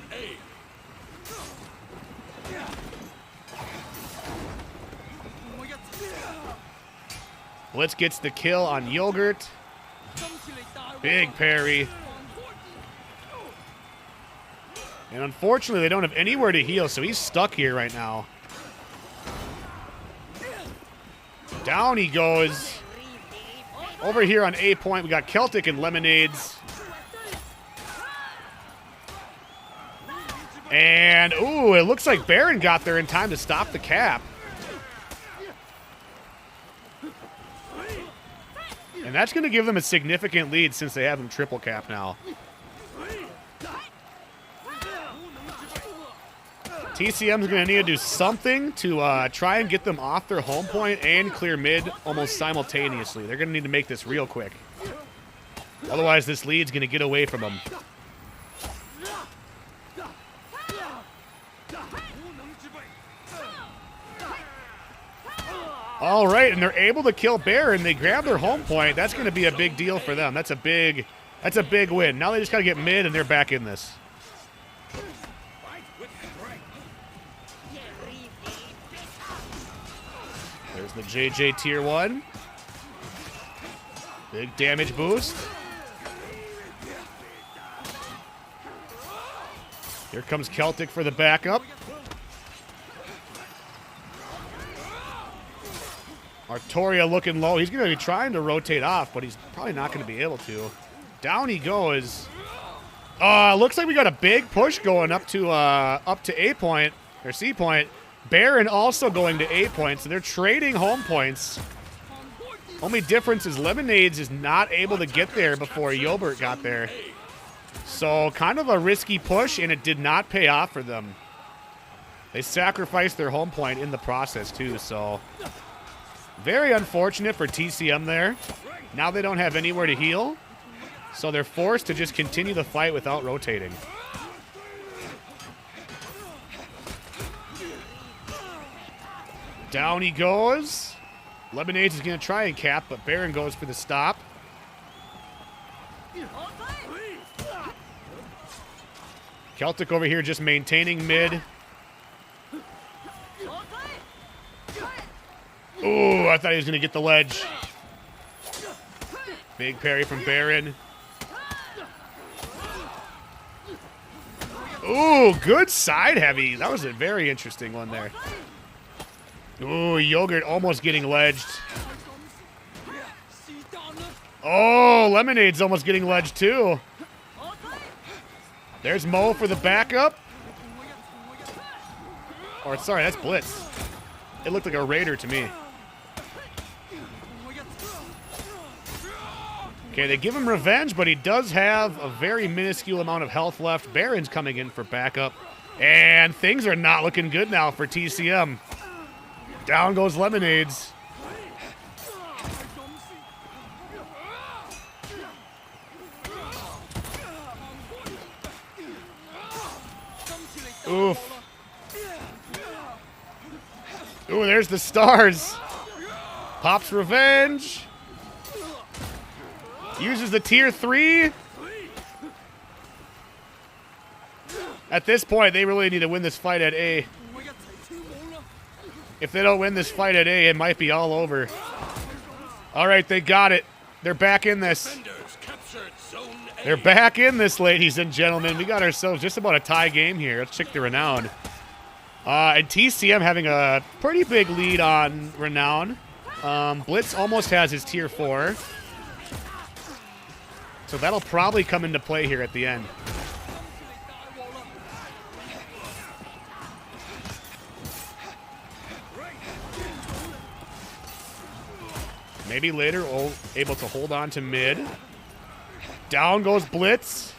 Blitz gets the kill on Yogurt. Big parry. And unfortunately, they don't have anywhere to heal, so he's stuck here right now. Down he goes. Over here on A point, we got Celtic and Lemonades. And, ooh, it looks like Baron got there in time to stop the cap. And that's going to give them a significant lead since they have him triple cap now. TCM's going to need to do something to try and get them off their home point and clear mid almost simultaneously. They're going to need to make this real quick. Otherwise, this lead's going to get away from them. All right, and they're able to kill Baron. They grab their home point. That's going to be a big deal for them. That's a big win. Now they just got to get mid, and they're back in this. There's the JJ Tier 1. Big damage boost. Here comes Celtic for the backup. Artoria looking low. He's going to be trying to rotate off, but he's probably not going to be able to. Down he goes. Looks like we got a big push going up to A point, or C point. Baron also going to A point, so they're trading home points. Only difference is Lemonades is not able to get there before Yogurt got there. So kind of a risky push, and it did not pay off for them. They sacrificed their home point in the process too, so very unfortunate for TCM there. Now they don't have anywhere to heal, so they're forced to just continue the fight without rotating. Down he goes. Lemonades is going to try and cap, but Baron goes for the stop. Celtic over here just maintaining mid. Ooh, I thought he was going to get the ledge. Big parry from Baron. Ooh, good side heavy. That was a very interesting one there. Ooh, Yogurt almost getting ledged. Oh, Lemonade's almost getting ledged too. There's Mo for the backup. Or, sorry, that's Blitz. It looked like a Raider to me. Okay, they give him revenge, but he does have a very minuscule amount of health left. Baron's coming in for backup. And things are not looking good now for TCM. Down goes Lemonades. Oof. Ooh, there's the stars. Pops revenge. Uses the tier 3. At this point, they really need to win this fight at A. If they don't win this fight at A, it might be all over. All right, they got it. They're back in this. They're back in this, ladies and gentlemen. We got ourselves just about a tie game here. Let's check the Renown. And TCM having a pretty big lead on Renown. Blitz almost has his tier 4. So that'll probably come into play here at the end. Maybe later able to hold on to mid. Down goes Blitz.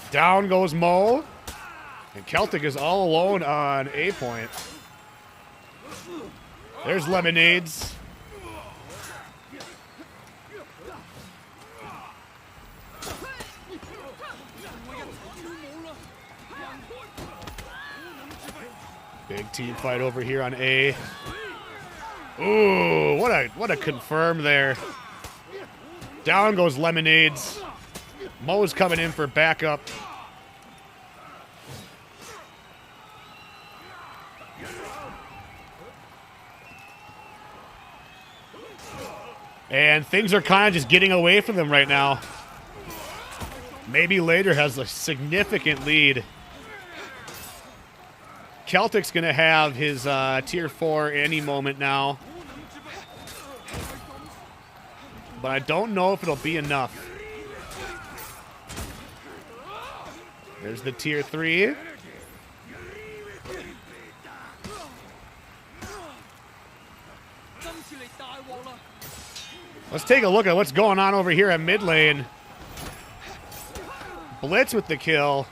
Down goes Mo. And Celtic is all alone on A point. There's Lemonades. Big team fight over here on A. Ooh, what a confirm there. Down goes Lemonades. Mo's coming in for backup. And things are kind of just getting away from them right now. Maybe later has a significant lead. Celtic's going to have his tier 4 any moment now. But I don't know if it'll be enough. There's the tier 3. Let's take a look at what's going on over here at mid lane. Blitz with the kill.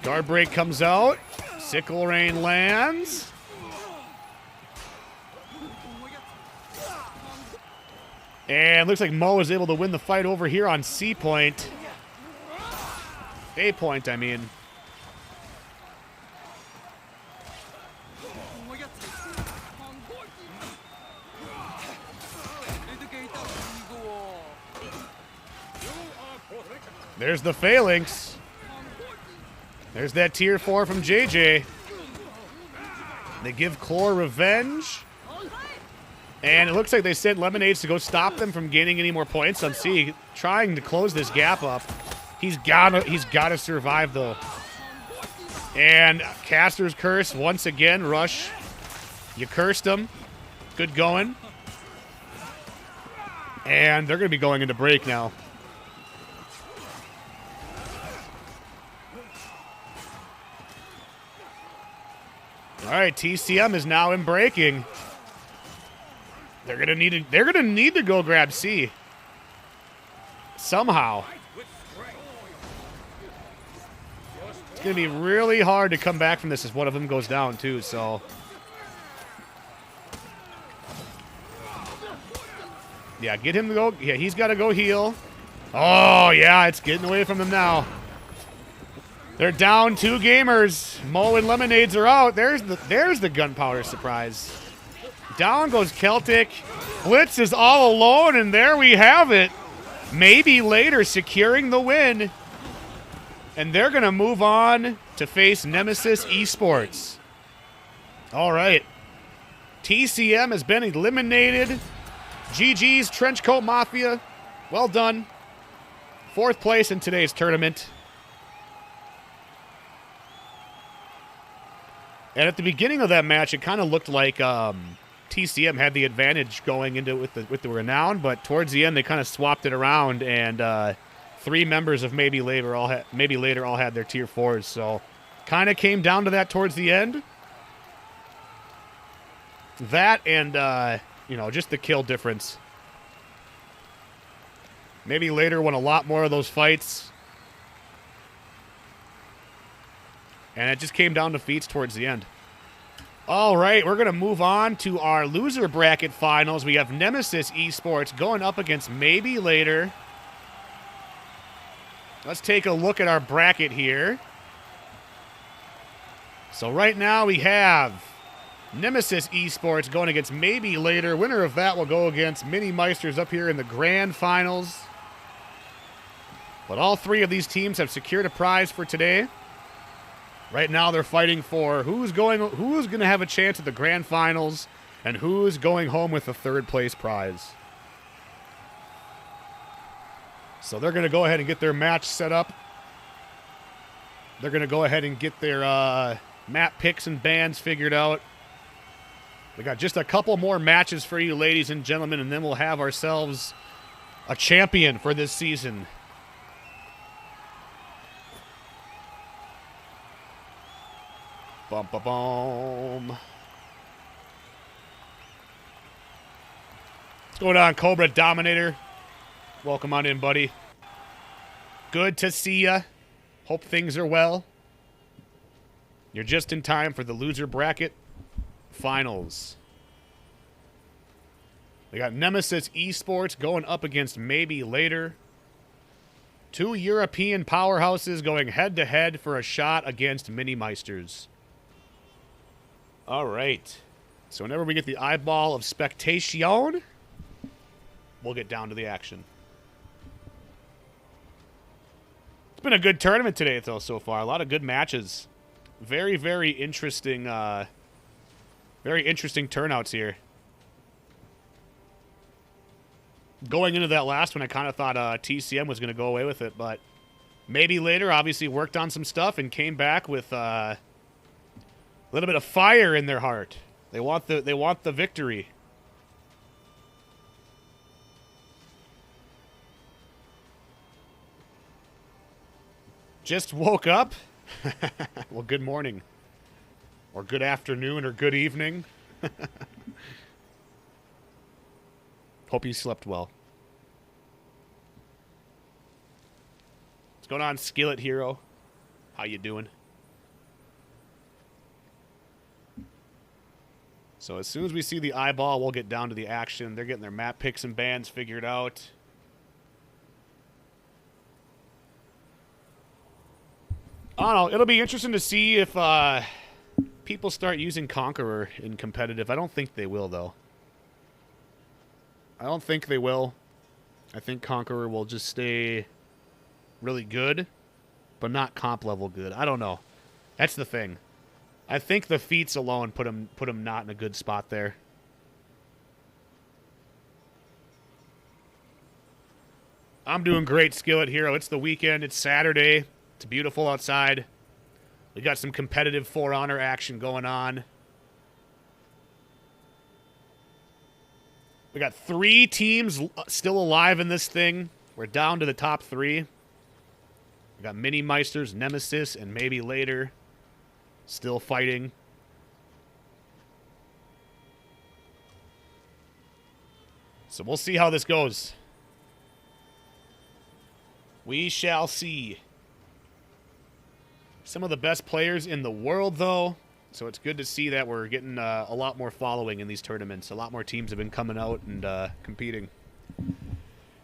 Guard break comes out. Sickle Rain lands. And looks like Mo is able to win the fight over here on C point. A point, I mean. There's the phalanx. There's that tier 4 from JJ. They give Chlor revenge. And it looks like they sent Lemonades to go stop them from gaining any more points on C, trying to close this gap up. He's gotta survive though. And Caster's curse once again. Rush, you cursed him. Good going. And they're gonna be going into break now. All right, TCM is now in breaking. They're gonna need to go grab C somehow. It's gonna be really hard to come back from this as one of them goes down too. So yeah, get him to go. Yeah, he's got to go heal. Oh yeah, it's getting away from him now. They're down 2 gamers. Mo and Lemonades are out. There's the gunpowder surprise. Down goes Celtic. Blitz is all alone, and there we have it. Maybe later securing the win. And they're going to move on to face Nemesis Esports. All right. TCM has been eliminated. GG's Trenchcoat Mafia. Well done. 4th place in today's tournament. And at the beginning of that match, it kind of looked like TCM had the advantage going into it with the Renown, but towards the end, they kind of swapped it around, and 3 members of Maybe Later all had their tier 4s. So kind of came down to that towards the end. That and, just the kill difference. Maybe Later won a lot more of those fights. And it just came down to feats towards the end. All right, we're going to move on to our loser bracket finals. We have Nemesis Esports going up against Maybe Later. Let's take a look at our bracket here. So right now we have Nemesis Esports going against Maybe Later. Winner of that will go against Mini Meisters up here in the grand finals. But all 3 of these teams have secured a prize for today. Right now they're fighting for who's going to have a chance at the grand finals and who's going home with the 3rd place prize. So they're going to go ahead and get their match set up. They're going to go ahead and get their map picks and bans figured out. We got just a couple more matches for you, ladies and gentlemen, and then we'll have ourselves a champion for this season. Bum, bum, bum. What's going on, Cobra Dominator? Welcome on in, buddy. Good to see ya. Hope things are well. You're just in time for the loser bracket finals. We got Nemesis Esports going up against Maybe Later. 2 European powerhouses going head-to-head for a shot against Mini Meisters. All right. So whenever we get the eyeball of spectation, we'll get down to the action. It's been a good tournament today, though, so far. A lot of good matches. Very, very interesting turnouts here. Going into that last one, I kind of thought TCM was going to go away with it, but Maybe Later obviously worked on some stuff and came back with a little bit of fire in their heart. They want the victory. Just woke up? Well, good morning. Or good afternoon or good evening. Hope you slept well. What's going on, Skillet Hero? How you doing? So as soon as we see the eyeball, we'll get down to the action. They're getting their map picks and bans figured out. I don't know. It'll be interesting to see if people start using Conqueror in competitive. I don't think they will, though. I don't think they will. I think Conqueror will just stay really good, but not comp level good. I don't know. That's the thing. I think the feats alone put him not in a good spot there. I'm doing great, Skillet Hero. It's the weekend. It's Saturday. It's beautiful outside. We got some competitive For Honor action going on. We got 3 teams still alive in this thing. We're down to the top 3. We got Mini Meisters, Nemesis, and Maybe Later still fighting. So we'll see how this goes. We shall see. Some of the best players in the world, though. So it's good to see that we're getting a lot more following in these tournaments. A lot more teams have been coming out and competing.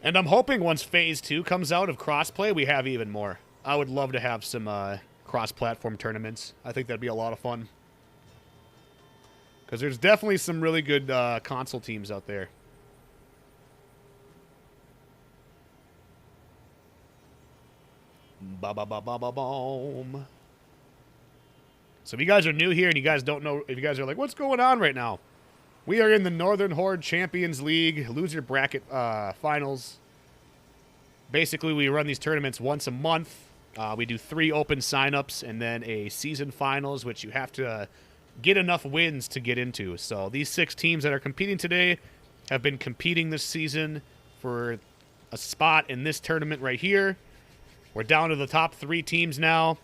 And I'm hoping once Phase 2 comes out of crossplay, we have even more. I would love to have some cross-platform tournaments. I think that'd be a lot of fun. Because there's definitely some really good console teams out there. Ba-ba-ba-ba-ba-boom. So if you guys are new here and you guys don't know, if you guys are like, what's going on right now? We are in the Northern Horde Champions League loser bracket finals. Basically, we run these tournaments once a month. We do 3 open signups and then a season finals, which you have to get enough wins to get into. So these 6 teams that are competing today have been competing this season for a spot in this tournament right here. We're down to the top 3 teams now.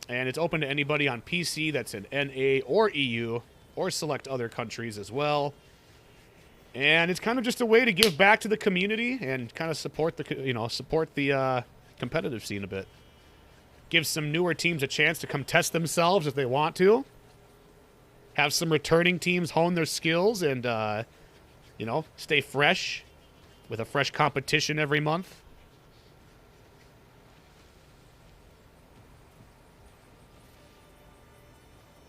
And it's open to anybody on PC that's in NA or EU, or select other countries as well. And it's kind of just a way to give back to the community and kind of support the competitive scene a bit. Give some newer teams a chance to come test themselves if they want to. Have some returning teams hone their skills and stay fresh with a fresh competition every month.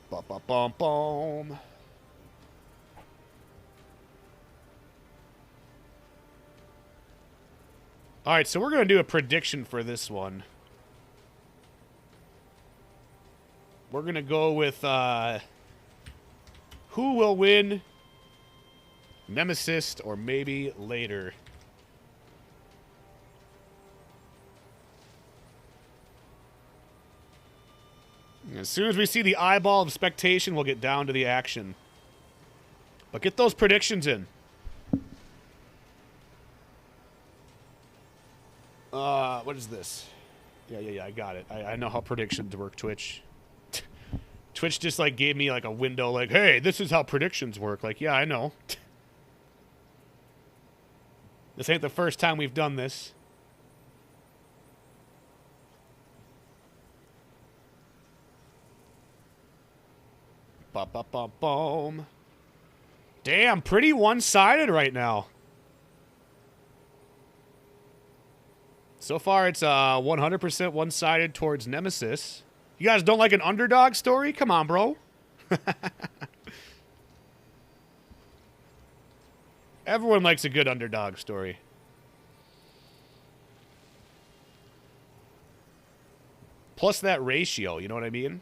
Bum, bum, bum, bum. All right, so we're going to do a prediction for this one. We're going to go with who will win Nemesis or maybe later. As soon as we see the eyeball of expectation, we'll get down to the action. But get those predictions in. What is this? Yeah, I got it. I know how predictions work, Twitch. Twitch just, like, gave me, like, a window, like, hey, this is how predictions work. Like, yeah, I know. This ain't the first time we've done this. Ba-ba-ba-boom. Damn, pretty one-sided right now. So far, it's 100% one-sided towards Nemesis. You guys don't like an underdog story? Come on, bro. Everyone likes a good underdog story. Plus that ratio, you know what I mean?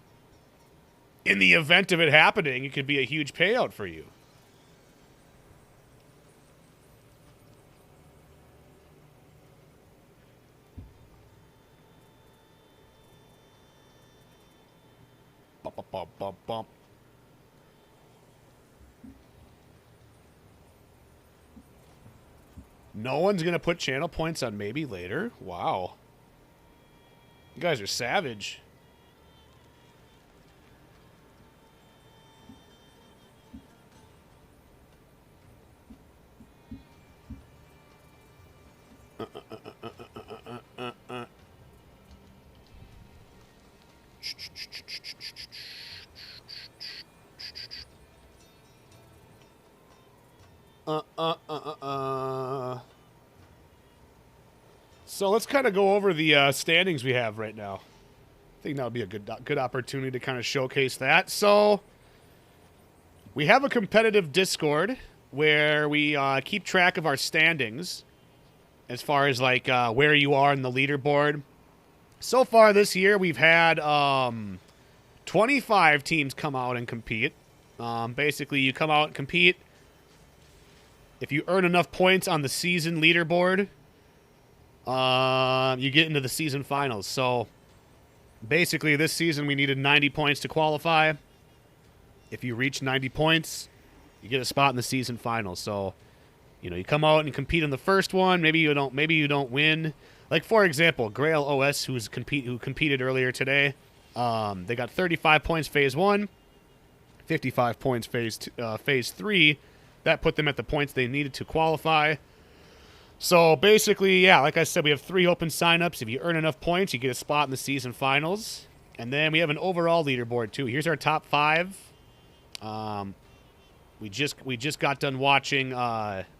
In the event of it happening, it could be a huge payout for you. Bump, bump, bump, bump, bump. No one's going to put channel points on maybe later? Wow. You guys are savage. So let's kind of go over the standings we have right now. I think that would be a good opportunity to kind of showcase that. So we have a competitive Discord where we keep track of our standings as far as like where you are in the leaderboard. So far this year, we've had 25 teams come out and compete. Basically, you come out and compete. If you earn enough points on the season leaderboard, you get into the season finals. So basically, this season we needed 90 points to qualify. If you reach 90 points, you get a spot in the season finals. So, you know, you come out and compete in the first one. Maybe you don't win. Like, for example, Grail OS, who competed earlier today, they got 35 points phase 1, 55 points phase 3. That put them at the points they needed to qualify. So, basically, yeah, like I said, we have 3 open signups. If you earn enough points, you get a spot in the season finals. And then we have an overall leaderboard, too. Here's our top 5. We just got done watching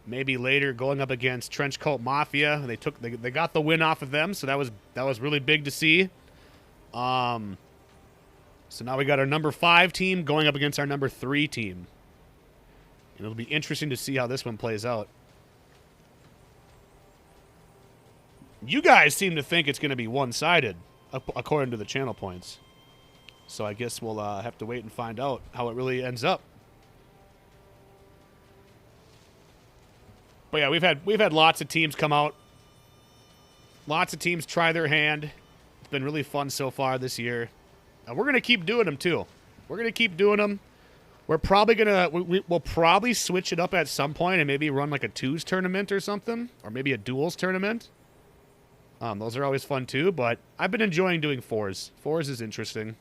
maybe later going up against Trenchcoat Mafia. They got the win off of them, so that was really big to see. So now we got our number 5 team going up against our number 3 team. And it'll be interesting to see how this one plays out. You guys seem to think it's going to be one-sided, according to the channel points. So I guess we'll have to wait and find out how it really ends up. But yeah, we've had lots of teams come out. Lots of teams try their hand. It's been really fun so far this year. And we're going to keep doing them, too. We're going to keep doing them. We're probably going to, we'll probably switch it up at some point and maybe run like a twos tournament or something, or maybe a duels tournament. Those are always fun too, but I've been enjoying doing fours. Fours is interesting.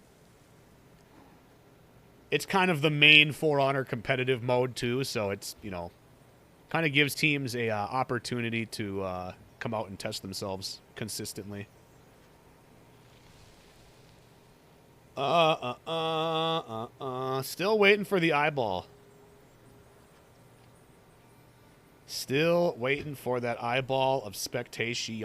It's kind of the main For Honor competitive mode too, so it's, you know, kind of gives teams a opportunity to come out and test themselves consistently. Still waiting for the eyeball. Still waiting for that eyeball of spectation.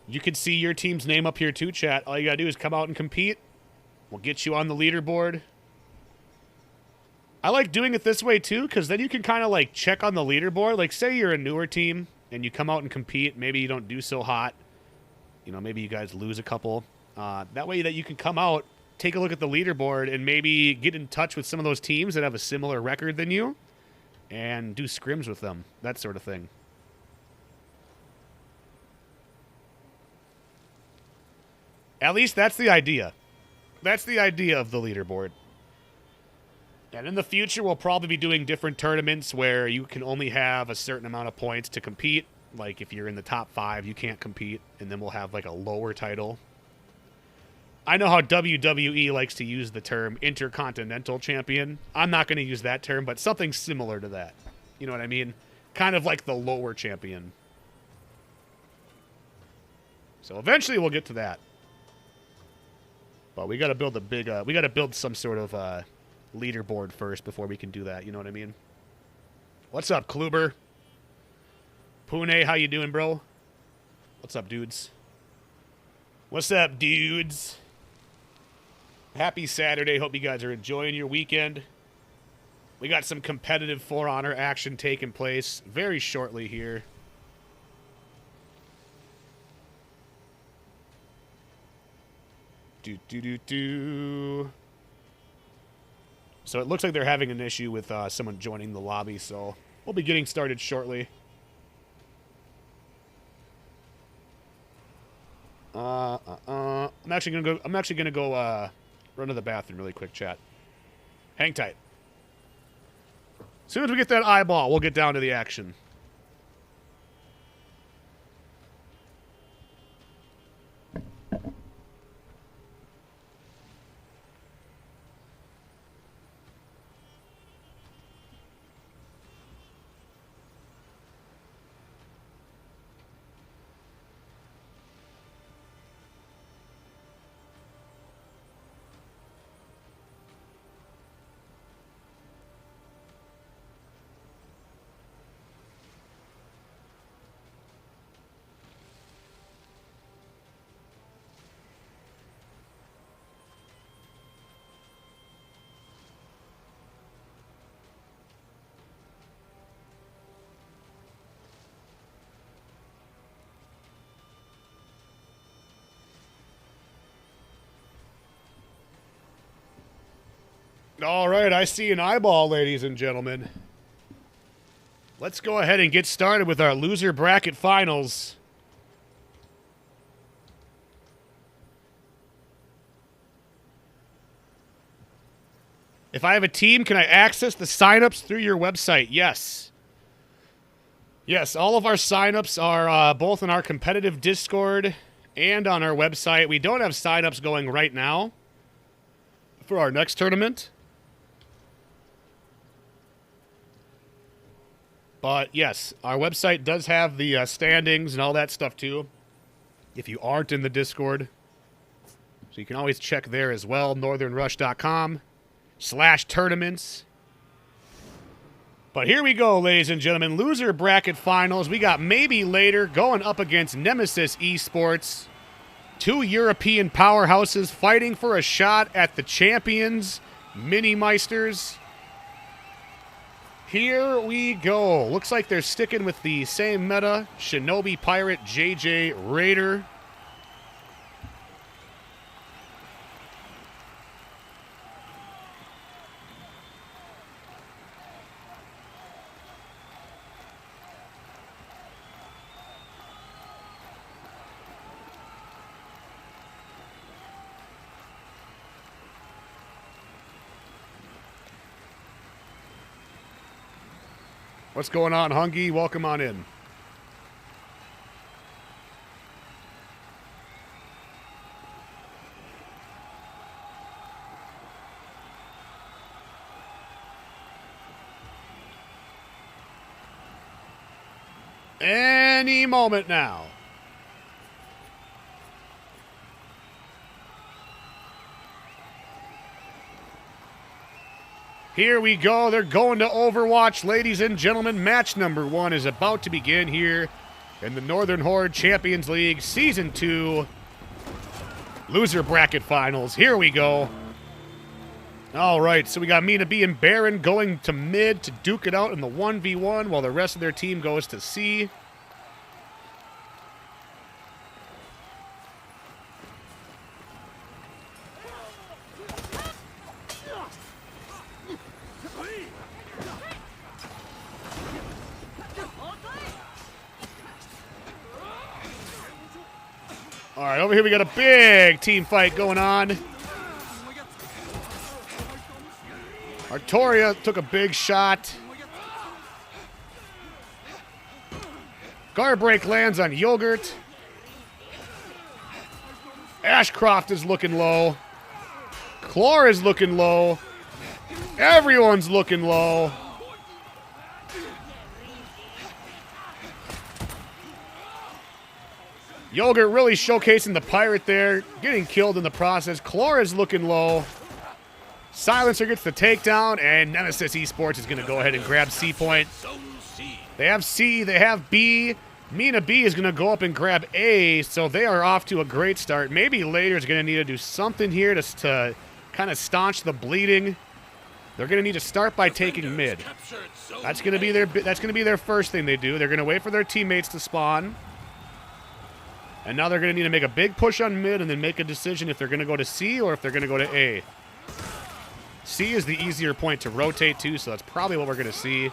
You can see your team's name up here too, chat. All you gotta do is come out and compete. We'll get you on the leaderboard. I like doing it this way too, because then you can kind of like check on the leaderboard. Like, say you're a newer team and you come out and compete. Maybe you don't do so hot. You know, maybe you guys lose a couple. That way that you can come out, take a look at the leaderboard, and maybe get in touch with some of those teams that have a similar record than you and do scrims with them. That sort of thing. At least that's the idea. That's the idea of the leaderboard. And in the future, we'll probably be doing different tournaments where you can only have a certain amount of points to compete. Like, if you're in the top 5, you can't compete. And then we'll have, like, a lower title. I know how WWE likes to use the term Intercontinental Champion. I'm not going to use that term, but something similar to that. You know what I mean? Kind of like the lower champion. So eventually we'll get to that. But we got to build a big, we got to build some sort of leaderboard first before we can do that. You know what I mean? What's up, Kluber? Pune, how you doing, bro? What's up, dudes? What's up, dudes? Happy Saturday. Hope you guys are enjoying your weekend. We got some competitive For Honor action taking place very shortly here. So it looks like they're having an issue with someone joining the lobby, so we'll be getting started shortly. I'm actually gonna go run to the bathroom really quick, chat. Hang tight. As soon as we get that eyeball, we'll get down to the action. All right, I see an eyeball, ladies and gentlemen. Let's go ahead and get started with our loser bracket finals. If I have a team, can I access the signups through your website? Yes. Yes, all of our signups are both in our competitive Discord and on our website. We don't have signups going right now for our next tournament. But yes, our website does have the standings and all that stuff too, if you aren't in the Discord. So you can always check there as well, NorthernxRush.com/tournaments. But here we go, ladies and gentlemen. Loser bracket finals. We got Maybe Later going up against Nemesis Esports. Two European powerhouses fighting for a shot at the champions, Mini-Meisters. Here we go. Looks like they're sticking with the same meta. Shinobi Pirate, JJ Raider. What's going on, Hungy? Welcome on in. Any moment now. Here we go. They're going to Overwatch, ladies and gentlemen. Match number 1 is about to begin here in the Northern Horde Champions League Season 2 Loser Bracket Finals. Here we go. All right, so we got Mina B and Baron going to mid to duke it out in the 1v1 while the rest of their team goes to C. All right, over here we got a big team fight going on. Artoria took a big shot. Guard break lands on Yogurt. Ashcroft is looking low. Chlor is looking low. Everyone's looking low. Yogurt really showcasing the pirate there, getting killed in the process. Chlor is looking low. Silencer gets the takedown, and Nemesis Esports is going to go ahead and grab C point. They have C, they have B. Mina B is going to go up and grab A, so they are off to a great start. Maybe later is going to need to do something here to kind of staunch the bleeding. They're going to need to start by taking mid. That's going to be their first thing they do. They're going to wait for their teammates to spawn. And now they're going to need to make a big push on mid and then make a decision if they're going to go to C or if they're going to go to A. C is the easier point to rotate to, so that's probably what we're going to see.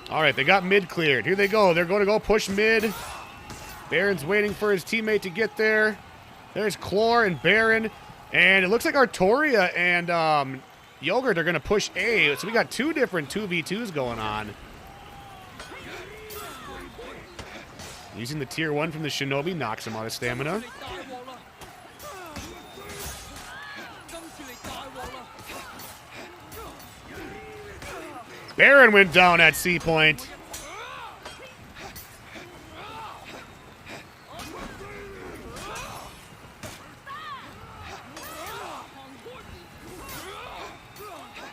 All right, they got mid cleared. Here they go. They're going to go push mid. Baron's waiting for his teammate to get there. There's Chlor and Baron. And it looks like Artoria and Yogurt are going to push A. So we got two different 2v2s going on. Using the tier 1 from the Shinobi, knocks him out of stamina. Baron went down at C point.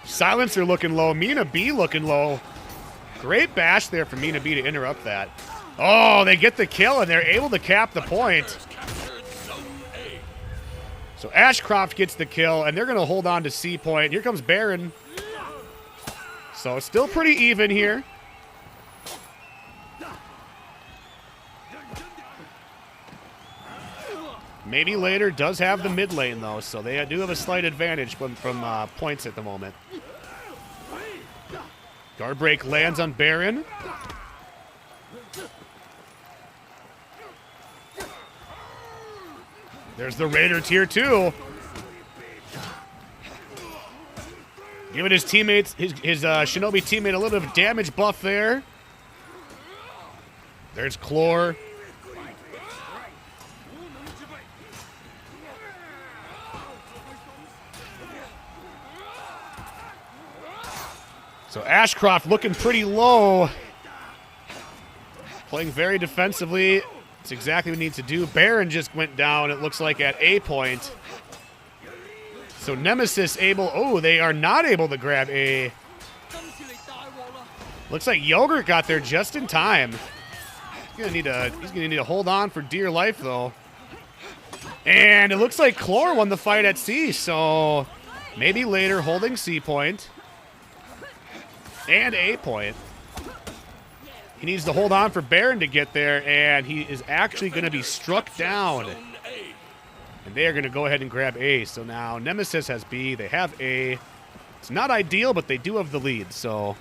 Silencer looking low. Mina B looking low. Great bash there from Mina B to interrupt that. Oh, they get the kill, and they're able to cap the point. So Ashcroft gets the kill, and they're going to hold on to C point. Here comes Baron. So still pretty even here. Maybe later does have the mid lane, though, so they do have a slight advantage from points at the moment. Guard break lands on Baron. There's the Raider tier 2. Giving his teammates, his Shinobi teammate a little bit of damage buff there. There's Chlor. So Ashcroft looking pretty low. Playing very defensively. That's exactly what he needs to do. Baron just went down, it looks like, at A point. So Nemesis able... Oh, they are not able to grab A. Looks like Yogurt got there just in time. He's gonna need to hold on for dear life, though. And it looks like Chlor won the fight at C, so maybe later holding C point. And A point. He needs to hold on for Baron to get there, and he is actually going to be struck down. And they are going to go ahead and grab A. So now Nemesis has B. They have A. It's not ideal, but they do have the lead, so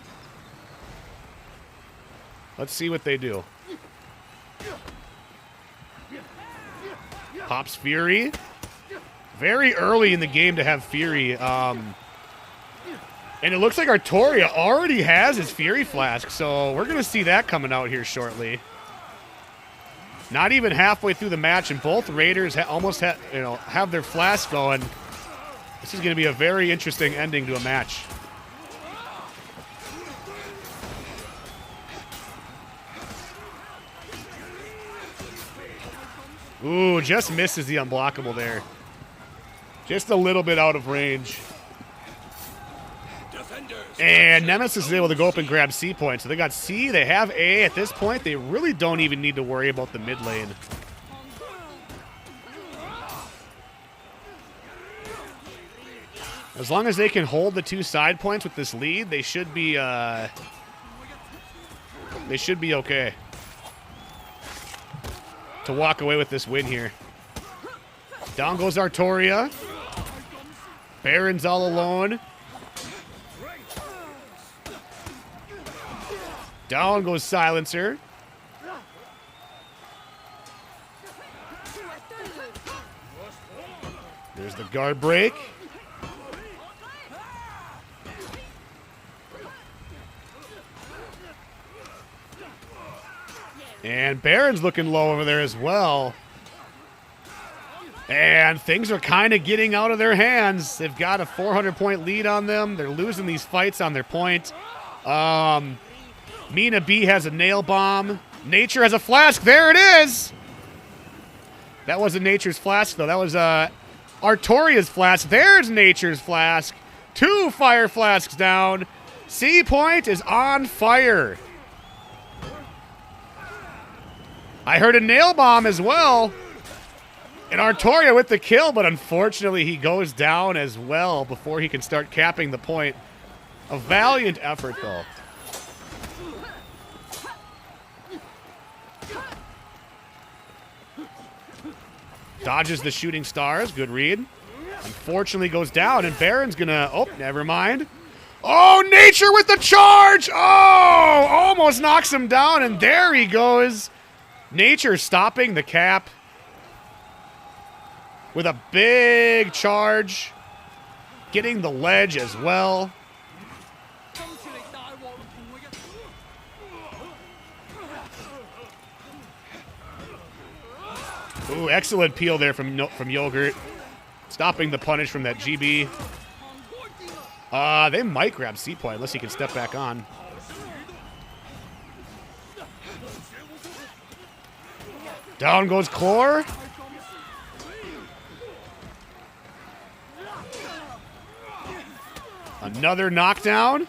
let's see what they do. Pops Fury. Very early in the game to have Fury. And it looks like Artoria already has his Fury Flask, so we're going to see that coming out here shortly. Not even halfway through the match, and both Raiders almost have their flask going. This is going to be a very interesting ending to a match. Ooh, just misses the unblockable there. Just a little bit out of range. And Nemesis is able to go up and grab C points. So they got C, they have A. At this point, they really don't even need to worry about the mid lane. As long as they can hold the 2 side points with this lead, they should be okay to walk away with this win here. Down goes Artoria. Baron's all alone. Down goes Silencer. There's the guard break. And Baron's looking low over there as well. And things are kind of getting out of their hands. They've got a 400-point lead on them. They're losing these fights on their point. Mina B has a nail bomb. Nature has a flask. There it is. That wasn't Nature's flask, though. That was Artoria's flask. There's Nature's flask. 2 fire flasks down. C point is on fire. I heard a nail bomb as well. And Artoria with the kill, but unfortunately he goes down as well before he can start capping the point. A valiant effort, though. Dodges the shooting stars. Good read. Unfortunately goes down, and Baron's gonna... Oh, never mind. Oh, Nature with the charge! Oh, almost knocks him down, and there he goes. Nature stopping the cap with a big charge. Getting the ledge as well. Ooh, excellent peel there from Yogurt. Stopping the punish from that GB. They might grab C point unless he can step back on. Down goes Chlor. Another knockdown.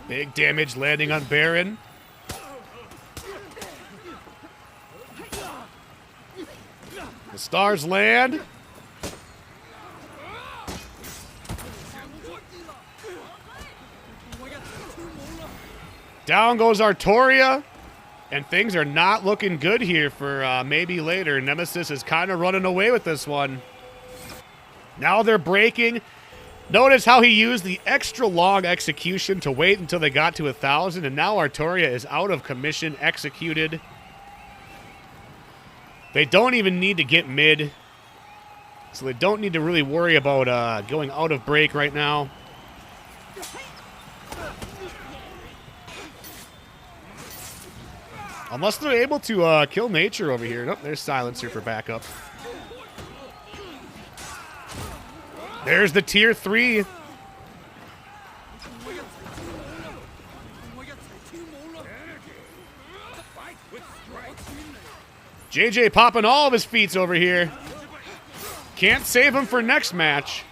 Big damage landing on Baron. The stars land. Down goes Artoria. And things are not looking good here for maybe later. Nemesis is kind of running away with this one. Now they're breaking. Notice how he used the extra long execution to wait until they got to 1,000. And now Artoria is out of commission, executed. They don't even need to get mid. So they don't need to really worry about going out of break right now. Unless they're able to kill Nature over here. Nope, there's Silencer for backup. There's the tier 3. JJ popping all of his feats over here. Can't save him for next match.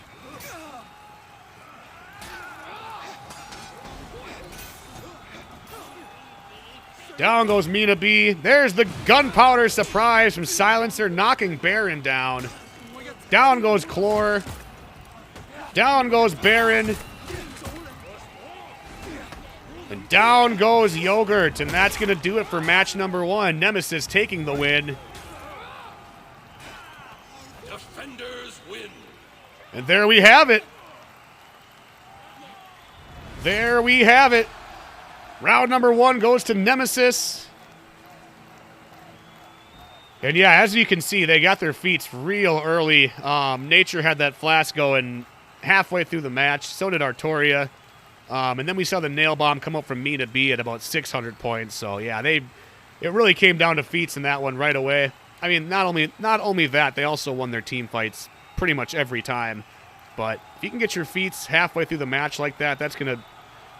Down goes Mina B. There's the gunpowder surprise from Silencer, knocking Baron down. Down goes Chlor. Down goes Baron. And down goes Yogurt. And that's going to do it for match number 1. Nemesis taking the win. Defenders win. And there we have it. There we have it. Round number 1 goes to Nemesis. And yeah, as you can see, they got their feats real early. Nature had that flask going halfway through the match. So did Artoria. And then we saw the nail bomb come up from Mina B at about 600 points. So, yeah, it really came down to feats in that one right away. I mean, not only that, they also won their team fights pretty much every time. But if you can get your feats halfway through the match like that, that's going to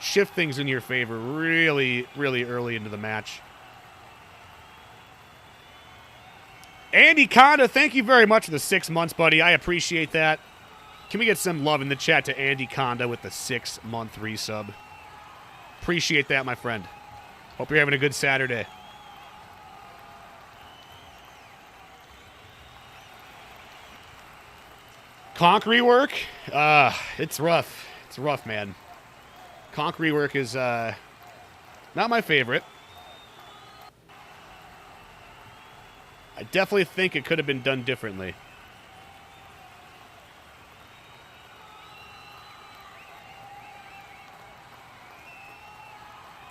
shift things in your favor really, really early into the match. Andy Conda, thank you very much for the 6 months, buddy. I appreciate that. Can we get some love in the chat to Andy Conda with the 6-month resub? Appreciate that, my friend. Hope you're having a good Saturday. Conch rework? It's rough. It's rough, man. Conch rework is not my favorite. I definitely think it could have been done differently.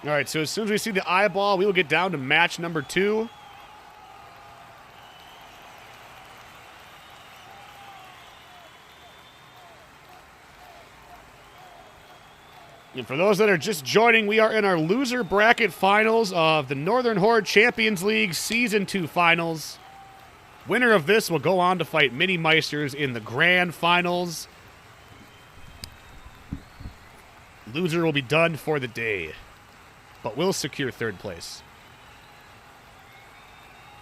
All right, so as soon as we see the eyeball, we will get down to match number 2. And for those that are just joining, we are in our loser bracket finals of the Northern Horde Champions League Season 2 finals. Winner of this will go on to fight Mini Meisters in the grand finals. Loser will be done for the day, but will secure 3rd place.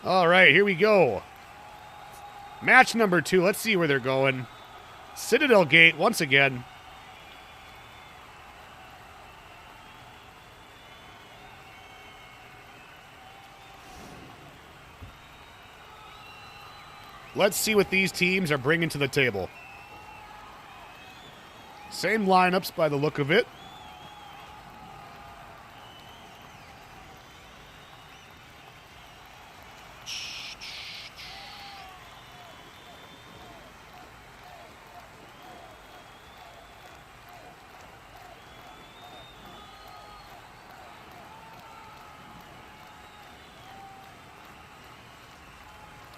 All right, here we go. Match number 2. Let's see where they're going. Citadel Gate once again. Let's see what these teams are bringing to the table. Same lineups by the look of it.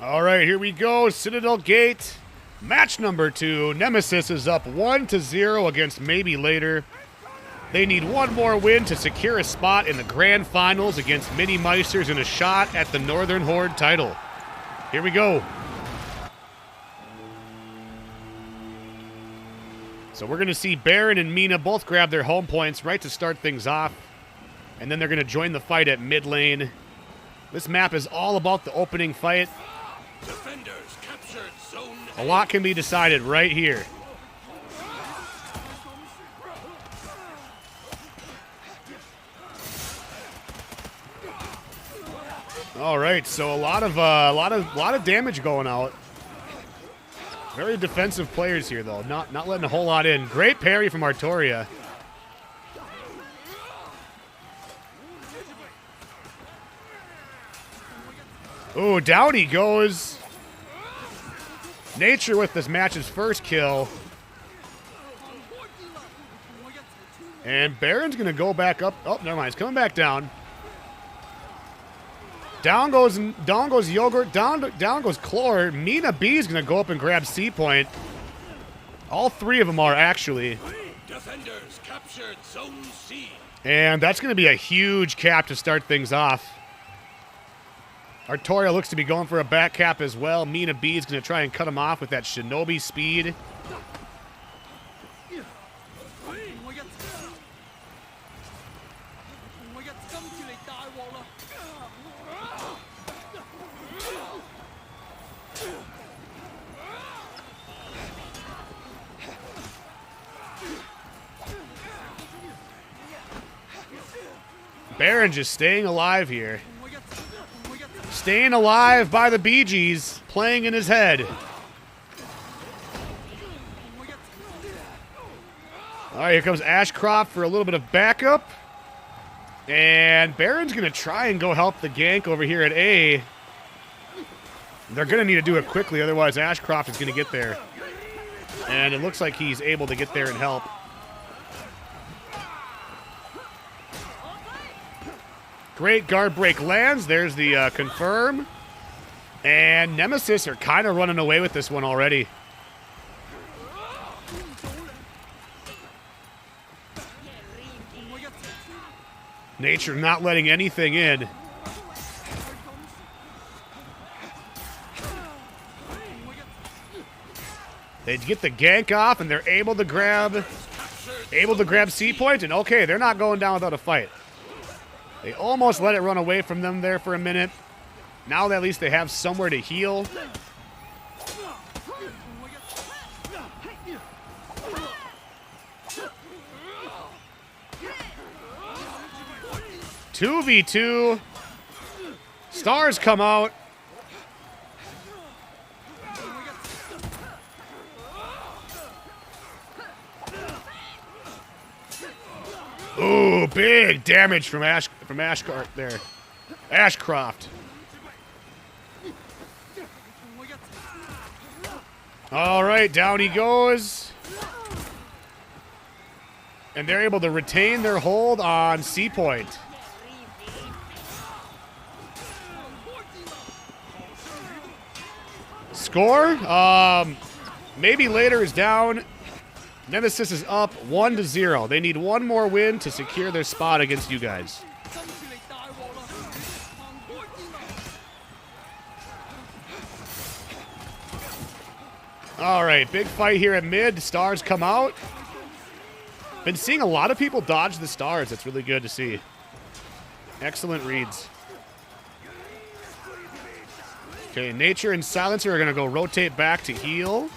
All right, here we go. Citadel Gate, match number 2. Nemesis is up 1-0 against Maybe Later. They need one more win to secure a spot in the grand finals against Mini Meisters and a shot at the Northern Horde title. Here we go. So we're going to see Baron and Mina both grab their home points right to start things off. And then they're going to join the fight at mid lane. This map is all about the opening fight. Defenders captured zone A lot can be decided right here. All right, so a lot of damage going out. Very defensive players here, though. Not letting a whole lot in. Great parry from Artoria. Ooh, down he goes. Nature with this match's first kill. And Baron's going to go back up. Oh, never mind. He's coming back down. Down goes Yogurt. Down goes Chlor. Mina B is going to go up and grab C point. All 3 of them are, actually. defenders captured zone C. And that's going to be a huge cap to start things off. Artoria looks to be going for a back cap as well. Mina B is going to try and cut him off with that Shinobi speed. Baron just staying alive here. Staying alive by the Bee Gees, playing in his head. All right, here comes Ashcroft for a little bit of backup. And Baron's going to try and go help the gank over here at A. They're going to need to do it quickly, otherwise Ashcroft is going to get there. And it looks like he's able to get there and help. Great guard break lands. There's the confirm. And Nemesis are kind of running away with this one already. Nature not letting anything in. They get the gank off, and they're able to grab C point, and okay, they're not going down without a fight. They almost let it run away from them there for a minute. Now at least they have somewhere to heal. Two v 2. Stars come out. Ooh, big damage from Ashcart there. Ashcroft. All right, down he goes. And they're able to retain their hold on C point. Score? Maybe later is down. Nemesis is up 1-0. They need one more win to secure their spot against you guys. All right, big fight here at mid. Stars come out. Been seeing a lot of people dodge the stars. It's really good to see. Excellent reads. Okay, Nature and Silencer are going to go rotate back to heal.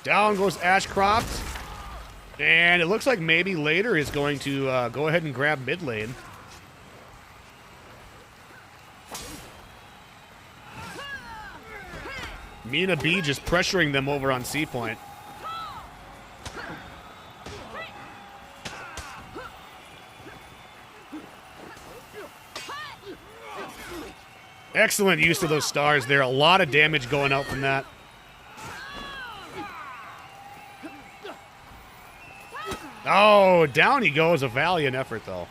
Down goes Ashcroft. And it looks like maybe later is going to go ahead and grab mid lane. Mina B just pressuring them over on C point. Excellent use of those stars there. A lot of damage going out from that. Oh, down he goes. A valiant effort, though.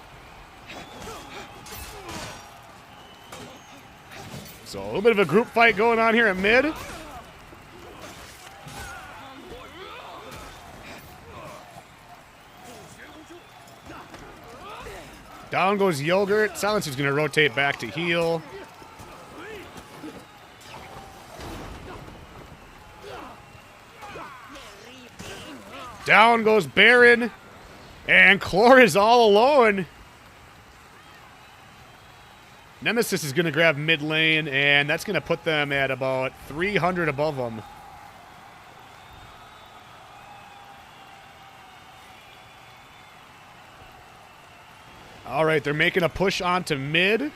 So a little bit of a group fight going on here at mid. Down goes Yogurt. Silencer's going to rotate back to heal. Down goes Baron. And Chlor is all alone. Nemesis is going to grab mid lane, and that's going to put them at about 300 above them. All right, they're making a push onto mid.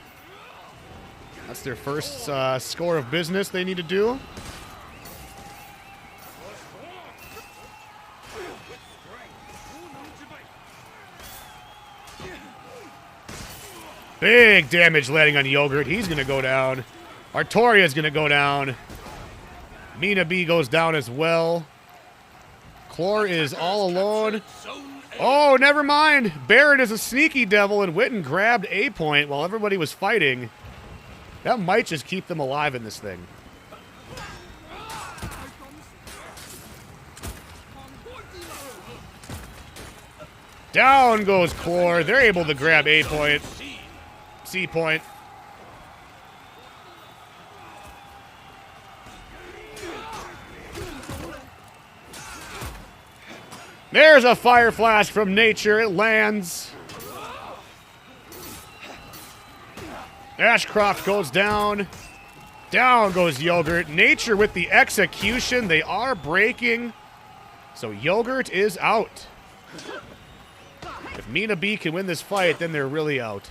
That's their first score of business they need to do. Big damage landing on Yogurt. He's going to go down. Artoria's going to go down. Mina B goes down as well. Chlor is all alone. Oh, never mind. Baron is a sneaky devil, and Witten grabbed A point while everybody was fighting. That might just keep them alive in this thing. Down goes Chlor. They're able to grab A point. C point. There's a fire flash from Nature. It lands. Ashcroft goes down. Down goes Yogurt. Nature with the execution. They are breaking. So Yogurt is out. If Mina B can win this fight, then they're really out.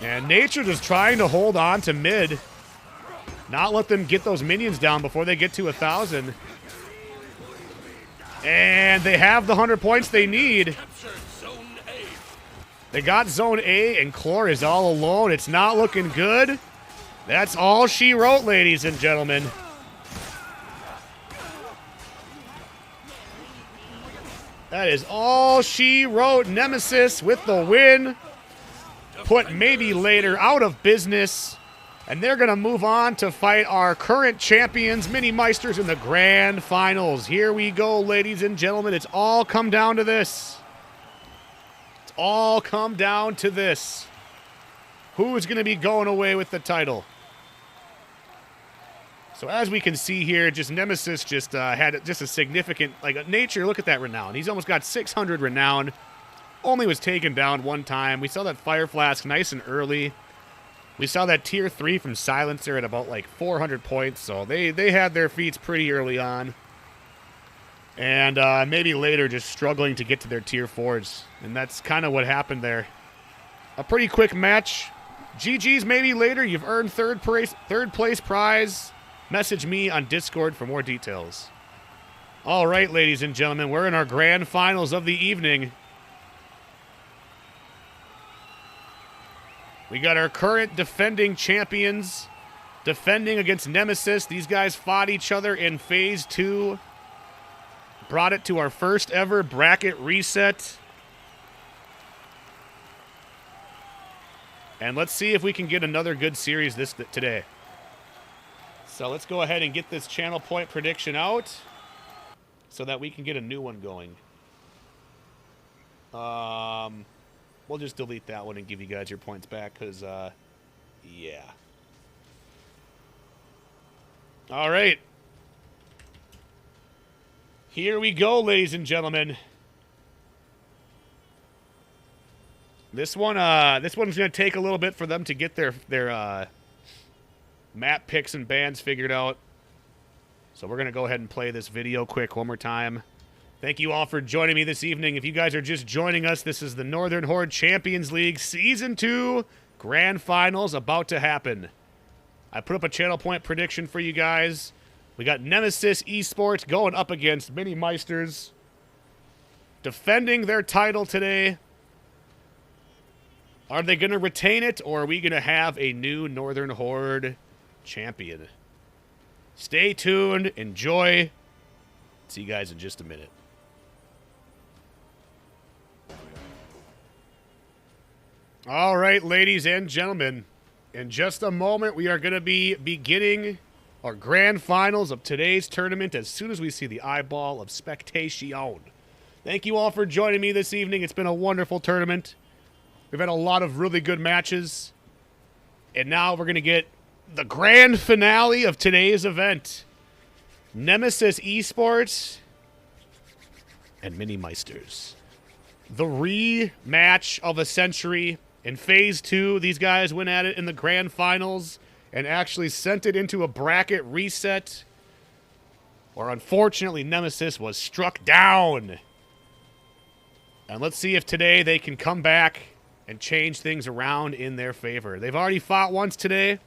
And Nature just trying to hold on to mid. Not let them get those minions down before they get to 1,000. And they have the 100 points they need. They got Zone A, and Chlor is all alone. It's not looking good. That's all she wrote, ladies and gentlemen. That is all she wrote. Nemesis with the win. put maybe later out of business. And they're going to move on to fight our current champions, Mini Meisters, in the grand finals. Here we go, ladies and gentlemen. It's all come down to this. It's all come down to this. Who is going to be going away with the title? So as we can see here, just Nemesis just had just a significant, like, nature. Look at that renown. He's almost got 600 renown. Only was taken down one time. We saw that Fire Flask nice and early. We saw that Tier 3 from Silencer at about like 400 points, so they had their feats pretty early on. And maybe later just struggling to get to their Tier 4s. And that's kind of what happened there. A pretty quick match. GG's maybe later. You've earned third place prize. Message me on Discord for more details. All right, ladies and gentlemen, we're in our grand finals of the evening. We got our current defending champions defending against Nemesis. These guys fought each other in Phase 2. Brought it to our first ever bracket reset. And let's see if we can get another good series today. So let's go ahead and get this channel point prediction out so that we can get a new one going. We'll just delete that one and give you guys your points back because, yeah. All right. Here we go, ladies and gentlemen. This one's going to take a little bit for them to get their map picks and bans figured out. So we're going to go ahead and play this video quick one more time. Thank you all for joining me this evening. If you guys are just joining us, this is the Northern Horde Champions League Season 2 Grand Finals about to happen. I put up a channel point prediction for you guys. We got Nemesis Esports going up against Mini Meisters, defending their title today. Are they going to retain it, or are we going to have a new Northern Horde champion? Stay tuned. Enjoy. See you guys in just a minute. All right, ladies and gentlemen, in just a moment, we are going to be beginning our grand finals of today's tournament as soon as we see the eyeball of spectation. Thank you all for joining me this evening. It's been a wonderful tournament. We've had a lot of really good matches. And now we're going to get the grand finale of today's event. Nemesis Esports and Mini Meisters. The rematch of a century. In Phase 2, these guys went at it in the grand finals and actually sent it into a bracket reset, where unfortunately Nemesis was struck down. And let's see if today they can come back and change things around in their favor. They've already fought once today.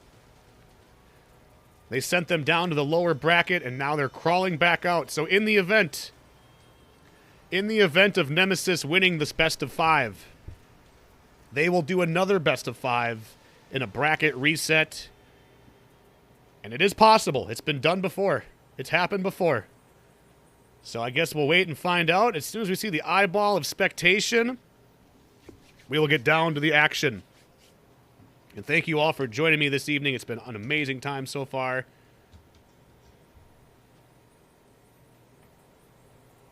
They sent them down to the lower bracket, and now they're crawling back out. So in the event of Nemesis winning this best of 5, they will do another best of 5 in a bracket reset. And it is possible. It's been done before. It's happened before. So I guess we'll wait and find out. As soon as we see the eyeball of spectation, we will get down to the action. And thank you all for joining me this evening. It's been an amazing time so far.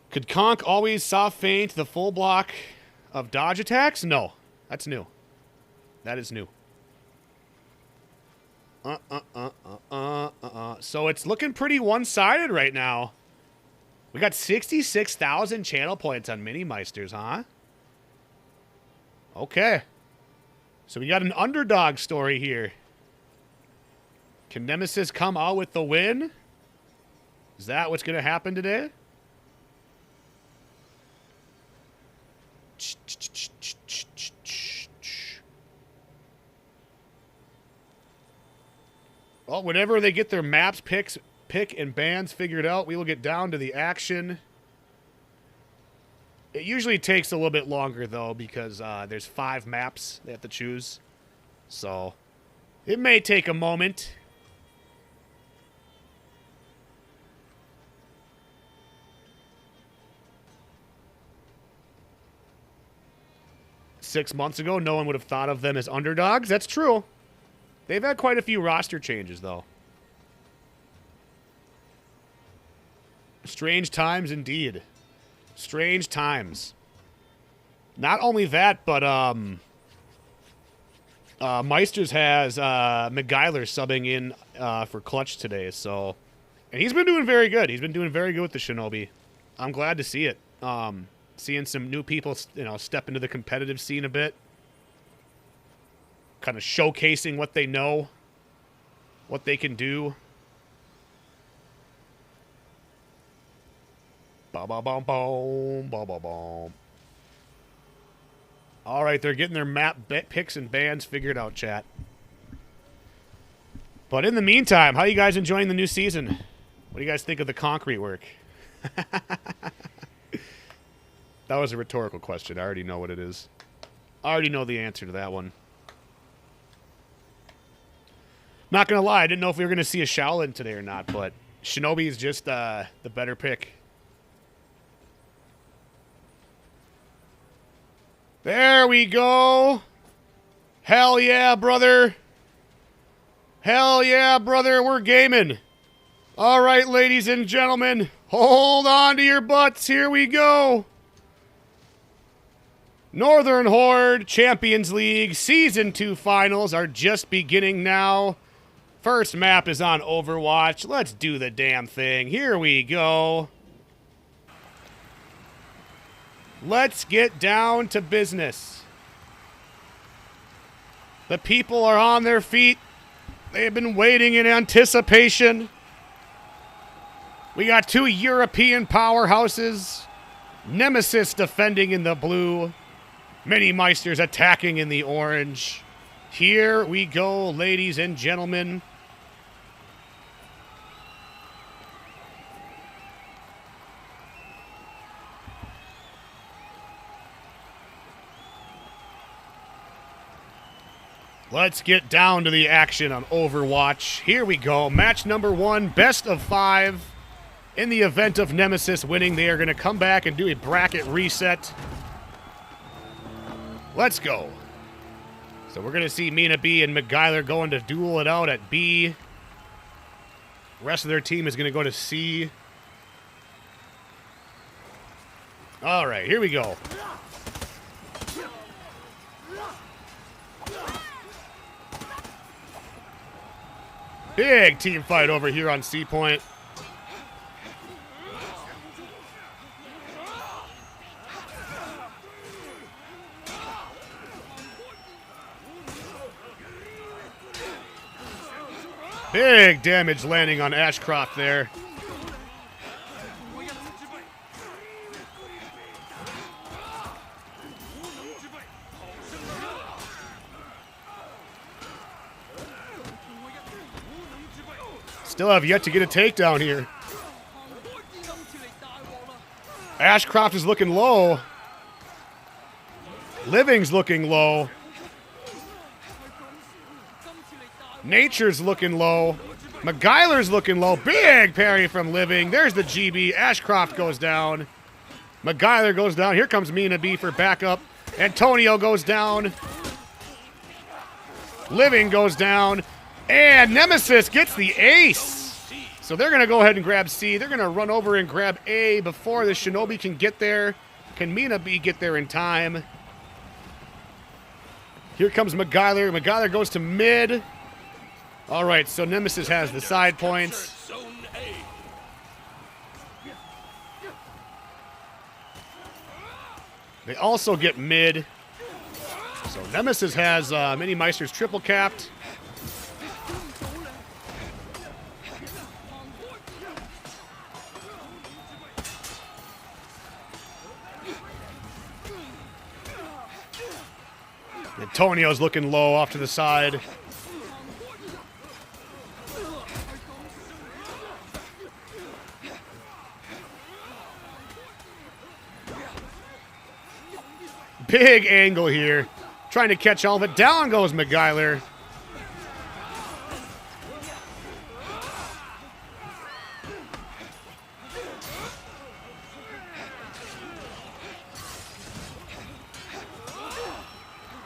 Could Conk always soft feint the full block of dodge attacks? No. That's new. That is new. So it's looking pretty one-sided right now. We got 66,000 channel points on Mini Meisters, huh? Okay. So we got an underdog story here. Can Nemesis come out with the win? Is that what's going to happen today? Well, whenever they get their maps, pick and bans figured out, we will get down to the action. It usually takes a little bit longer, though, because there's 5 maps they have to choose. So it may take a moment. 6 months ago, no one would have thought of them as underdogs. That's true. They've had quite a few roster changes, though. Strange times indeed. Strange times. Not only that, but Meisters has McGuiler subbing in for Clutch today, so... And he's been doing very good. He's been doing very good with the Shinobi. I'm glad to see it. Seeing some new people, step into the competitive scene a bit. Kind of showcasing what they know. What they can do. Ba-ba-bom-bom, ba-ba-bom. All right, they're getting their map picks and bans figured out, chat. But in the meantime, how are you guys enjoying the new season? What do you guys think of the concrete work? That was a rhetorical question. I already know what it is. I already know the answer to that one. Not going to lie, I didn't know if we were going to see a Shaolin today or not, but Shinobi is just the better pick. There we go. Hell yeah, brother. Hell yeah, brother. We're gaming. All right, ladies and gentlemen. Hold on to your butts. Here we go. Northern Horde Champions League Season 2 finals are just beginning now. First map is on Overwatch. Let's do the damn thing. Here we go. Let's get down to business. The people are on their feet. They've been waiting in anticipation. We got two European powerhouses. Nemesis defending in the blue. Mini Meisters attacking in the orange. Here we go, ladies and gentlemen. Let's get down to the action on Overwatch. Here we go. Match number 1, best of 5. In the event of Nemesis winning, they are going to come back and do a bracket reset. Let's go. So we're going to see Mina B and McGuiler going to duel it out at B. The rest of their team is going to go to C. All right, here we go. Big team fight over here on C point. Big damage landing on Ashcroft there. Still have yet to get a takedown here. Ashcroft is looking low. Living's looking low. Nature's looking low. McGuiler's looking low. Big parry from Living. There's the GB. Ashcroft goes down. McGuiler goes down. Here comes Mina B for backup. Antonio goes down. Living goes down. And Nemesis gets the ace. So they're going to go ahead and grab C. They're going to run over and grab A before the Shinobi can get there. Can Mina B get there in time? Here comes McGuiler. McGuiler goes to mid. All right, so Nemesis has the side points. They also get mid. So Nemesis has Mini Meisters triple capped. Antonio's looking low off to the side. Big angle here. Trying to catch all of it. Down goes McGuiler.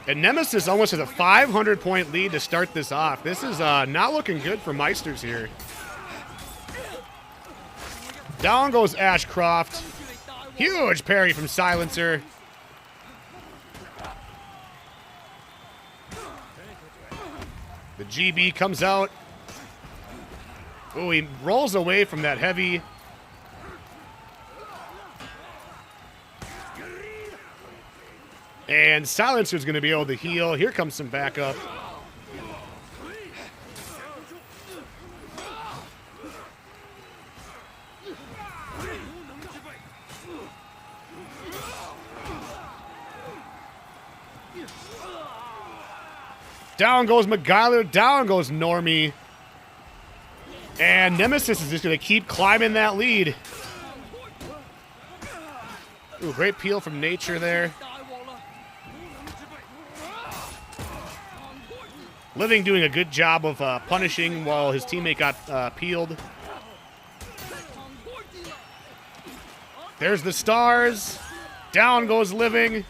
And Nemesis almost has a 500-point lead to start this off. This is not looking good for Meisters here. Down goes Ashcroft. Huge parry from Silencer. The GB comes out. Oh, he rolls away from that heavy. And Silencer's going to be able to heal. Here comes some backup. Down goes McGyler. Down goes Normie. And Nemesis is just going to keep climbing that lead. Ooh, great peel from Nature there. Living doing a good job of punishing while his teammate got peeled. There's the stars. Down goes Living.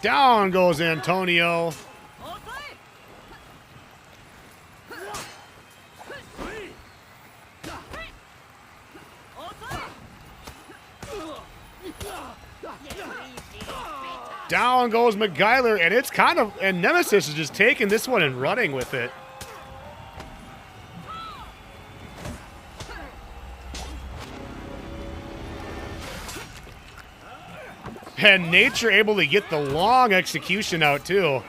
Down goes Antonio. Down goes McGyler, and it's kind of, and Nemesis is just taking this one and running with it. And Nature able to get the long execution out, too.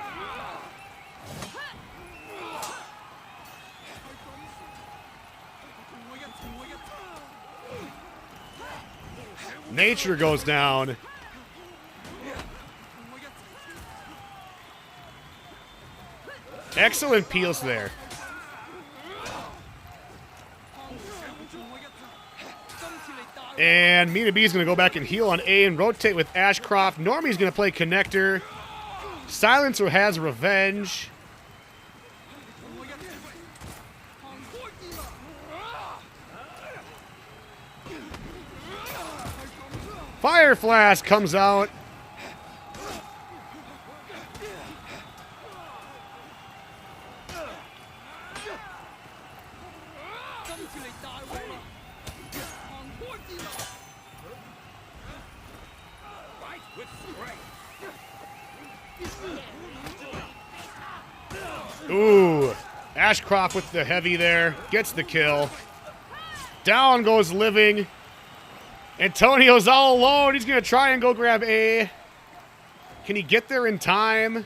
Nature goes down. Excellent peels there. And Mina B is going to go back and heal on A and rotate with Ashcroft. Normie's going to play connector. Silencer has revenge. Fire Flash comes out. Ooh, Ashcroft with the heavy there. Gets the kill. Down goes Living. Antonio's all alone. He's going to try and go grab A. Can he get there in time?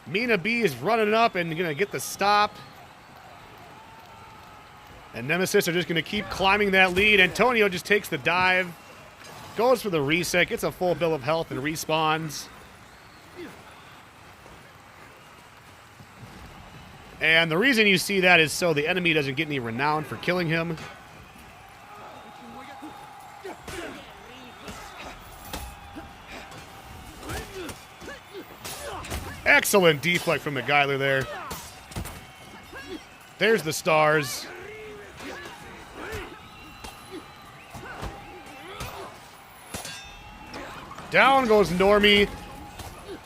Mina B is running up and going to get the stop. And Nemesis are just going to keep climbing that lead. Antonio just takes the dive. Goes for the reset. Gets a full bill of health and respawns. And the reason you see that is so the enemy doesn't get any renown for killing him. Excellent deflect from McGyler there. There's the stars. Down goes Normie.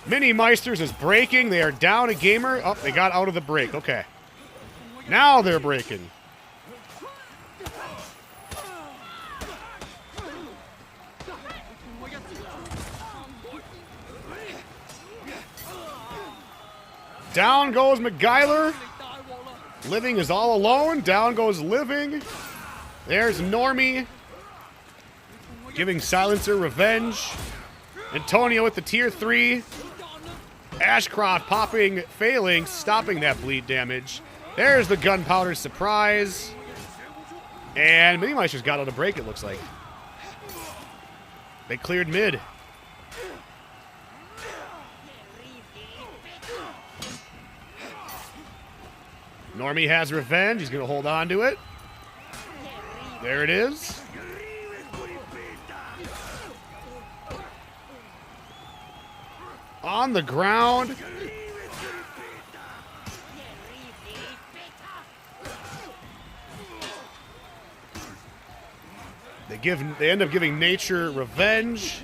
Mini Meisters is breaking. They are down a gamer. Oh, they got out of the break. Okay. Now they're breaking. Down goes McGyler. Living is all alone. Down goes Living. There's Normie. Giving Silencer revenge. Antonio with the tier 3. Ashcroft popping, failing, stopping that bleed damage. There's the gunpowder surprise. And Minimeister's got out of break, it looks like. They cleared mid. Normie has revenge. He's going to hold on to it. There it is. On the ground. They end up giving Nature revenge.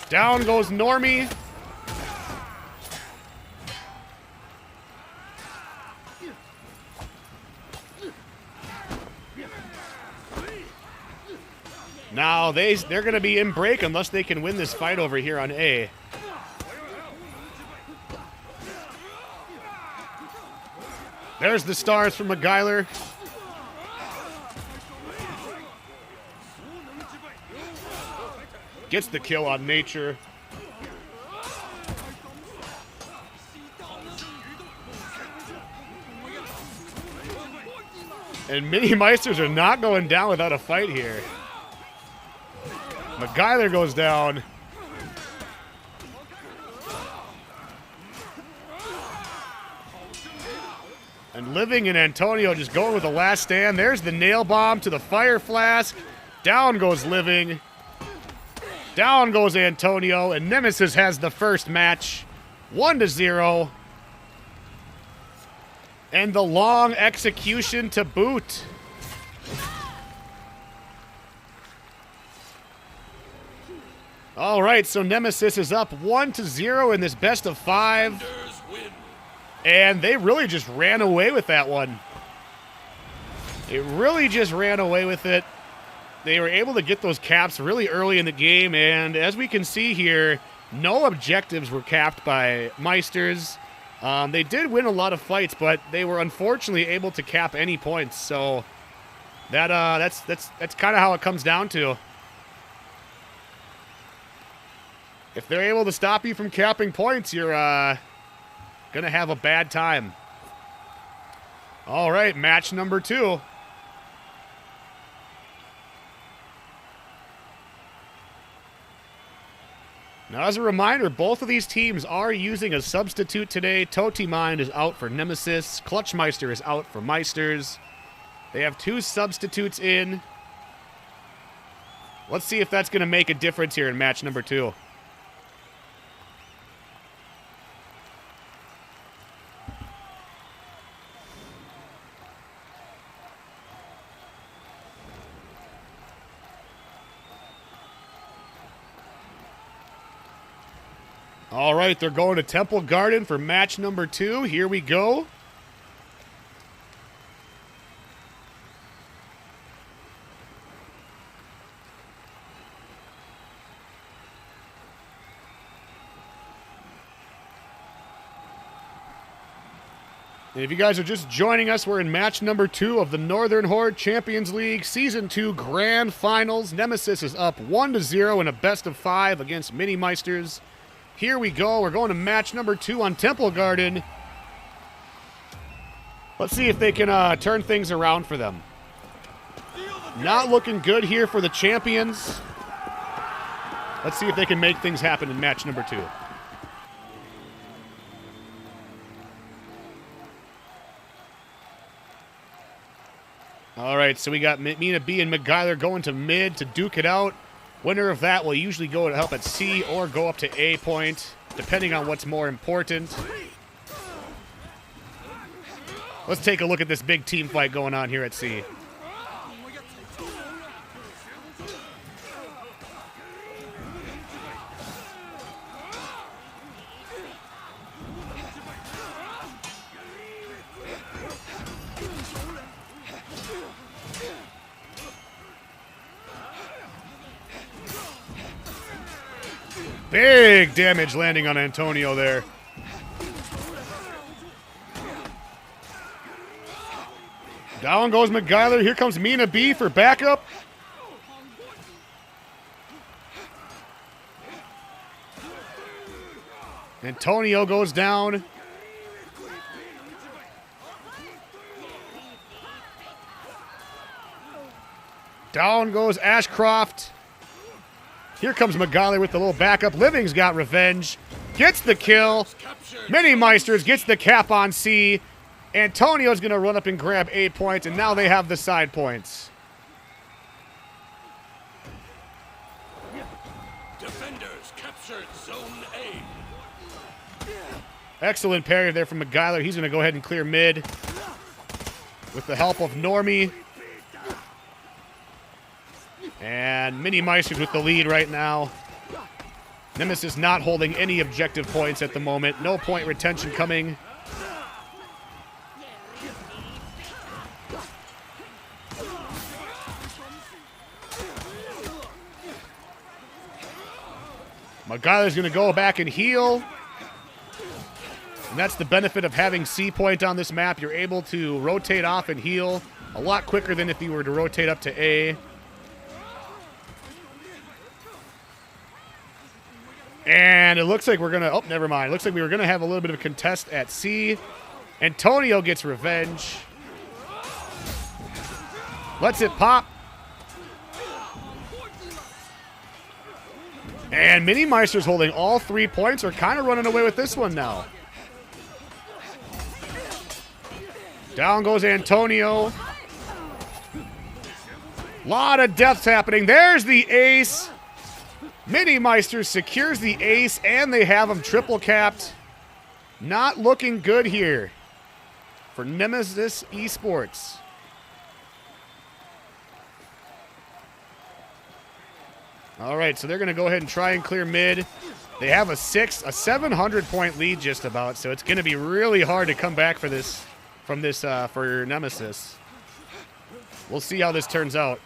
Down goes Normie. Now they're going to be in break unless they can win this fight over here on A. There's the stars from McGuiler. Gets the kill on Nature. And Mini Meisters are not going down without a fight here. McGuiler goes down. And Living and Antonio just going with the last stand. There's the nail bomb to the fire flask. Down goes Living. Down goes Antonio. And Nemesis has the first match. 1-0. And the long execution to boot. All right, so Nemesis is up 1-0 in this best of 5. And they really just ran away with that one. They really just ran away with it. They were able to get those caps really early in the game, and as we can see here, no objectives were capped by Meisters. They did win a lot of fights, but they were unfortunately able to cap any points, so that's kind of how it comes down to. If they're able to stop you from capping points, you're going to have a bad time. All right, match number 2. Now, as a reminder, both of these teams are using a substitute today. Totimind is out for Nemesis. Clutchmeister is out for Meisters. They have 2 substitutes in. Let's see if that's going to make a difference here in match number 2. All right, they're going to Temple Garden for match number 2. Here we go. And if you guys are just joining us, we're in match number 2 of the Northern Horde Champions League Season 2 Grand Finals. Nemesis is up 1-0 in a best of 5 against Mini Meisters. Here we go. We're going to match number 2 on Temple Garden. Let's see if they can turn things around for them. Not looking good here for the champions. Let's see if they can make things happen in match number 2. All right, so we got Mina B and McGuiler going to mid to duke it out. Winner of that will usually go to help at C or go up to A point, depending on what's more important. Let's take a look at this big team fight going on here at C. Big damage landing on Antonio there. Down goes McGuiler. Here comes Mina B for backup. Antonio goes down. Down goes Ashcroft. Here comes McGuiler with the little backup. Living's got revenge. Gets the kill. Mini Meisters gets the cap on C. Antonio's going to run up and grab 8 points, and now they have the side points. Defenders captured Zone A. Excellent parry there from McGuiler. He's going to go ahead and clear mid with the help of Normie. And Mini Meisters with the lead right now. Nemesis not holding any objective points at the moment. No point retention coming. Magailer's going to go back and heal. And that's the benefit of having C point on this map. You're able to rotate off and heal a lot quicker than if you were to rotate up to A. And it looks like we're going to... Oh, never mind. It looks like we were going to have a little bit of a contest at C. Antonio gets revenge. Lets it pop. And Mini Meister's holding all 3 points. Are kind of running away with this one now. Down goes Antonio. Lot of deaths happening. There's the ace. Mini Meister secures the ace, and they have him triple capped. Not looking good here for Nemesis Esports. All right, so they're going to go ahead and try and clear mid. They have a 700-point lead just about, so it's going to be really hard to come back for this for Nemesis. We'll see how this turns out.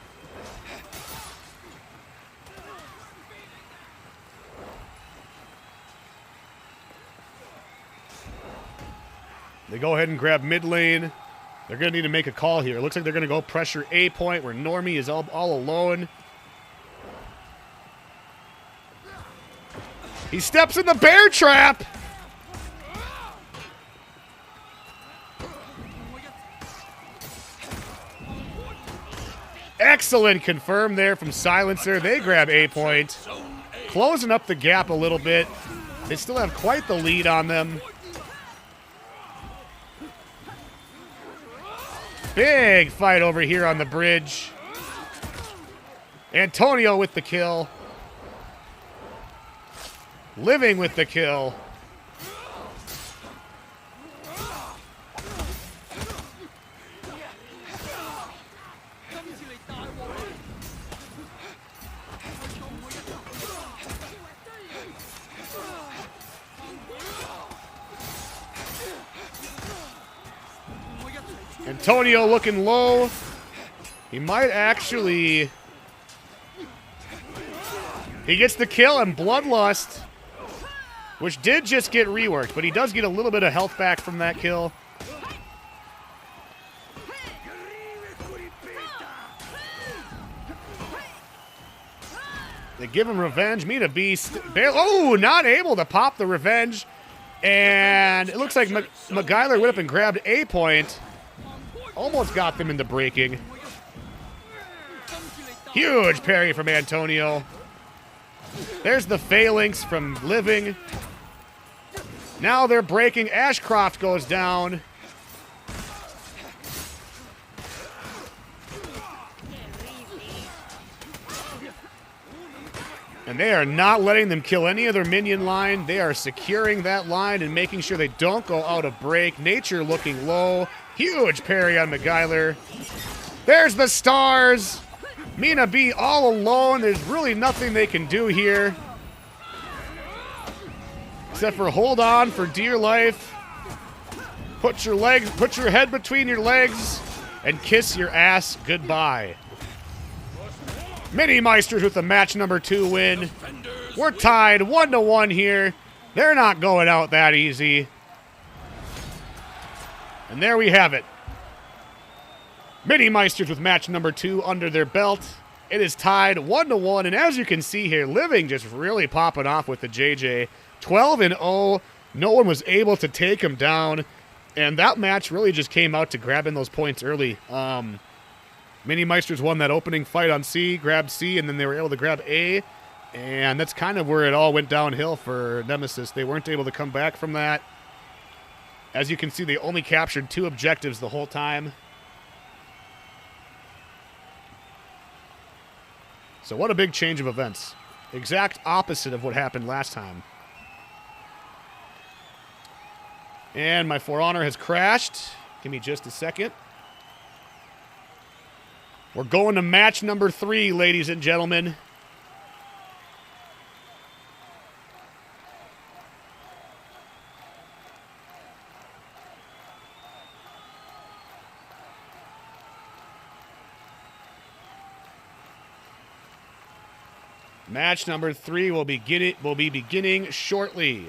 They go ahead and grab mid lane. They're going to need to make a call here. It looks like they're going to go pressure A point where Normie is all alone. He steps in the bear trap. Excellent confirm there from Silencer. They grab A point. Closing up the gap a little bit. They still have quite the lead on them. Big fight over here on the bridge. Antonio with the kill. Living with the kill. Antonio looking low. He might actually... He gets the kill and Bloodlust, which did just get reworked, but he does get a little bit of health back from that kill. They give him revenge. Mina Beast. Oh, not able to pop the revenge. And it looks like Magailer went up and grabbed A point. Almost got them into breaking. Huge parry from Antonio. There's the phalanx from Living. Now they're breaking. Ashcroft goes down. And they are not letting them kill any of their minion line. They are securing that line and making sure they don't go out of break. Nature looking low. Huge parry on Magailer. There's the stars. Mina B all alone. There's really nothing they can do here. Except for hold on for dear life. Put your head between your legs and kiss your ass goodbye. Mini Meisters with the match number 2 win. We're tied 1-1 here. They're not going out that easy. And there we have it. Mini Meisters with match number 2 under their belt. It is tied 1-1, and as you can see here, Living just really popping off with the JJ. 12-0. No one was able to take him down, and that match really just came out to grabbing those points early. Mini Meisters won that opening fight on C, grabbed C, and then they were able to grab A, and that's kind of where it all went downhill for Nemesis. They weren't able to come back from that. As you can see, they only captured 2 objectives the whole time. So what a big change of events. Exact opposite of what happened last time. And my For Honor has crashed. Give me just a second. We're going to match number 3, ladies and gentlemen. Match number 3 will be beginning shortly.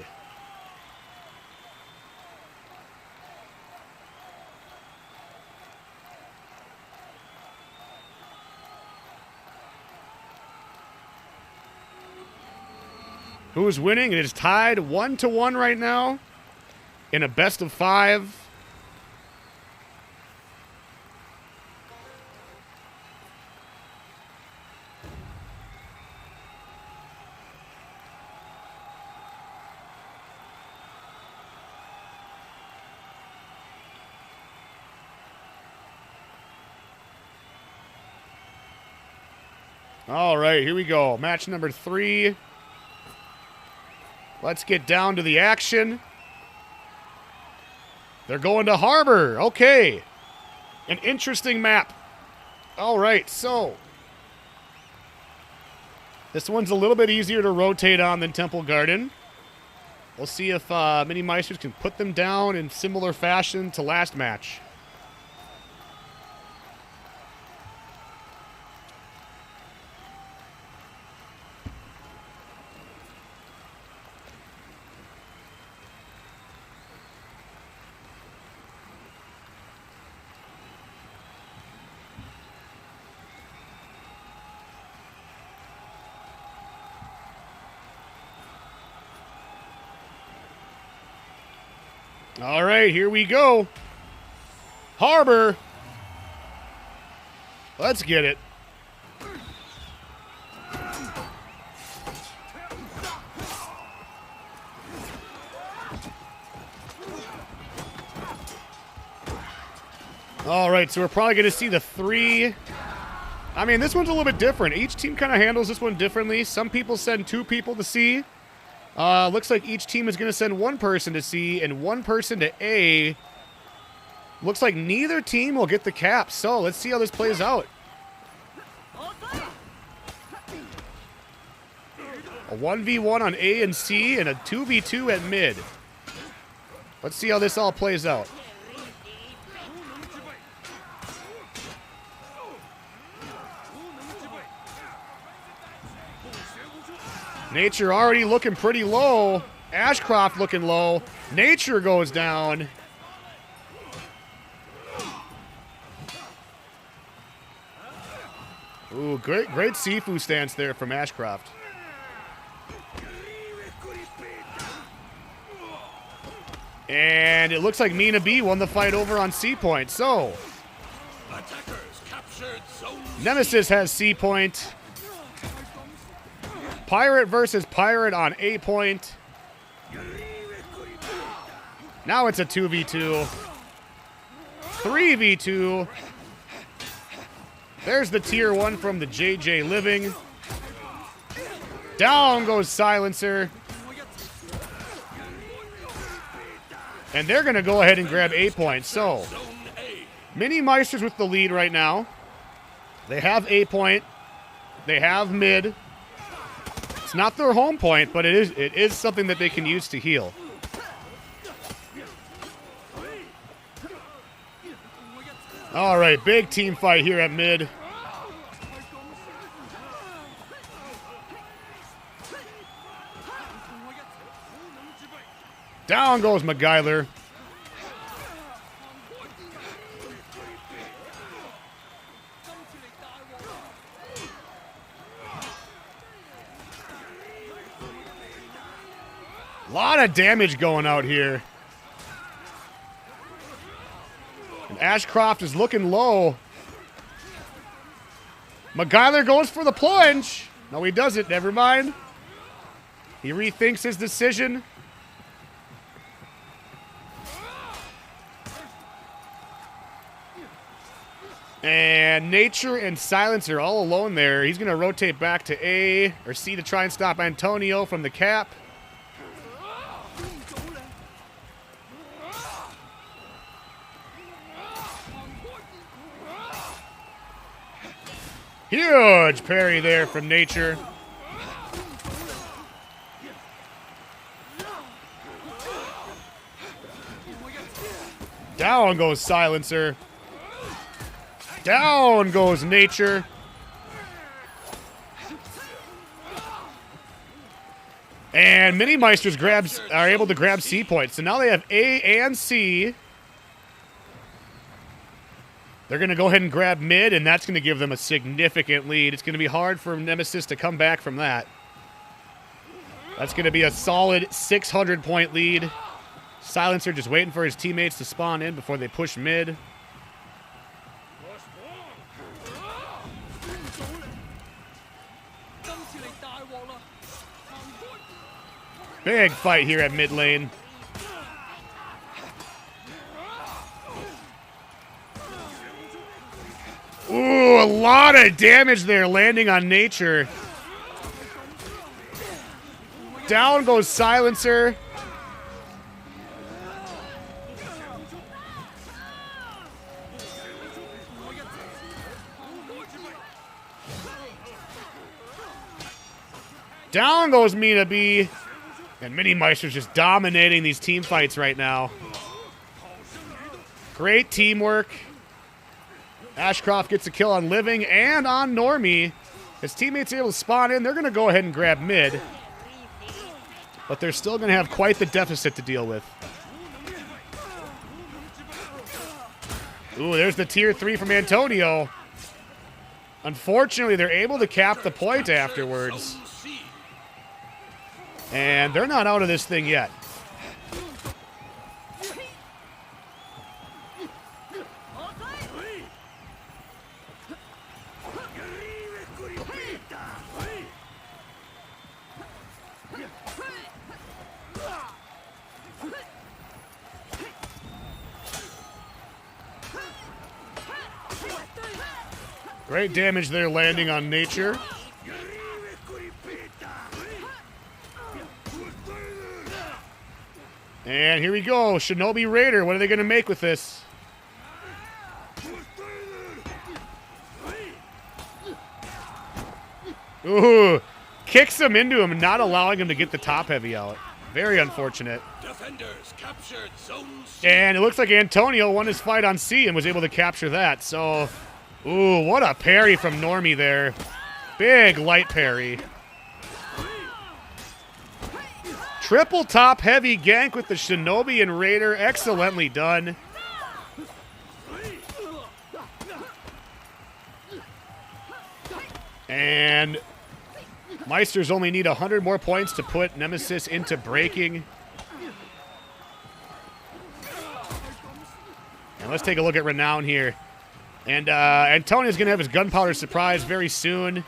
Who's winning? It is tied 1-1 right now in a best of 5. All right, here we go. Match number 3. Let's get down to the action. They're going to Harbor. Okay. An interesting map. All right, so this one's a little bit easier to rotate on than Temple Garden. We'll see if Mini Meisters can put them down in similar fashion to last match. All right, here we go. Harbor. Let's get it. All right, so we're probably going to see the 3. I mean, this one's a little bit different. Each team kind of handles this one differently. Some people send 2 people to C. Looks like each team is going to send 1 person to C and 1 person to A. Looks like neither team will get the cap, so let's see how this plays out. A 1v1 on A and C and a 2v2 at mid. Let's see how this all plays out. Nature already looking pretty low. Ashcroft looking low. Nature goes down. Ooh, great Sifu stance there from Ashcroft. And it looks like Mina B won the fight over on C point. So, Nemesis has C point. Pirate versus Pirate on A point. Now it's a 2v2. 3v2. There's the tier 1 from the JJ Living. Down goes Silencer. And they're going to go ahead and grab A point. So, Mini Meisters with the lead right now. They have A point. They have mid. It's not their home point, but it is something that they can use to heal. All right, big team fight here at mid. Down goes McGuiler. A lot of damage going out here. And Ashcroft is looking low. McGuiler goes for the plunge. No, he doesn't. Never mind. He rethinks his decision. And Nature and Silence are all alone there. He's going to rotate back to A or C to try and stop Antonio from the cap. Huge parry there from Nature. Down goes Silencer. Down goes Nature. And Mini Meisters are able to grab C points. So now they have A and C. They're going to go ahead and grab mid, and that's going to give them a significant lead. It's going to be hard for Nemesis to come back from that. That's going to be a solid 600-point lead. Silencer just waiting for his teammates to spawn in before they push mid. Big fight here at mid lane. Ooh, a lot of damage there landing on Nature. Down goes Silencer. Down goes Mina B. And Mini Meister's just dominating these team fights right now. Great teamwork. Ashcroft gets a kill on Living and on Normie. His teammates are able to spawn in. They're going to go ahead and grab mid. But they're still going to have quite the deficit to deal with. Ooh, there's the tier 3 from Antonio. Unfortunately, they're able to cap the point afterwards. And they're not out of this thing yet. Great damage there landing on Nature. And here we go. Shinobi Raider. What are they going to make with this? Ooh. Kicks him into him, not allowing him to get the top heavy out. Very unfortunate. Defenders captured zone C. And it looks like Antonio won his fight on C and was able to capture that. So, ooh, what a parry from Normie there. Big light parry. Triple top heavy gank with the Shinobi and Raider. Excellently done. And Meisters only need 100 more points to put Nemesis into breaking. And let's take a look at Renown here. And Antonio's going to have his gunpowder surprise very soon.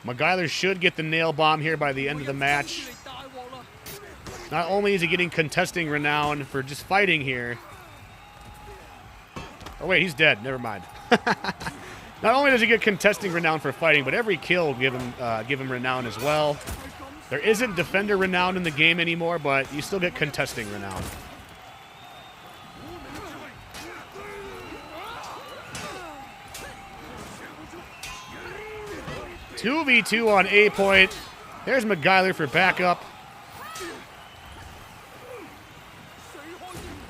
McGuiler should get the nail bomb here by the end of the match. Not only is he getting contesting renown for just fighting here. Oh, wait, he's dead. Never mind. Not only does he get contesting renown for fighting, but every kill will give him renown as well. There isn't defender renown in the game anymore, but you still get contesting renown. 2v2 on A point. There's McGuiler for backup.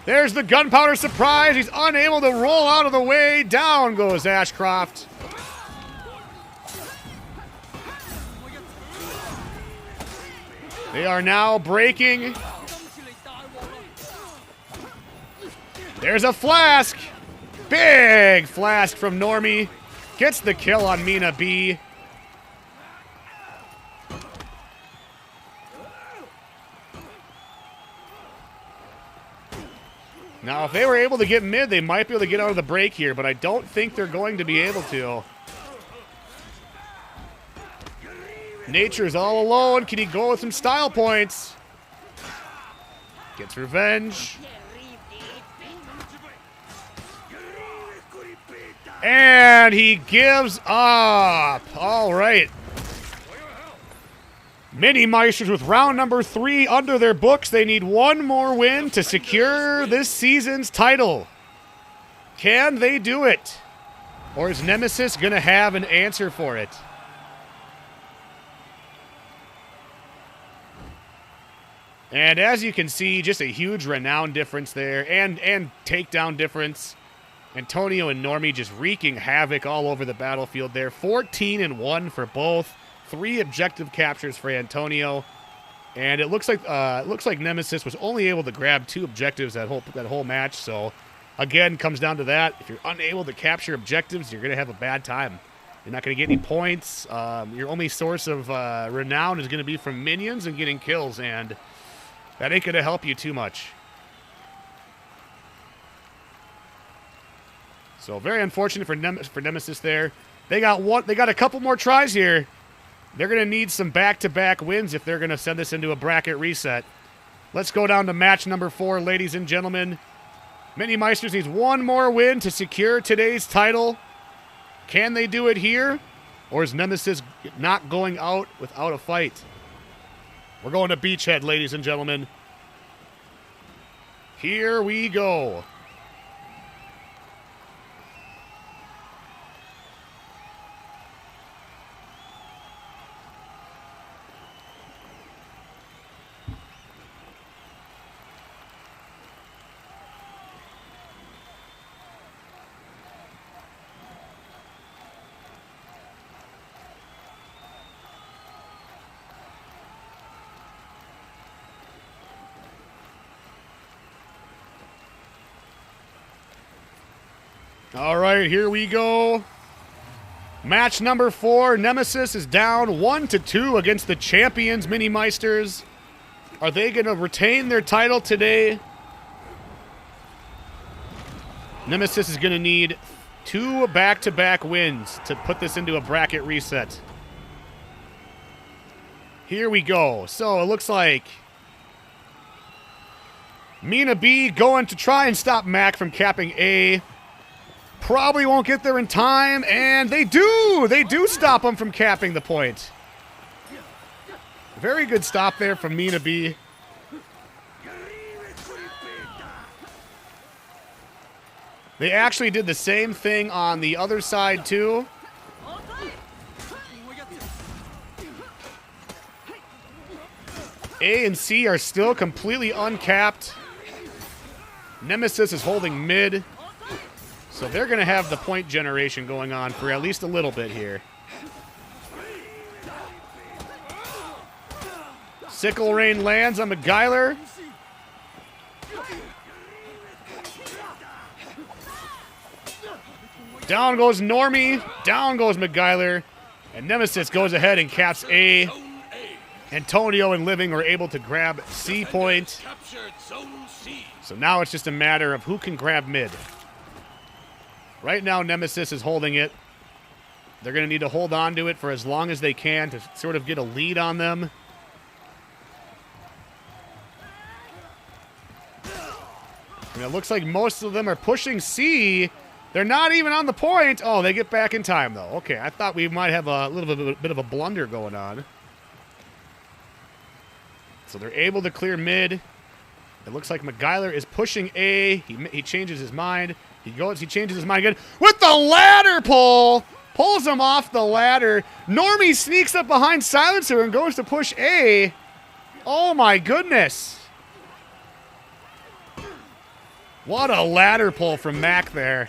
There's the gunpowder surprise. He's unable to roll out of the way. Down goes Ashcroft. They are now breaking. There's a flask. Big flask from Normie. Gets the kill on Mina B. Now, if they were able to get mid, they might be able to get out of the break here, but I don't think they're going to be able to. Nature's all alone. Can he go with some style points? Gets revenge. And he gives up. All right. Mini Meisters with round number 3 under their books. They need one more win to secure this season's title. Can they do it? Or is Nemesis going to have an answer for it? And as you can see, just a huge renown difference there and takedown difference. Antonio and Normie just wreaking havoc all over the battlefield there. 14-1 for both. 3 objective captures for Antonio. And it looks like Nemesis was only able to grab 2 objectives that whole match. So again, comes down to that. If you're unable to capture objectives, you're going to have a bad time. You're not going to get any points. Your only source of renown is going to be from minions and getting kills, and that ain't going to help you too much. So very unfortunate for Nemesis there. They got a couple more tries here. They're going to need some back-to-back wins if they're going to send this into a bracket reset. Let's go down to match number 4, ladies and gentlemen. Mini Meisters needs one more win to secure today's title. Can they do it here? Or is Nemesis not going out without a fight? We're going to Beachhead, ladies and gentlemen. Here we go. All right, here we go. Match number 4. Nemesis is down 1-2 against the champions, Mini Meisters. Are they going to retain their title today? Nemesis is going to need 2 back-to-back wins to put this into a bracket reset. Here we go. So it looks like Mina B going to try and stop Mac from capping A. Probably won't get there in time, and they do! They do stop him from capping the point. Very good stop there from Mina B. They actually did the same thing on the other side, too. A and C are still completely uncapped. Nemesis is holding mid. So they're going to have the point generation going on for at least a little bit here. Sickle Rain lands on McGuiler. Down goes Normie. Down goes McGuiler. And Nemesis goes ahead and caps A. Antonio and Living are able to grab C point. So now it's just a matter of who can grab mid. Right now, Nemesis is holding it. They're going to need to hold on to it for as long as they can to sort of get a lead on them. And it looks like most of them are pushing C. They're not even on the point. Oh, they get back in time, though. Okay, I thought we might have a little bit of a blunder going on. So they're able to clear mid. It looks like McGuiler is pushing A. He changes his mind. He changes his mind again with the ladder pull. Pulls him off the ladder. Normie sneaks up behind Silencer and goes to push A. Oh my goodness. What a ladder pull from Mac there.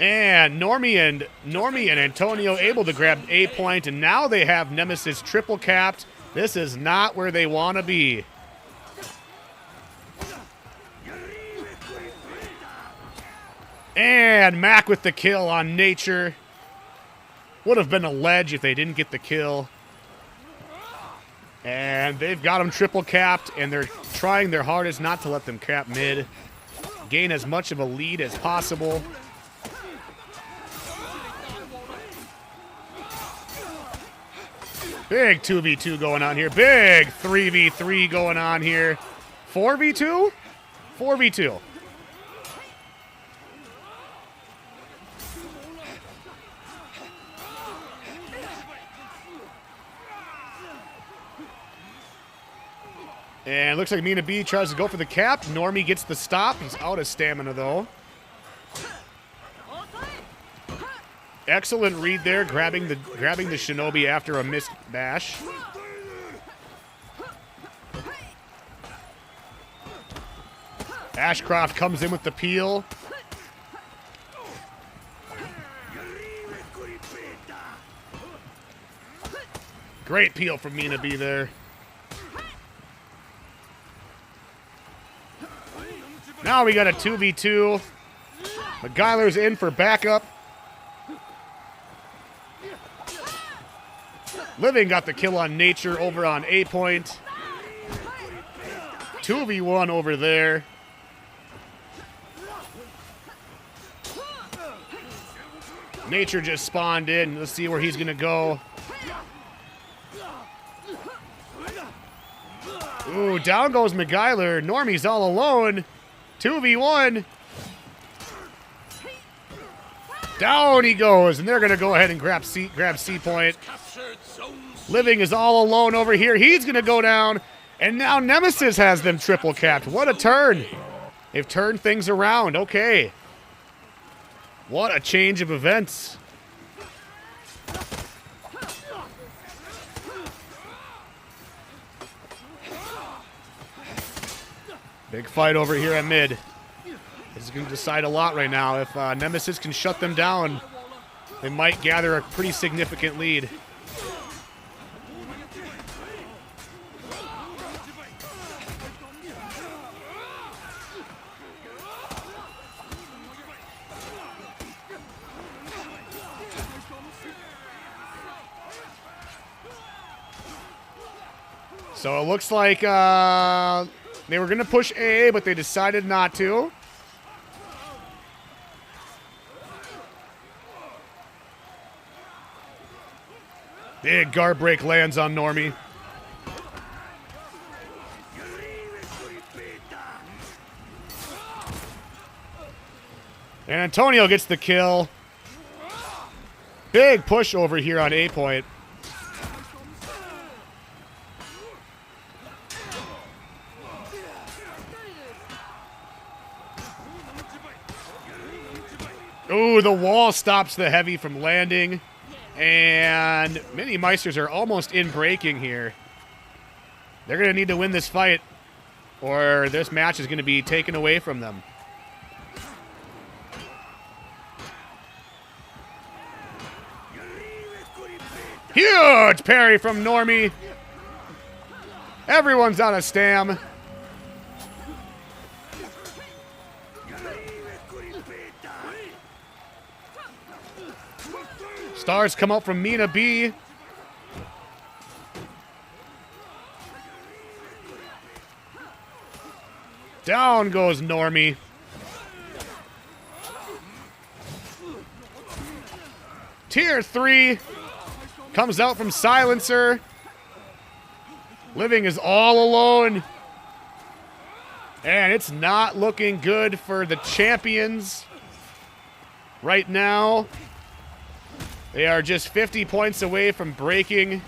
And Normie and Antonio able to grab A point, and now they have Nemesis triple capped. This is not where they want to be. And Mac with the kill on Nature. Would have been a ledge if they didn't get the kill. And they've got them triple capped, and they're trying their hardest not to let them cap mid. Gain as much of a lead as possible. Big 2v2 going on here. Big 3v3 going on here. 4v2? 4v2. And looks like Mina B tries to go for the cap. Normie gets the stop. He's out of stamina, though. Excellent read there, grabbing the Shinobi after a missed bash. Ashcroft comes in with the peel. Great peel from Mina B there. Now we got a 2v2. McGuiler's in for backup. Living got the kill on Nature over on A point. 2v1 over there. Nature just spawned in. Let's see where he's going to go. Ooh, down goes McGuiler. Normie's all alone. 2v1. Down he goes, and they're going to go ahead and grab C point. Living is all alone over here. He's going to go down, and now Nemesis has them triple capped. What a turn. They've turned things around. Okay. What a change of events. Big fight over here at mid. This is going to decide a lot right now. If Nemesis can shut them down, they might gather a pretty significant lead. So it looks like they were going to push A, but they decided not to. Big guard break lands on Normie. And Antonio gets the kill. Big push over here on A point. Ooh, the wall stops the heavy from landing. And Mini Meisters are almost in breaking here. They're going to need to win this fight, or this match is going to be taken away from them. Huge parry from Normie. Everyone's out of stam. Stars come out from Mina B. Down goes Normie. Tier 3 comes out from Silencer. Living is all alone. And it's not looking good for the champions right now. They are just 50 points away from breaking.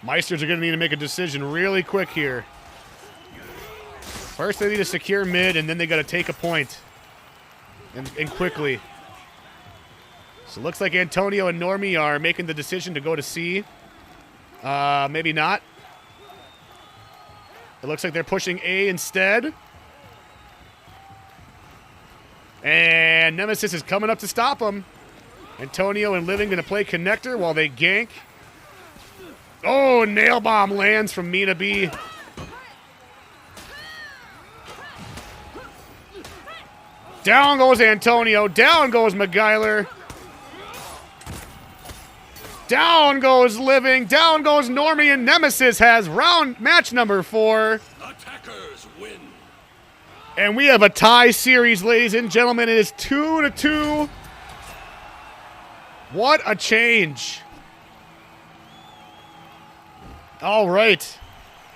Meisters are going to need to make a decision really quick here. First, they need to secure mid, and then they got to take a point. And quickly. So it looks like Antonio and Normie are making the decision to go to C. Maybe not. It looks like they're pushing A instead. And Nemesis is coming up to stop them. Antonio and Living going to play connector while they gank. Oh, nail bomb lands from Mina B. Down goes Antonio. Down goes McGuiler. Down goes Living. Down goes Normie, and Nemesis has match number 4. Attackers win. And we have a tie series, ladies and gentlemen. It is 2-2. What a change. All right.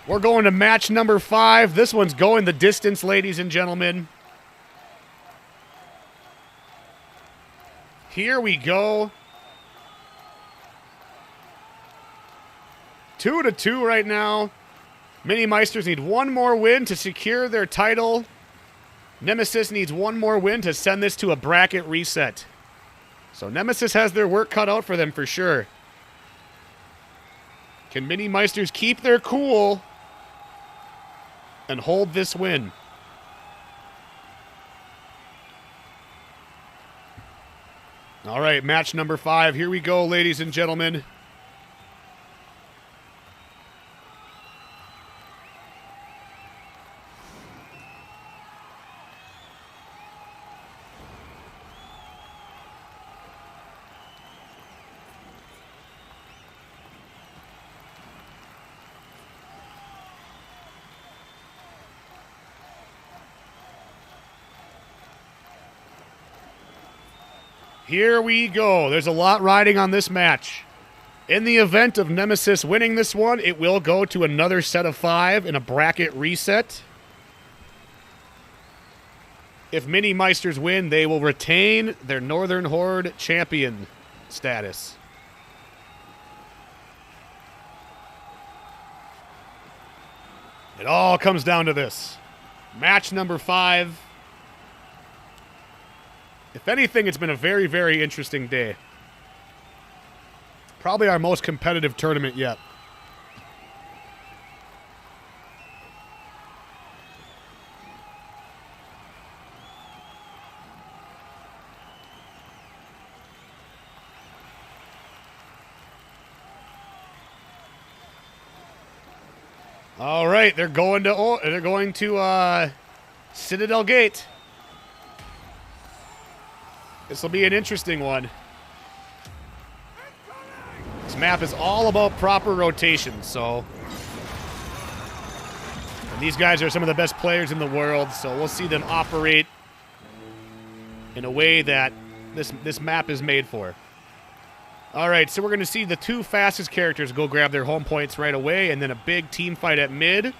We're going to match number 5. This one's going the distance, ladies and gentlemen. Here we go. 2-2 right now. Mini Meisters need one more win to secure their title. Nemesis needs one more win to send this to a bracket reset. So Nemesis has their work cut out for them for sure. Can Mini Meisters keep their cool and hold this win? All right, match number 5. Here we go, ladies and gentlemen. Here we go. There's a lot riding on this match. In the event of Nemesis winning this one, it will go to another set of 5 in a bracket reset. If Mini Meisters win, they will retain their Northern Horde champion status. It all comes down to this. Match number 5. If anything, it's been a very, very interesting day. Probably our most competitive tournament yet. All right, they're going to Citadel Gate. This will be an interesting one. This map is all about proper rotation, so... And these guys are some of the best players in the world, so we'll see them operate in a way that this map is made for. All right, so we're going to see the 2 fastest characters go grab their home points right away, and then a big team fight at mid.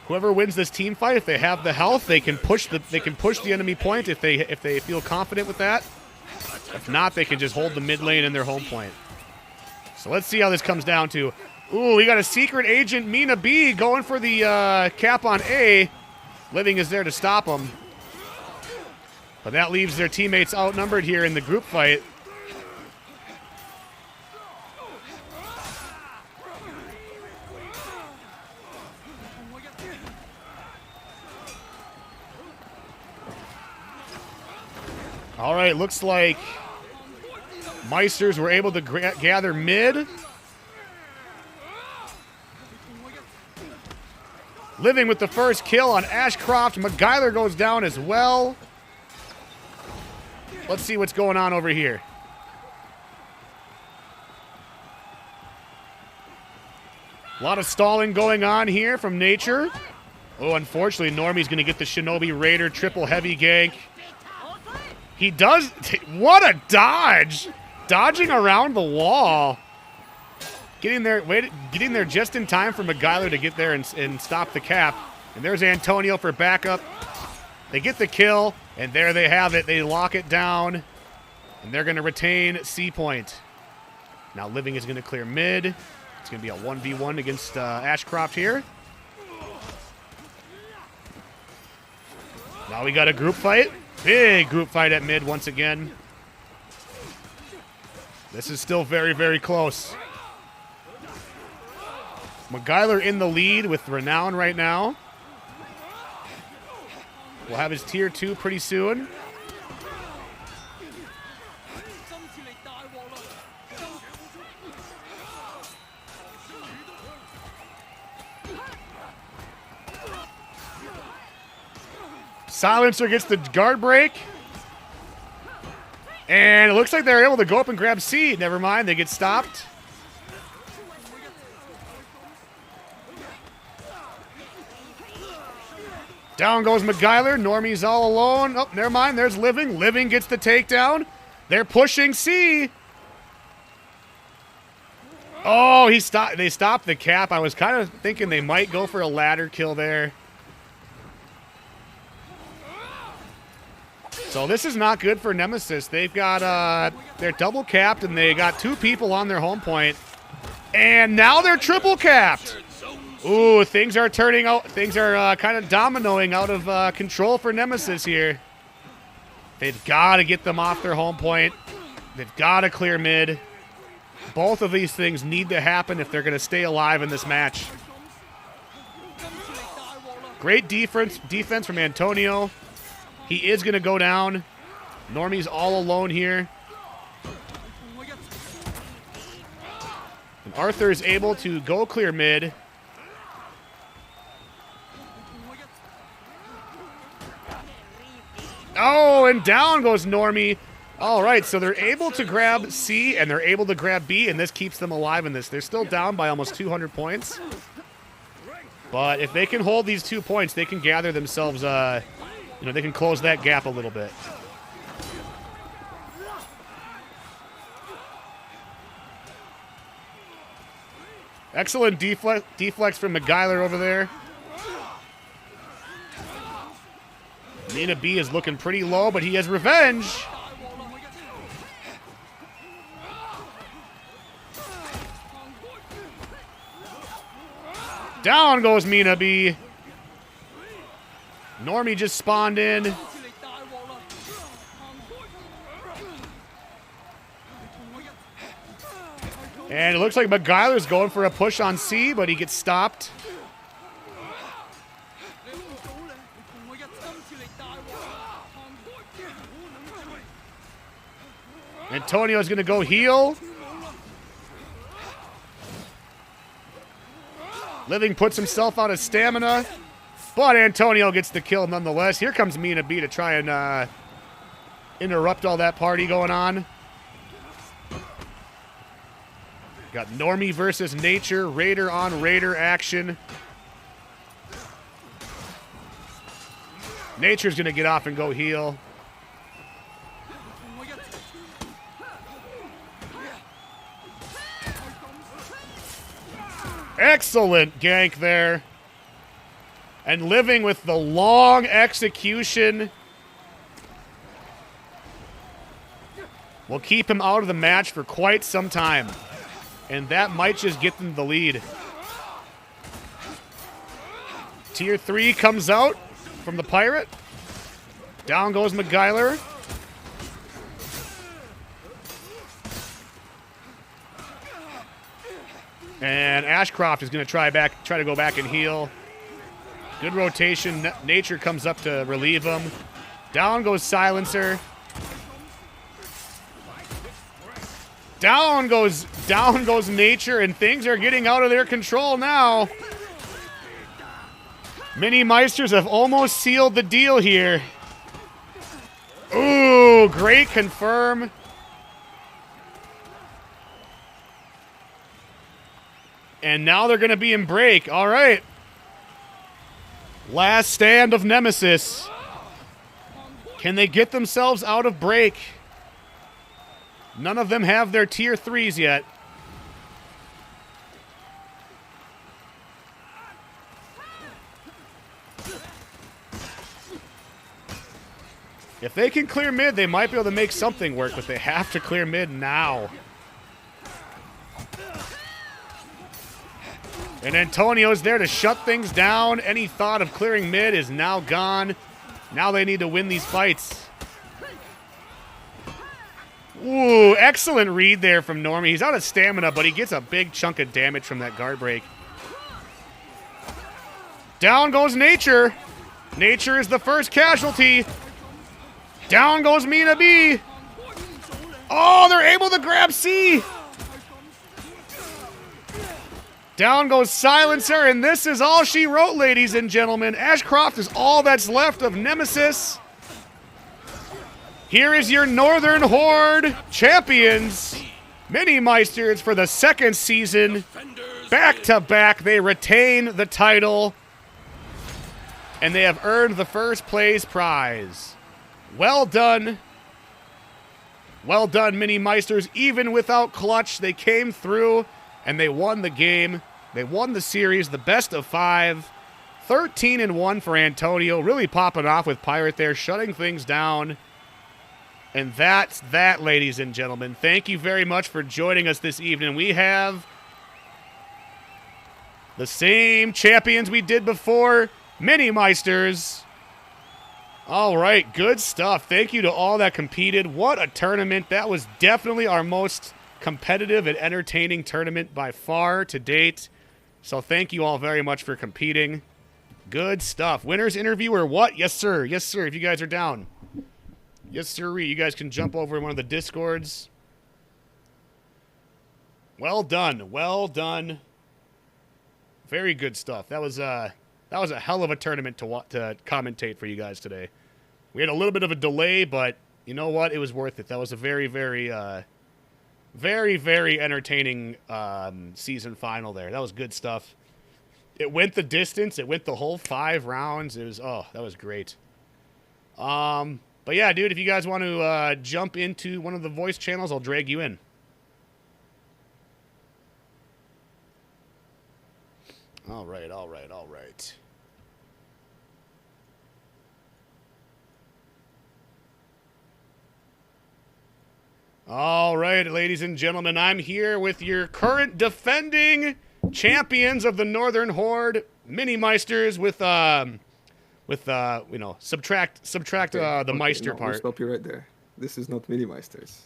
Whoever wins this team fight, if they have the health, they can push the enemy point if they feel confident with that. If not, they can just hold the mid lane in their home point. So let's see how this comes down to. Ooh, we got a secret agent, Mina B, going for the cap on A. Living is there to stop him. But that leaves their teammates outnumbered here in the group fight. All right, looks like Meisters were able to gather mid. Living with the first kill on Ashcroft. McGyler goes down as well. Let's see what's going on over here. A lot of stalling going on here from Nature. Oh, unfortunately, Normie's going to get the Shinobi Raider triple heavy gank. He does. What a dodge! Dodging around the wall. Getting there just in time for McGyler to get there and stop the cap. And there's Antonio for backup. They get the kill, and there they have it. They lock it down, and they're going to retain C point. Now Living is going to clear mid. It's going to be a 1v1 against Ashcroft here. Now we got a group fight. Big group fight at mid once again. This is still very, very close. McGyler in the lead with Renown right now. We'll have his tier 2 pretty soon. Silencer gets the guard break. And it looks like they're able to go up and grab C. Never mind, they get stopped. Down goes McGyler. Normie's all alone. Oh, never mind, there's Living. Living gets the takedown. They're pushing C. Oh, they stopped the cap. I was kind of thinking they might go for a ladder kill there. So this is not good for Nemesis. They've got, they're double capped, and they got 2 people on their home point. And now they're triple capped. Ooh, things are turning out. Things are kind of dominoing out of control for Nemesis here. They've got to get them off their home point. They've got to clear mid. Both of these things need to happen if they're going to stay alive in this match. Great defense from Antonio. He is going to go down. Normie's all alone here. And Arthur is able to go clear mid. Oh, and down goes Normie. All right, so they're able to grab C, and they're able to grab B, and this keeps them alive in this. They're still down by almost 200 points. But if they can hold these 2 points, they can gather themselves, you know, they can close that gap a little bit. Excellent deflex from McGuiler over there. Mina B is looking pretty low, but he has revenge. Down goes Mina B. Normie just spawned in. And it looks like McGuiler's going for a push on C, but he gets stopped. Antonio's going to go heal. Living puts himself out of stamina, but Antonio gets the kill nonetheless. Here comes Mina B to try and interrupt all that party going on. Got Normie versus Nature, Raider on Raider action. Nature's going to get off and go heal. Excellent gank there. And Living with the long execution will keep him out of the match for quite some time. And that might just get them the lead. Tier 3 comes out from the Pirate. Down goes McGuiler. And Ashcroft is going to try to go back and heal. Good rotation. Nature comes up to relieve him. Down goes Silencer. Down goes Nature, and things are getting out of their control now. Mini Meisters have almost sealed the deal here. Ooh, great confirm. And now they're going to be in break. All right. Last stand of Nemesis. Can they get themselves out of break? None of them have their tier 3s yet. If they can clear mid, they might be able to make something work, but they have to clear mid now. And Antonio's there to shut things down. Any thought of clearing mid is now gone. Now they need to win these fights. Ooh, excellent read there from Normie. He's out of stamina, but he gets a big chunk of damage from that guard break. Down goes Nature. Nature is the first casualty. Down goes Mina B. Oh, they're able to grab C. Down goes Silencer, and this is all she wrote, ladies and gentlemen. Ashcroft is all that's left of Nemesis. Here is your Northern Horde champions, Mini Meisters, for the second season. Back-to-back, they retain the title, and they have earned the first place prize. Well done. Well done, Mini Meisters. Even without clutch, they came through, and they won the game. They won the series, the best of 5. 13-1 for Antonio. Really popping off with Pirate there, shutting things down. And that's that, ladies and gentlemen. Thank you very much for joining us this evening. We have the same champions we did before, Mini Meisters. All right, good stuff. Thank you to all that competed. What a tournament. That was definitely our most competitive and entertaining tournament by far to date. So thank you all very much for competing. Good stuff. Winners interview or what? Yes, sir. Yes, sir, if you guys are down. Yes, sir. You guys can jump over in one of the Discords. Well done. Well done. Very good stuff. That was a hell of a tournament to commentate for you guys today. We had a little bit of a delay, but you know what? It was worth it. That was a very, very, very, very entertaining season final there. That was good stuff. It went the distance. It went the whole 5 rounds. It was, that was great. But yeah, dude, if you guys want to jump into one of the voice channels, I'll drag you in. All right, all right, all right. All right, ladies and gentlemen, I'm here with your current defending champions of the Northern Horde, Mini Meisters with subtract the Meister part. I'll stop you right there. This is not Mini Meisters.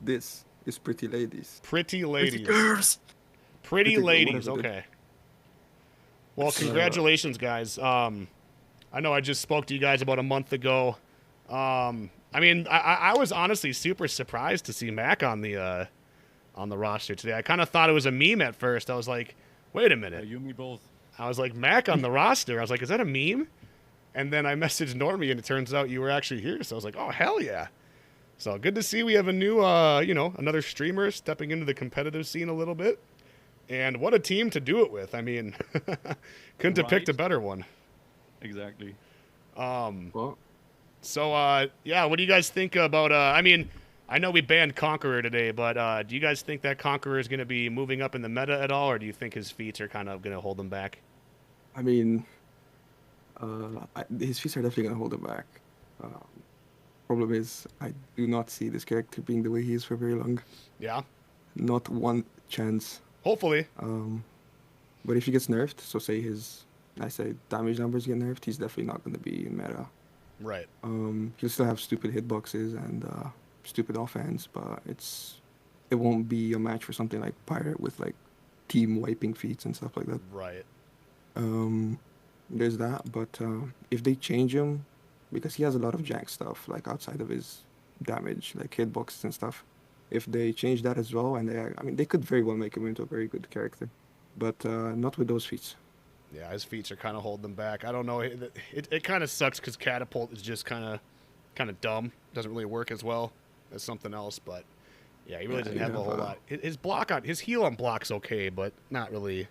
This is Pretty Ladies. Pretty ladies. Pretty girls. Pretty ladies, okay. Well, congratulations, guys. I know I just spoke to you guys about a month ago. I mean, I was honestly super surprised to see Mac on the roster today. I kind of thought it was a meme at first. I was like, wait a minute. You and me both. I was like, Mac on the roster. I was like, is that a meme? And then I messaged Normie, and it turns out you were actually here. So I was like, oh, hell yeah. So good to see we have a new, another streamer stepping into the competitive scene a little bit. And what a team to do it with. I mean, couldn't have picked a better one. Exactly. So, yeah, what do you guys think about, I mean, I know we banned Conqueror today, but do you guys think that Conqueror is going to be moving up in the meta at all, or do you think his feats are kind of going to hold him back? I mean, his feats are definitely going to hold him back. Problem is, I do not see this character being the way he is for very long. Yeah? Not one chance. Hopefully. But if he gets nerfed, so say his, damage numbers get nerfed, he's definitely not going to be in meta. Right. He'll still have stupid hitboxes and stupid offense, but it won't be a match for something like Pirate with like team wiping feats and stuff like that. Right. There's that, but if they change him, because he has a lot of jank stuff like outside of his damage, like hitboxes and stuff. If they change that as well, and they could very well make him into a very good character, but not with those feats. Yeah, his feats are kind of holding him back. I don't know. It kind of sucks because Catapult is just kind of dumb. Doesn't really work as well as something else. But yeah, he really doesn't have a whole lot. His heal on block's okay, but not really.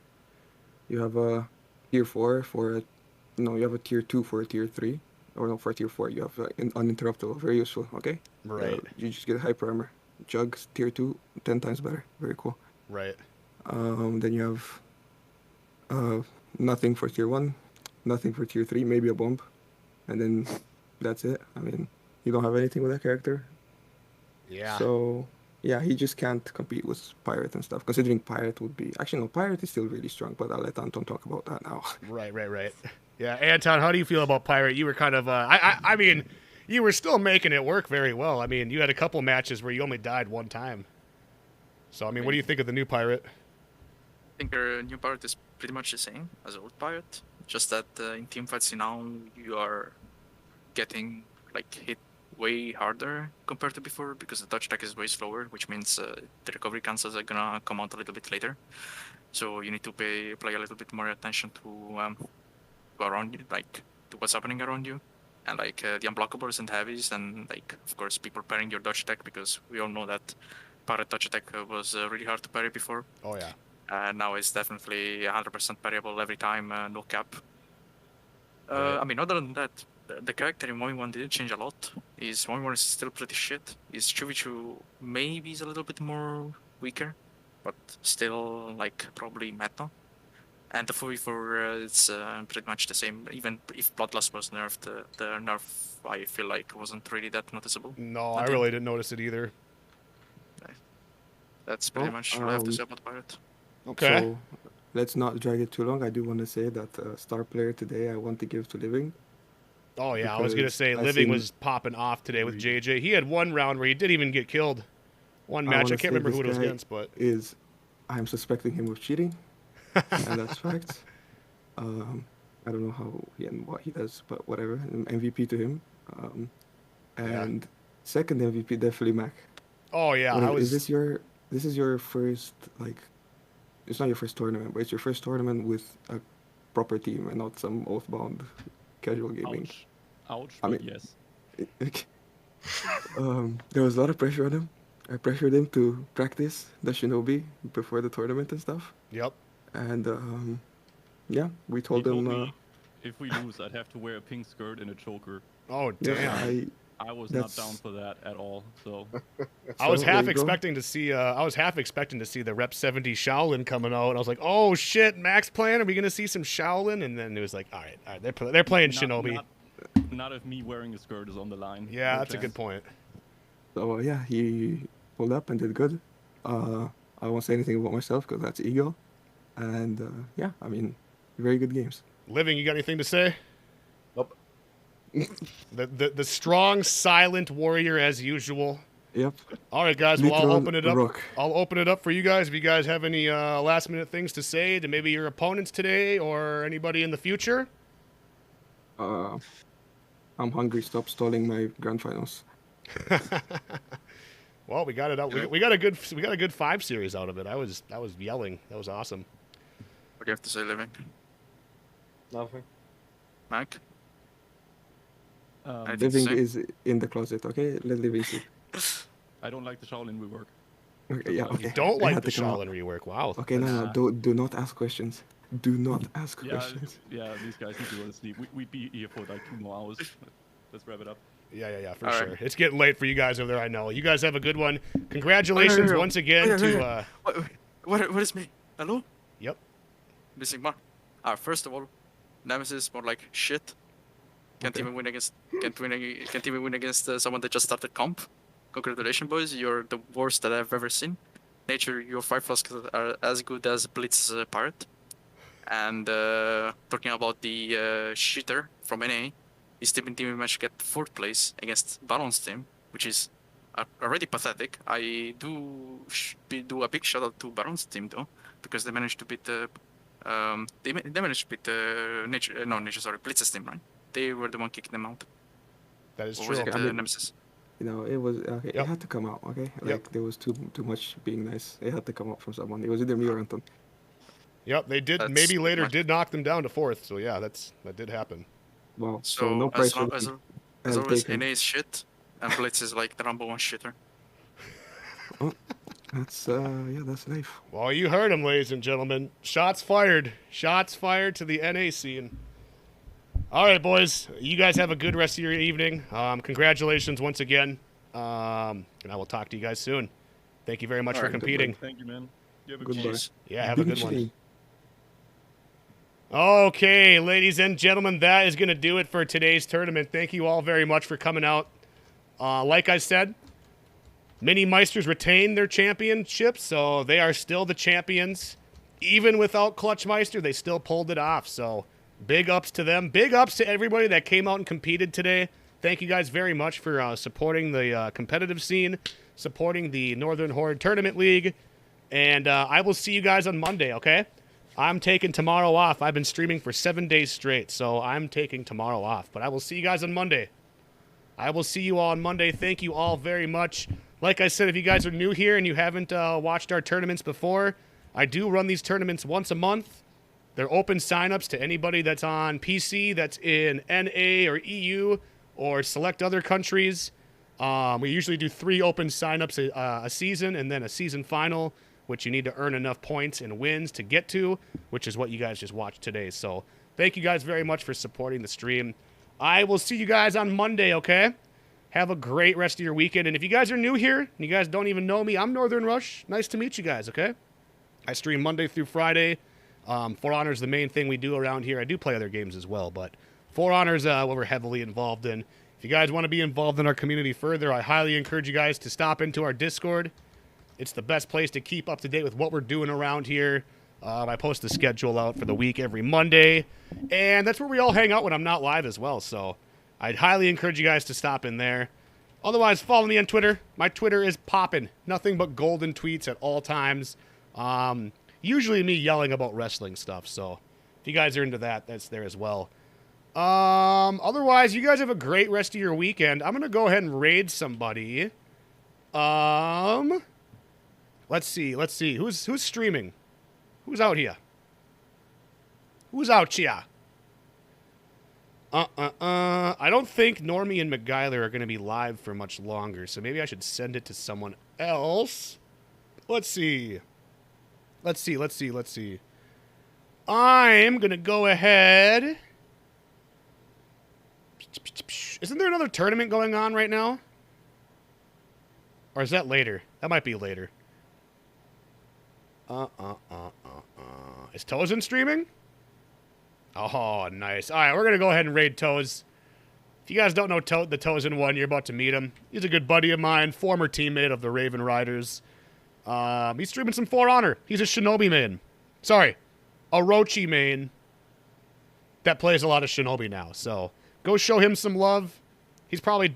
You have a tier 4 you have a tier 2 for a tier 3, or no, for a tier 4 you have uninterruptible, very useful. Okay. Right. You just get hyper armor. Jug tier 2, 10 times better. Very cool. Right. Then you have nothing for tier 1, nothing for tier 3, maybe a bump, and then that's it. I mean, you don't have anything with that character. Yeah. So, yeah, he just can't compete with Pirate and stuff, considering Pirate would be... Actually, no, Pirate is still really strong, but I'll let Anton talk about that now. Right. Yeah, Anton, how do you feel about Pirate? You were kind of... I mean, you were still making it work very well. I mean, you had a couple matches where you only died one time. So, I mean, what do you think of the new Pirate? I think your new Pirate is pretty much the same as the old Pirate. Just that in teamfights now you are getting like hit way harder compared to before because the touch attack is way slower, which means the recovery cancels are gonna come out a little bit later. So you need to pay a little bit more attention to around you, like to what's happening around you, and like the unblockables and heavies, and like of course be preparing your dodge attack because we all know that Pirate touch attack was really hard to parry before. Oh yeah. Now it's definitely 100% parryable every time, no cap. Right. I mean, other than that, the character in 1v1 didn't change a lot. His 1v1 is still pretty shit. His 2v2 maybe is a little bit more weaker, but still like probably meta. And the 4v4, it's pretty much the same. Even if Bloodlust was nerfed, the nerf, I feel like, wasn't really that noticeable. No, I really didn't notice it either. That's pretty much what I have to say about Pirate. Okay. So let's not drag it too long. I do want to say that star player today I want to give to Living. Oh, yeah, I was going to Because say I Living seen- was popping off today with JJ. He had one round where he didn't even get killed. One match, I wanna can't say remember this who it was guy against, but... I'm suspecting him of cheating, and that's fact. I don't know how and what he does, but whatever. An MVP to him. And second MVP definitely Mac. Oh, yeah, What I is was... this is your first, like, it's not your first tournament, but it's your first tournament with a proper team and not some oathbound casual gaming. Ouch, I but mean- yes. There was a lot of pressure on him. I pressured him to practice the Shinobi before the tournament and stuff. Yep. And yeah, we He told told him. me if we lose, I'd have to wear a pink skirt and a choker. Oh, Yeah, damn. I was not That's- down for that at all. So I was So, there half you go. expecting to see. I was half expecting to see the Rep 70 Shaolin coming out, and I was like, "Oh shit, Max playing? Are we gonna see some Shaolin?" And then it was like, "All right, they're playing Shinobi." Not if me wearing a skirt is on the line. Yeah, No that's a chance. good point. So yeah, he pulled up and did good. I won't say anything about myself because that's ego. And yeah, I mean, very good games. Living, you got anything to say? Nope. The strong, silent warrior as usual. Yep. All right, guys. Well, I'll Literal open it up. rook. I'll open it up for you guys. If you guys have any last minute things to say to maybe your opponents today or anybody in the future. I'm hungry. Stop stalling my grand finals. Well, we got it out. We got a good 5 series out of it. I was yelling. That was awesome. What do you have to say, Living? Nothing. Mac? Um, Anything to Living say? is in the closet. Okay, let Living see. I don't like the Shaolin rework. Okay, yeah, okay. Don't It like had the to come out. Shaolin rework. Wow. Okay, no, do not ask questions. Do not ask Yeah, questions. yeah. These guys need to go to sleep. We'd be here for like 2 more hours. Let's wrap it up. Yeah, for All sure. right. It's getting late for you guys over there. I know. You guys have a good one. Congratulations once again to. What is me? Hello? Yep. Missing one. First of all, Nemesis more like shit. Can't Okay. even win against someone that just started comp. Congratulations, boys. You're the worst that I've ever seen. Nature, your 5 flasks are as good as Blitz's Pirate. And talking about the shitter from NA, his team managed to get 4th place against Baron's team, which is already pathetic. I do a big shout out to Baron's team though, because they managed to beat they managed to beat Blitz's team, right? They were the one kicking them out. That is Or true. was it I mean- Nemesis? You know, it was okay. Yep. It had to come out. Okay, Yep. like there was too much being nice. It had to come out from someone. It was either me or Anton. Yep, they did. That's Maybe later much- did knock them down to 4th. So yeah, that did happen. Wow. So, So no price for me. as I'll always, take him. NA is shit, and Blitz is like the number 1 shitter. That's yeah, that's life. Well, you heard him, ladies and gentlemen. Shots fired. Shots fired to the NA scene. All right, boys. You guys have a good rest of your evening. Congratulations once again. And I will talk to you guys soon. Thank you very much All for right, competing. Thank you, man. You have a Goodbye. good Jeez. Yeah, have a Big good one. shitty. Okay, ladies and gentlemen, that is going to do it for today's tournament. Thank you all very much for coming out. Like I said, Mini Meisters retain their championships, so they are still the champions. Even without Clutch Meister, they still pulled it off. So big ups to them. Big ups to everybody that came out and competed today. Thank you guys very much for supporting the competitive scene, supporting the Northern Horde Tournament League. And I will see you guys on Monday, okay? I'm taking tomorrow off. I've been streaming for 7 days straight, so I'm taking tomorrow off. But I will see you guys on Monday. I will see you all on Monday. Thank you all very much. Like I said, if you guys are new here and you haven't watched our tournaments before, I do run these tournaments once a month. They're open signups to anybody that's on PC, that's in NA or EU or select other countries. We usually do 3 open signups a season and then a season final, which you need to earn enough points and wins to get to, which is what you guys just watched today. So thank you guys very much for supporting the stream. I will see you guys on Monday, okay? Have a great rest of your weekend. And if you guys are new here and you guys don't even know me, I'm NorthernxRush. Nice to meet you guys, okay? I stream Monday through Friday, For Honor is the main thing we do around here. I do play other games as well, but For Honor is what we're heavily involved in. If you guys want to be involved in our community further, I highly encourage you guys to stop into our Discord. It's the best place to keep up to date with what we're doing around here. I post the schedule out for the week every Monday, and that's where we all hang out when I'm not live as well, so I'd highly encourage you guys to stop in there. Otherwise, follow me on Twitter. My Twitter is poppin'. Nothing but golden tweets at all times. Usually me yelling about wrestling stuff, so if you guys are into that, that's there as well. Otherwise, you guys have a great rest of your weekend. I'm going to go ahead and raid somebody. Let's see. Who's streaming? Who's out here? Who's out here? I don't think Normie and McGuiler are going to be live for much longer, so maybe I should send it to someone else. Let's see. I'm going to go ahead. Isn't there another tournament going on right now? Or is that later? That might be later. Is Tozen streaming? Oh, nice. All right, we're going to go ahead and raid Toes. If you guys don't know the Tozen one, you're about to meet him. He's a good buddy of mine, former teammate of the Raven Riders. He's streaming some For Honor. He's a Shinobi main. Sorry, Orochi main that plays a lot of Shinobi now. So go show him some love. He's probably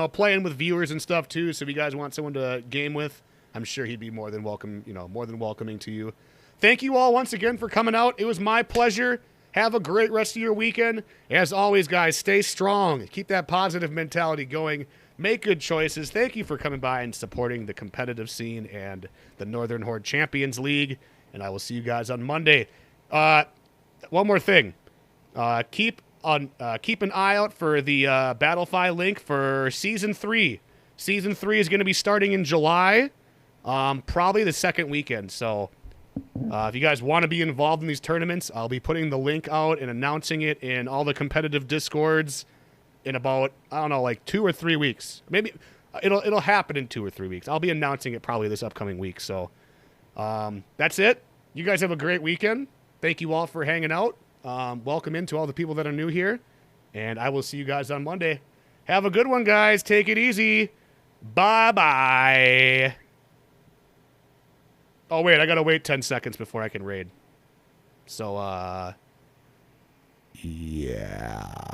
playing with viewers and stuff too. So if you guys want someone to game with, I'm sure he'd be more than welcome. More than welcoming to you. Thank you all once again for coming out. It was my pleasure. Have a great rest of your weekend. As always, guys, stay strong. Keep that positive mentality going. Make good choices. Thank you for coming by and supporting the competitive scene and the Northern Horde Champions League. And I will see you guys on Monday. One more thing. Keep an eye out for the Battlefy link for Season 3. Season 3 is going to be starting in July, probably the second weekend. So if you guys want to be involved in these tournaments, I'll be putting the link out and announcing it in all the competitive Discords in about, 2 or 3 weeks. Maybe it'll happen in 2 or 3 weeks. I'll be announcing it probably this upcoming week. So that's it. You guys have a great weekend. Thank you all for hanging out. Welcome in to all the people that are new here. And I will see you guys on Monday. Have a good one, guys. Take it easy. Bye-bye. Oh, wait. I got to wait 10 seconds before I can raid. So, yeah.